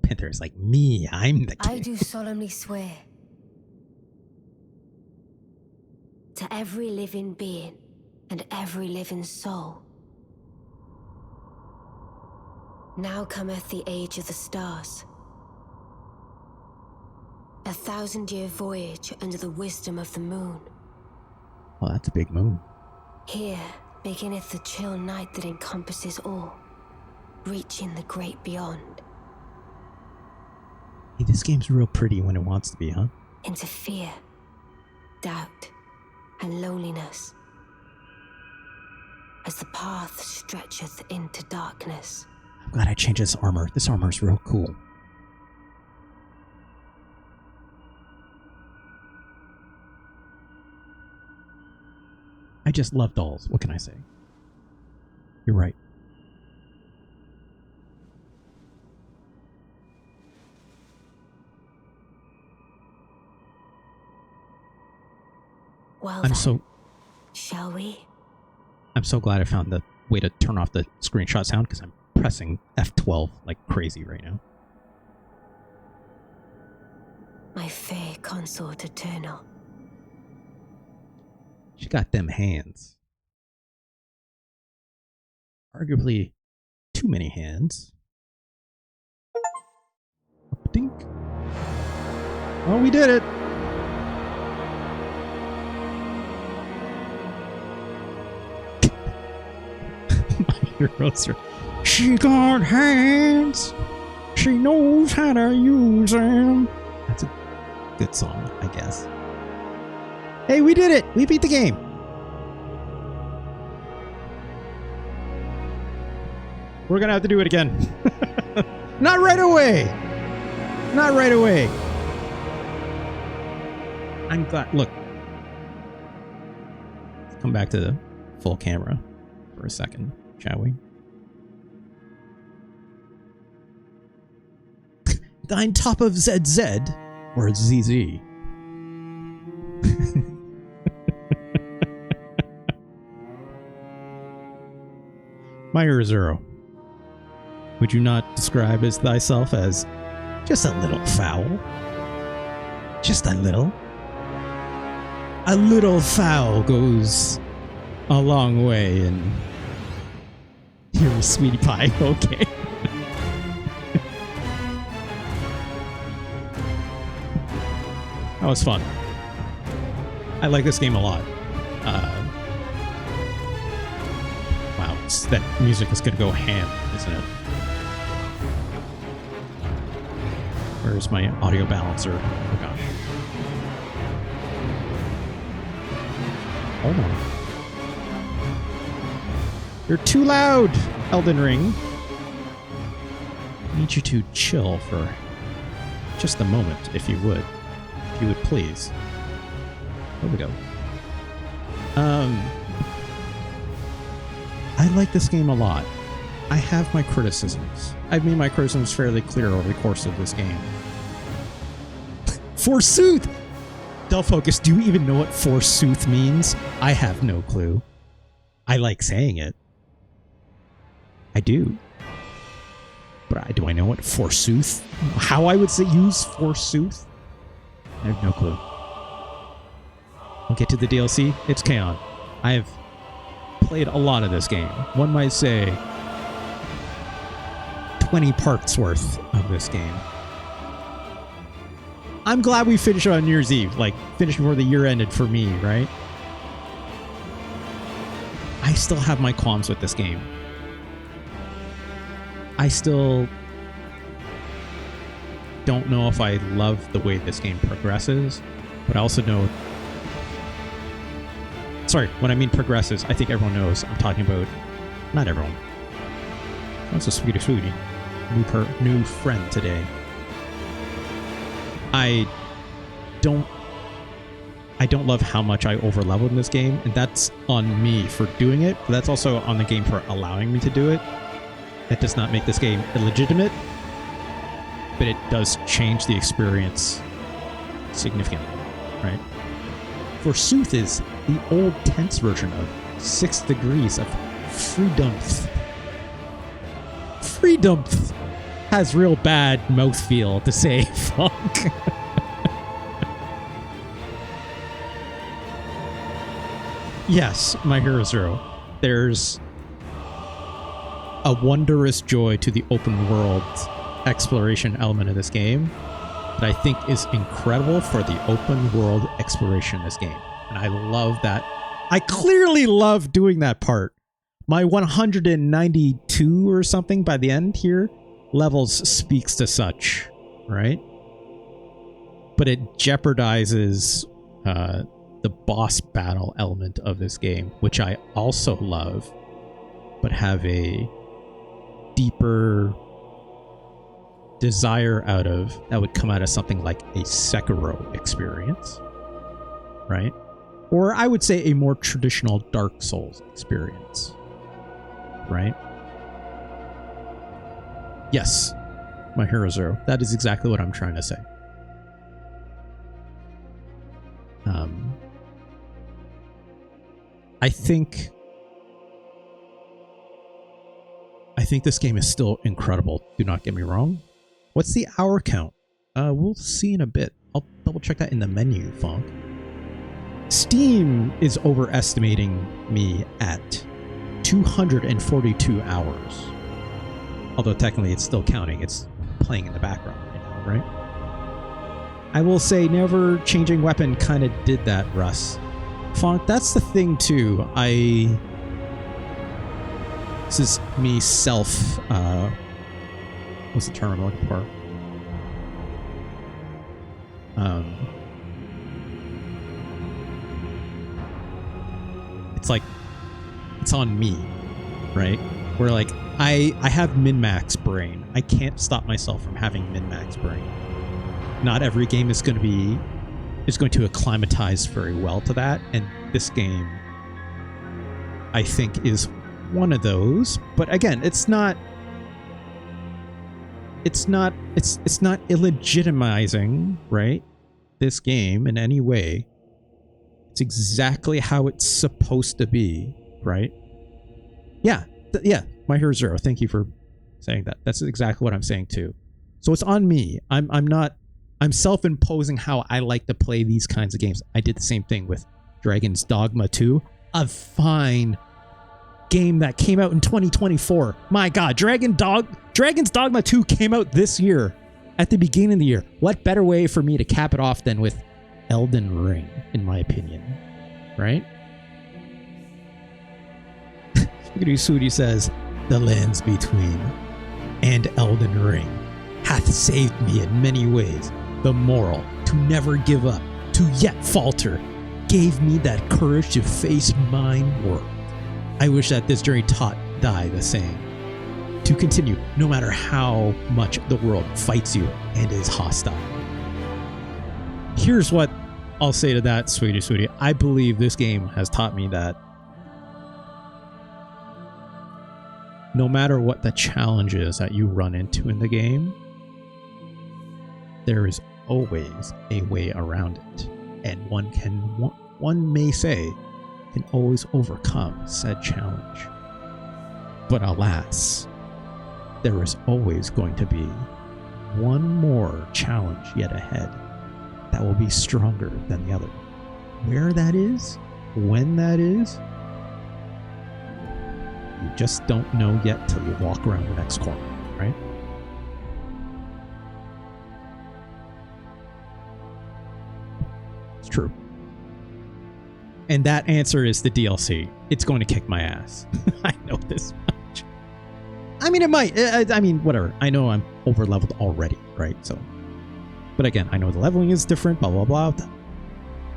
Panther's like, me, I'm the king. I do solemnly swear to every living being and every living soul. Now cometh the age of the stars. 1,000-year voyage under the wisdom of the moon. Oh, that's a big moon. Here beginneth the chill night that encompasses all, reaching the great beyond. Hey, this game's real pretty when it wants to be, huh? Into fear, doubt, and loneliness. As the path stretcheth into darkness. I'm glad I changed this armor. This armor's real cool. I just love dolls. What can I say? You're right. Well, shall we? I'm so glad I found the way to turn off the screenshot sound because I'm pressing F12 like crazy right now. My fair consort eternal. She got them hands. Arguably too many hands. Dink. Oh, we did it. My heroes are... She got hands. She knows how to use them. That's a good song, I guess. Hey, we did it! We beat the game! We're gonna have to do it again. Not right away! Not right away! I'm glad... Look. Let's come back to the full camera for a second, shall we? On top of ZZ, or ZZ. My Zero, would you not describe as thyself as just a little foul? Just a little? A little foul goes a long way in your sweetie pie, okay. That was fun. I like this game a lot. Wow, that music is gonna go ham, isn't it? Where's my audio balancer? Oh gosh. Hold on. You're too loud, Elden Ring. I need you to chill for just a moment, if you would. If you would please. There we go. I like this game a lot. I have my criticisms. I've made my criticisms fairly clear over the course of this game. Forsooth! Del Focus, do you even know what forsooth means? I have no clue. I like saying it. I do. But do I know what forsooth? How I would say use forsooth? I have no clue. We'll get to the DLC. It's Kaon. I have played a lot of this game. One might say 20 parts worth of this game. I'm glad we finished on New Year's Eve. Like, finished before the year ended for me, right? I still have my qualms with this game. I still don't know if I love the way this game progresses, but I also know... Sorry, when I mean progresses, I think everyone knows I'm talking about... Not everyone. That's a sweetie. New friend today. I don't love how much I over-leveled in this game, and that's on me for doing it, but that's also on the game for allowing me to do it. That does not make this game illegitimate, but it does change the experience significantly, right? Forsooth is the old tense version of 6 degrees of freedom. Freedom has real bad mouthfeel to say, Funk. Yes, my Hero Zero. There's a wondrous joy to the open world exploration element of this game that I think is incredible for the open world exploration in this game. And I love that. I clearly love doing that part. My 192 or something by the end here levels speaks to such, right? But it jeopardizes the boss battle element of this game, which I also love, but have a deeper desire out of that would come out of something like a Sekiro experience, right? Or I would say a more traditional Dark Souls experience, right? Yes, my Hero Zero. That is exactly what I'm trying to say. I think this game is still incredible. Do not get me wrong. What's the hour count? We'll see in a bit. I'll double check that in the menu, Funk. Steam is overestimating me at 242 hours. Although technically it's still counting. It's playing in the background right now, right? I will say Never Changing Weapon kind of did that, Russ. Funk, that's the thing too. This is me what's the term I'm looking for? It's like, it's on me, right? Where like, I have min-max brain. I can't stop myself from having min-max brain. Not every game is going to acclimatize very well to that, and this game, I think, is one of those. But again, it's not illegitimizing, right, this game in any way. It's exactly how it's supposed to be, right? Yeah, my Hero Zero. Thank you for saying that. That's exactly what I'm saying too. So it's on me. I'm self-imposing how I like to play these kinds of games. I did the same thing with Dragon's Dogma 2, a fine game that came out in 2024. My God, Dragon's Dogma 2 came out this year, at the beginning of the year. What better way for me to cap it off than with Elden Ring, in my opinion, right? Sudi says, "The lands between and Elden Ring hath saved me in many ways. The moral to never give up, to yet falter, gave me that courage to face mine world. I wish that this journey taught die the same. To continue, no matter how much the world fights you and is hostile." Here's what I'll say to that, sweetie. I believe this game has taught me that no matter what the challenges that you run into in the game, there is always a way around it, and one may say can always overcome said challenge. But alas, there is always going to be one more challenge yet ahead that will be stronger than the other. Where that is, when that is, you just don't know yet till you walk around the next corner, right? It's true. And that answer is the DLC. It's going to kick my ass. I know this much. I mean, it might. I mean, whatever. I know I'm over leveled already, right? So, but again, I know the leveling is different. Blah blah blah.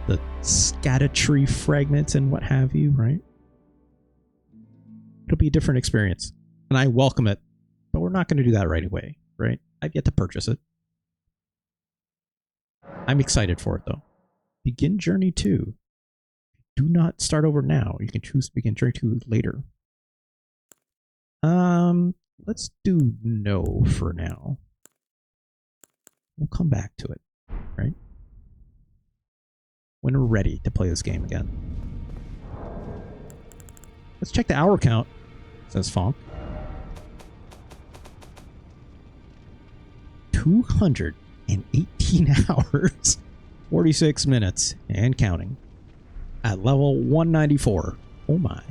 The scatter fragments and what have you, right? It'll be a different experience, and I welcome it. But we're not going to do that right away, right? I've yet to purchase it. I'm excited for it though. Begin Journey 2. Do not start over now. You can choose to begin Journey 2 later. Let's do no for now. We'll come back to it, right? When we're ready to play this game again. Let's check the hour count, says Fonk. 218 hours, 46 minutes, and counting. At level 194. Oh my.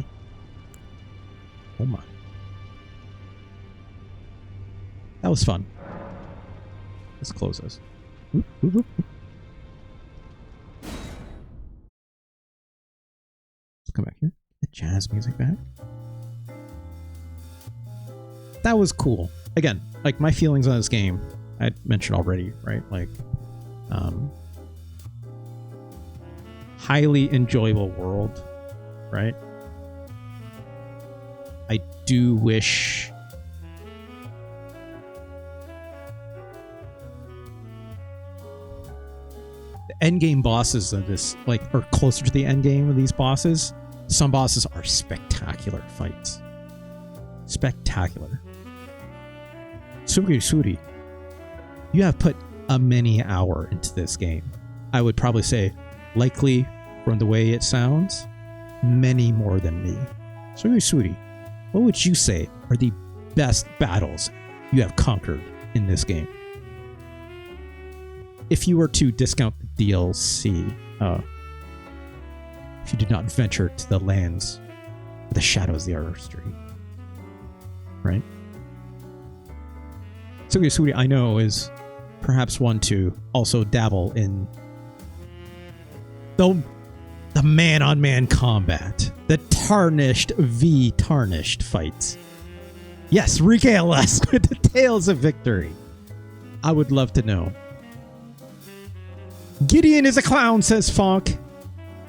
Oh my. That was fun. Let's close this. Oop, oop, oop. Let's come back here. Get jazz music back. That was cool. Again, like my feelings on this game, I mentioned already, right? Like, highly enjoyable world, right? I do wish the endgame bosses of this, like, are closer to the endgame of these bosses. Some bosses are spectacular fights. Spectacular. Suri, you have put a many hour into this game. I would probably say, likely, from the way it sounds, many more than me. Suri, what would you say are the best battles you have conquered in this game? If you were to discount the DLC, if you did not venture to the lands of the shadows of the artistry, right? Suri, I know, is perhaps one to also dabble in the man-on-man combat, the tarnished v tarnished fights. Yes, regale us with the tales of victory. I would love to know. Gideon is a clown, says Fonk.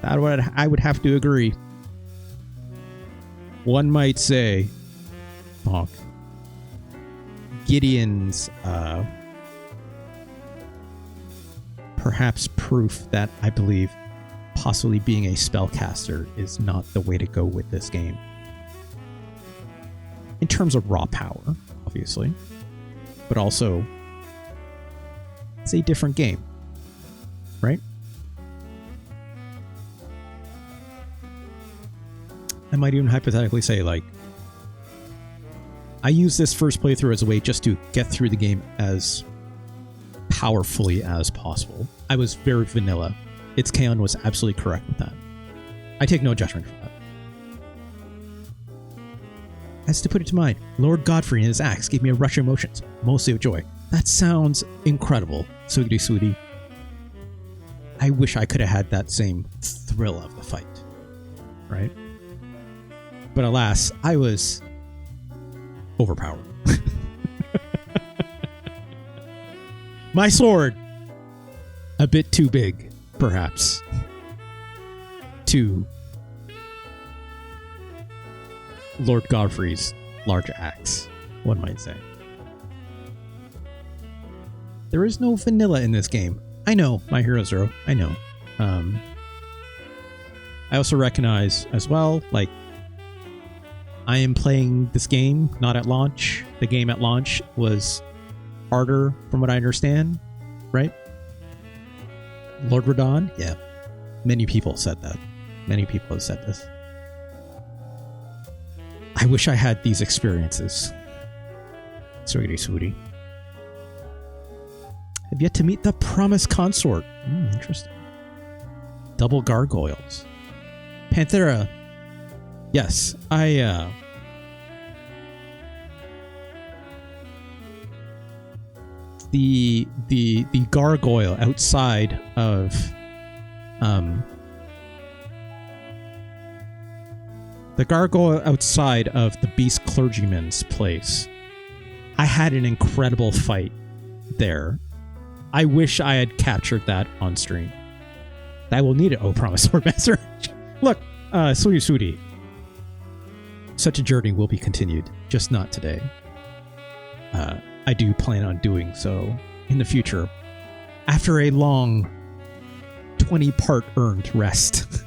I would have to agree. One might say, Fonk, Gideon's perhaps proof that I believe possibly being a spellcaster is not the way to go with this game. In terms of raw power, obviously. But also, it's a different game. Right? I might even hypothetically say, like, I use this first playthrough as a way just to get through the game as powerfully as possible. I was very vanilla. Its Kaon was absolutely correct with that. I take no judgment for that. As to put it to mind, Lord Godfrey and his axe gave me a rush of emotions, mostly of joy. That sounds incredible, Sudi. I wish I could have had that same thrill of the fight, right? But alas, I was overpowered. My sword, a bit too big, perhaps, to Lord Godfrey's large axe, one might say. There is no vanilla in this game. I know, My Hero Zero, I know. I also recognize as well, like, I am playing this game not at launch. The game at launch was harder, from what I understand, right? Lord Radagon? Yeah. Many people said that. Many people have said this. I wish I had these experiences. Sweetie. Have yet to meet the promised consort. Interesting. Double gargoyles. Panthera. Yes, the gargoyle outside of The gargoyle outside of the beast clergyman's place. I had an incredible fight there. I wish I had captured that on stream. I will need it, oh promise, Swordmaster. Look, Suri. Such a journey will be continued, just not today. I do plan on doing so in the future, after a long 20-part earned rest.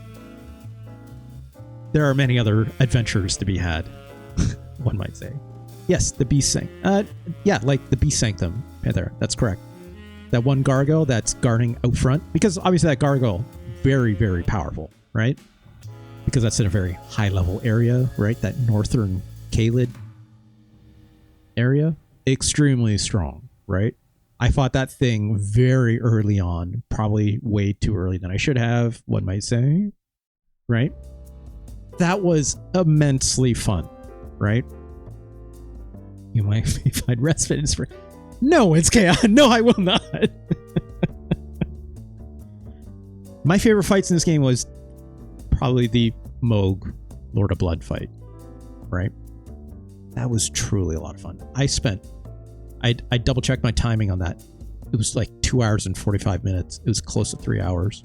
There are many other adventures to be had, one might say. Yes, the Beast Sanctum. Yeah, like the Beast Sanctum, Panther. That's correct. That one gargoyle that's guarding out front, because obviously that gargoyle, very, very powerful, right? Because that's in a very high-level area, right? That northern Caelid area, extremely strong, right? I fought that thing very early on, probably way too early than I should have, one might say, right? That was immensely fun, right? You might find respite in spring. No, it's chaos. No, I will not. My favorite fights in this game was probably the Moog Lord of Blood fight, right? That was truly a lot of fun. I double checked my timing on that. It was like 2 hours and 45 minutes. It was close to 3 hours.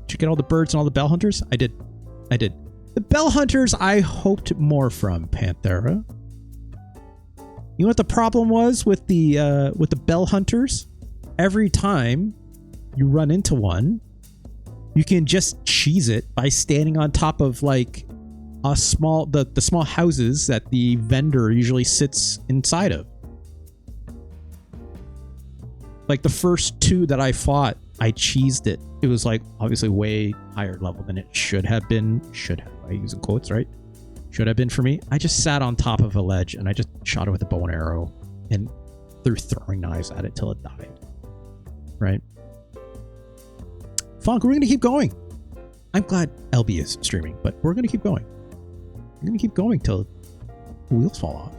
Did you get all the birds and all the bell hunters? I did. The bell hunters I hoped more from, Panthera. You know what the problem was with the bell hunters? Every time you run into one, you can just cheese it by standing on top of like the small houses that the vendor usually sits inside of. Like the first two that I fought, I cheesed it. It was like obviously way higher level than it should have been. I use in quotes, right? Should have been for me. I just sat on top of a ledge and I just shot it with a bow and arrow and threw throwing knives at it till it died. Right? Funk, we're going to keep going. I'm glad LB is streaming, but we're going to keep going. We're going to keep going till the wheels fall off.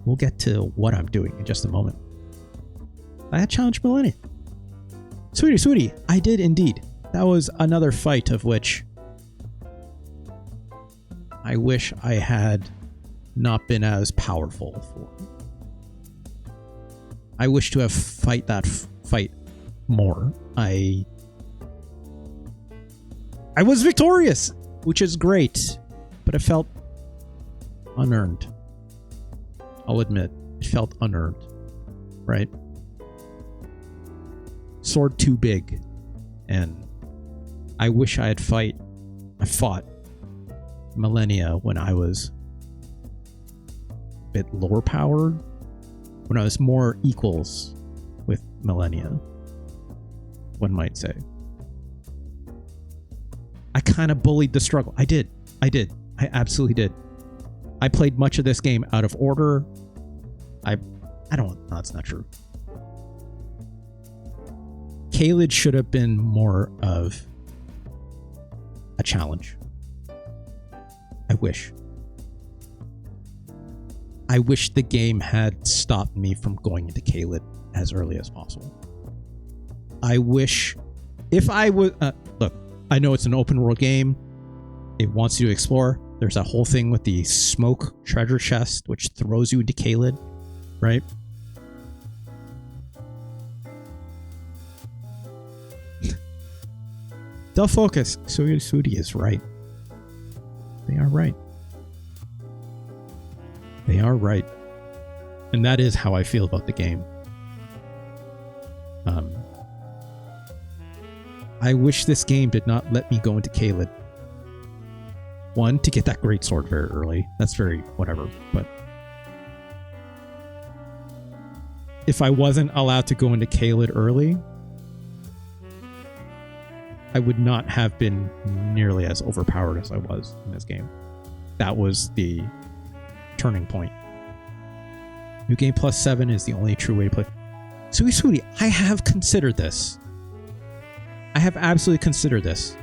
We'll get to what I'm doing in just a moment. I had challenged Millennia. Sweetie, I did indeed. That was another fight of which I wish I had not been as powerful for. I wish to have fight more. I was victorious, which is great, but it felt unearned. I'll admit, it felt unearned, right? Sword too big, and I wish I had fought Millennia when I was a bit lower powered, when I was more equals with Millennia, one might say. I kind of bullied the struggle. I did. I absolutely did. I played much of this game out of order. No, that's not true. Caelid should have been more of a challenge. I wish the game had stopped me from going into Caelid as early as possible. I wish if I would look, I know it's an open world game. It wants you to explore. There's that whole thing with the smoke treasure chest, which throws you into Caelid, right? They'll focus. Sudi is right. They are right. They are right. And that is how I feel about the game. I wish this game did not let me go into Caelid. One, to get that great sword very early. That's very whatever. But if I wasn't allowed to go into Caelid early, I would not have been nearly as overpowered as I was in this game. That was the turning point. New Game Plus 7 is the only true way to play. Sweetie, I have considered this. I have absolutely considered this.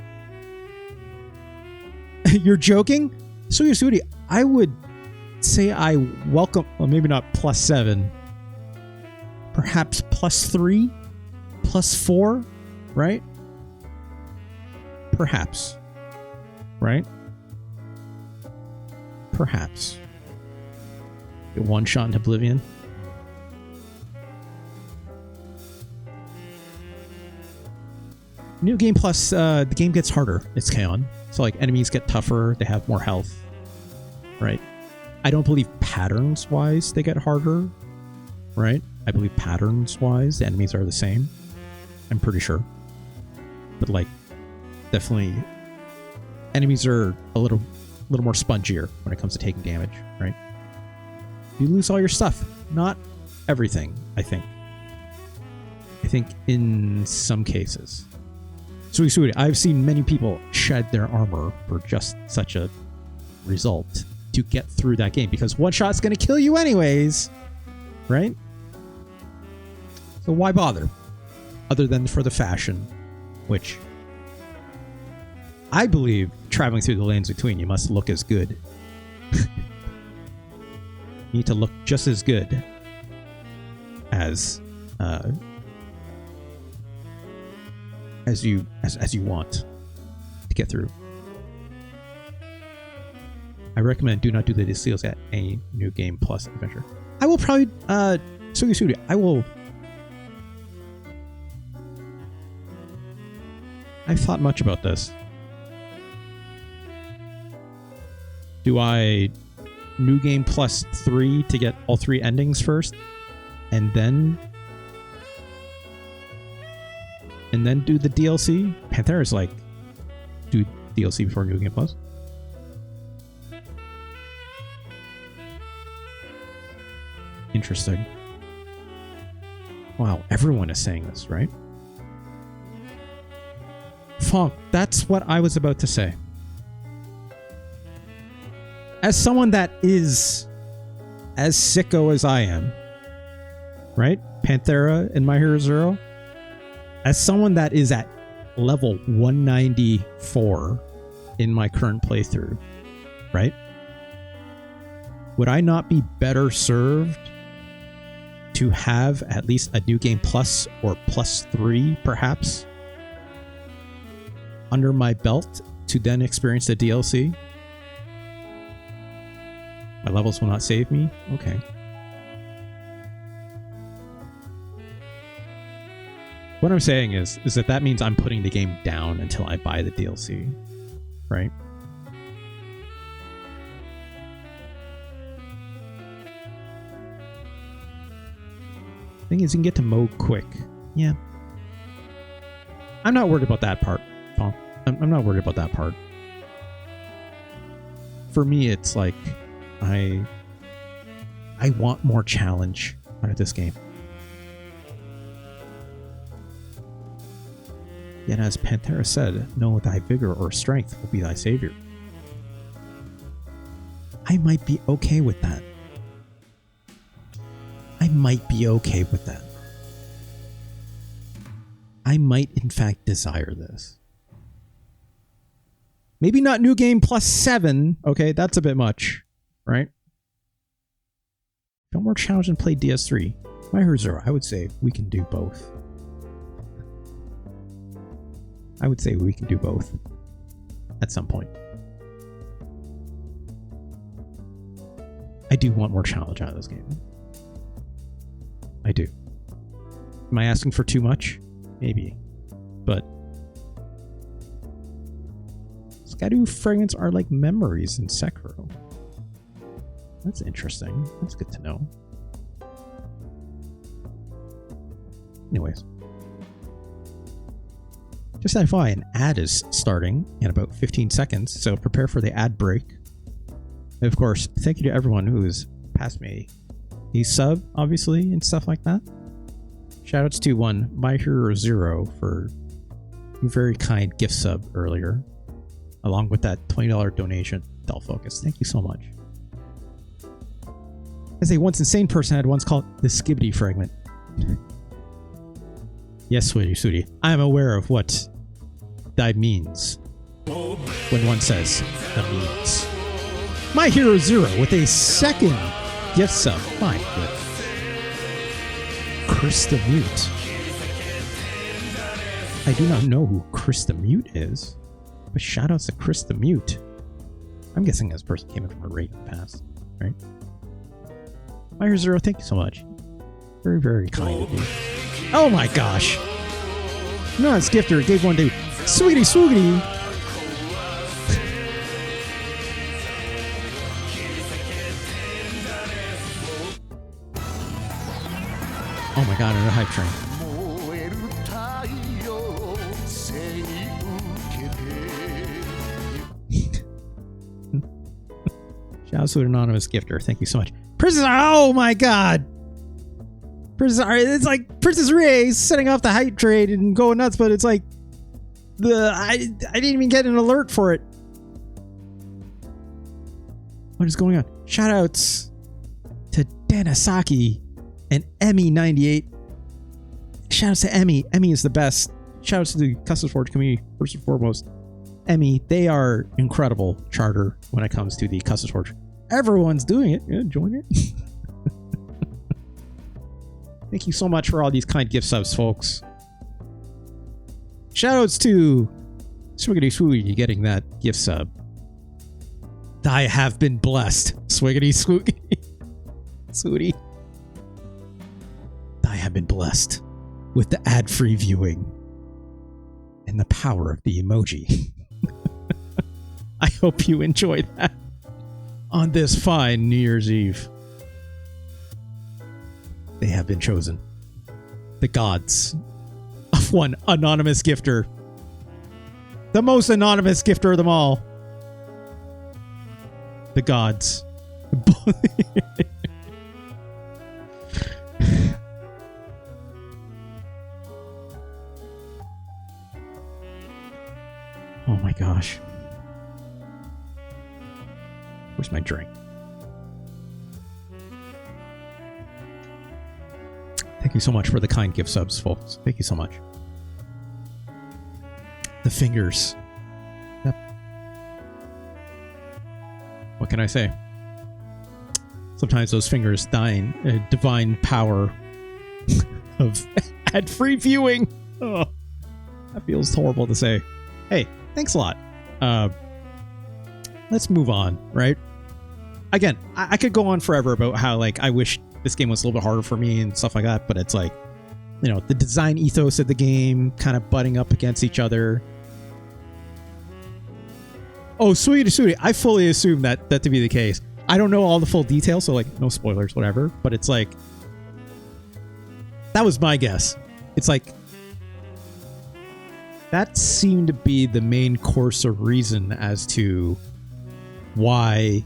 You're joking? Sweetie, I would say I welcome, well, maybe not plus 7, perhaps plus 3, plus 4, right? Perhaps. right? Perhaps. Get one shot into oblivion. New game plus, the game gets harder. It's Kaon. So like enemies get tougher, they have more health, right? I don't believe patterns-wise they get harder, right? I believe patterns-wise the enemies are the same. I'm pretty sure. But like, definitely, enemies are a little more spongier when it comes to taking damage, right? You lose all your stuff. Not everything, I think. I think in some cases. Sweet, I've seen many people shed their armor for just such a result to get through that game, because one shot's going to kill you anyways, right? So why bother? Other than for the fashion, which I believe traveling through the lanes between you must look as good. You need to look just as good as you want to get through. I recommend do not do the seals at any new game plus adventure. I will probably Sugi, I've thought much about this. Do I new game plus 3 to get all 3 endings first, and then do the DLC? Panthera's like, do DLC before new game plus. Interesting. Wow, everyone is saying this, right? Funk, that's what I was about to say. As someone that is as sicko as I am, right? Panthera in My Hero Zero. As someone that is at level 194 in my current playthrough, right? Would I not be better served to have at least a new game plus or plus 3 perhaps under my belt to then experience the DLC? My levels will not save me? Okay. What I'm saying is that means I'm putting the game down until I buy the DLC, right? Thing is, you can get to mode quick. Yeah. I'm not worried about that part, Paul. I'm not worried about that part. For me, it's like I want more challenge out of this game. Yet as Panthera said, no thy vigor or strength will be thy savior. I might be okay with that. I might be okay with that. I might in fact desire this. Maybe not new game plus 7. Okay, that's a bit much, right? Feel more challenged and play DS3. My Hero Zero, I would say we can do both. I would say we can do both at some point. I do want more challenge out of this game. I do. Am I asking for too much? Maybe. But Skadu fragments are like memories in Sekiro. That's interesting. That's good to know. Anyways. Just FYI, an ad is starting in about 15 seconds, so prepare for the ad break. And of course, thank you to everyone who's passed me a sub, obviously, and stuff like that. Shoutouts to one, My Hero Zero, for a very kind gift sub earlier, along with that $20 donation, Del Focus. Thank you so much. As a once insane person had once called the Skibbity fragment. Yes, sweetie, I am aware of what that means when one says that means. My Hero Zero with a second gift sub. My goodness. Krista Mute. I do not know who Krista Mute is. But shoutouts to Chris the Mute. I'm guessing this person came in from a raid in the past, right? Fire Zero, thank you so much. Very, very kind of you. Oh my gosh. No, it's Gifter. Gave one to Sweetie Swoogity. Oh my god, another hype train. Shout out to an anonymous gifter. Thank you so much. Princess, oh my god. Princess, it's like Princess Ray setting off the hype train and going nuts, but it's like I didn't even get an alert for it. What is going on? Shout outs to Danasaki and Emmy98. Shout outs to Emmy. Emmy is the best. Shout outs to the Custom Forge community, first and foremost. Emmy, they are incredible charter when it comes to the Custom Forge. Everyone's doing it. Yeah, join it. Thank you so much for all these kind gift subs, folks. Shoutouts to Swiggity Swoogie getting that gift sub. I have been blessed. Swiggity Swoogie. Swoogie. I have been blessed with the ad-free viewing and the power of the emoji. I hope you enjoy that on this fine New Year's Eve. They have been chosen. The gods of one anonymous gifter. The most anonymous gifter of them all. The gods. Oh my gosh. Where's my drink? Thank you so much for the kind gift subs, folks. Thank you so much. The fingers. Yep. What can I say? Sometimes those fingers divine power of ad-free viewing. Oh, that feels horrible to say. Hey, thanks a lot. Let's move on, right? Again, I could go on forever about how, like, I wish this game was a little bit harder for me and stuff like that, but it's like, you know, the design ethos of the game kind of butting up against each other. Oh, sweetie, I fully assume that to be the case. I don't know all the full details, so, like, no spoilers, whatever, but it's like, that was my guess. It's like, that seemed to be the main course of reason as to why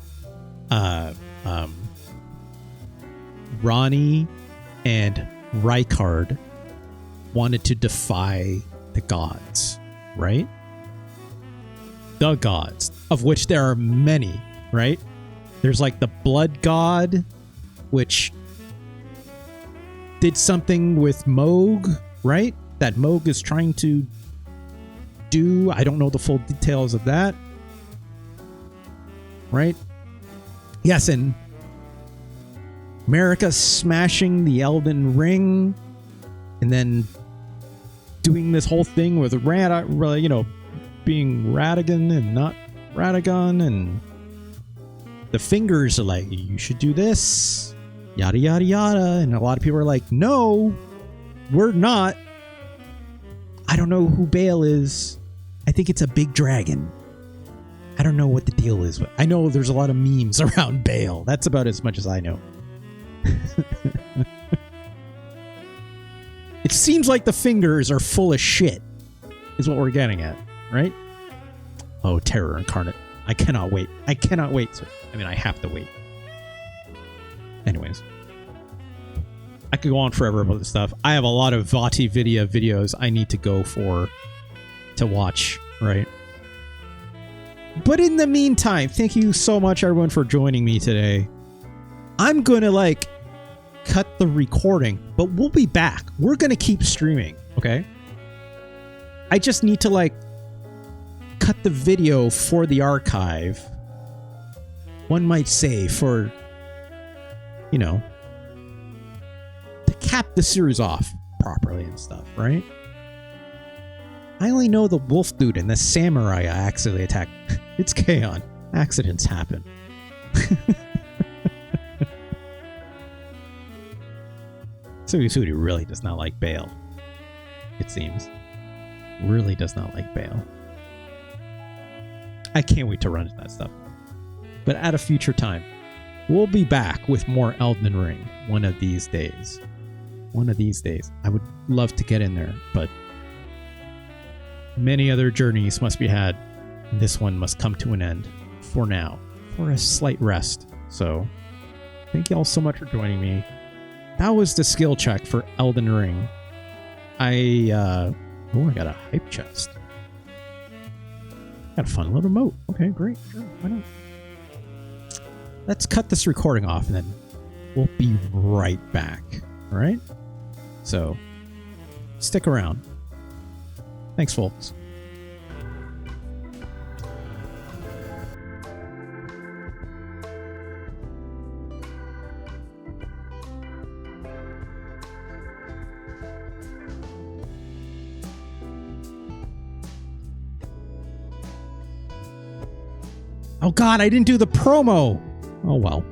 Ronnie and Rykard wanted to defy the gods, right? The gods, of which there are many, right? There's like the blood god, which did something with Moog, right? That Moog is trying to do. I don't know the full details of that. Right? Yes, and America smashing the Elden Ring and then doing this whole thing with being Radagon and not Radagon, and the fingers are like, you should do this, yada yada yada, and a lot of people are like, no, we're not. I don't know who Bale is. I think it's a big dragon. I don't know what the deal is. I know there's a lot of memes around Bale. That's about as much as I know. It seems like the fingers are full of shit, is what we're getting at, right? Oh, Terror Incarnate. I cannot wait. I cannot wait. I mean, I have to wait. Anyways. I could go on forever about this stuff. I have a lot of Vati videos I need to go to watch, right? But in the meantime, thank you so much, everyone, for joining me today. I'm going to, cut the recording, but we'll be back. We're going to keep streaming, okay? I just need to, cut the video for the archive. One might say for, to cap the series off properly and stuff, right? I only know the wolf dude and the samurai I accidentally attacked. It's Kaon. Accidents happen. Suri really does not like Bale. It seems. Really does not like Bale. I can't wait to run into that stuff. But at a future time, we'll be back with more Elden Ring one of these days. One of these days. I would love to get in there, but many other journeys must be had. This one must come to an end for now, for a slight rest. So, thank you all so much for joining me. That was the skill check for Elden Ring. I got a hype chest. Got a fun little emote. Okay, great. Sure, why not? Let's cut this recording off and then we'll be right back. All right? So, stick around. Thanks, folks. Oh God, I didn't do the promo. Oh well.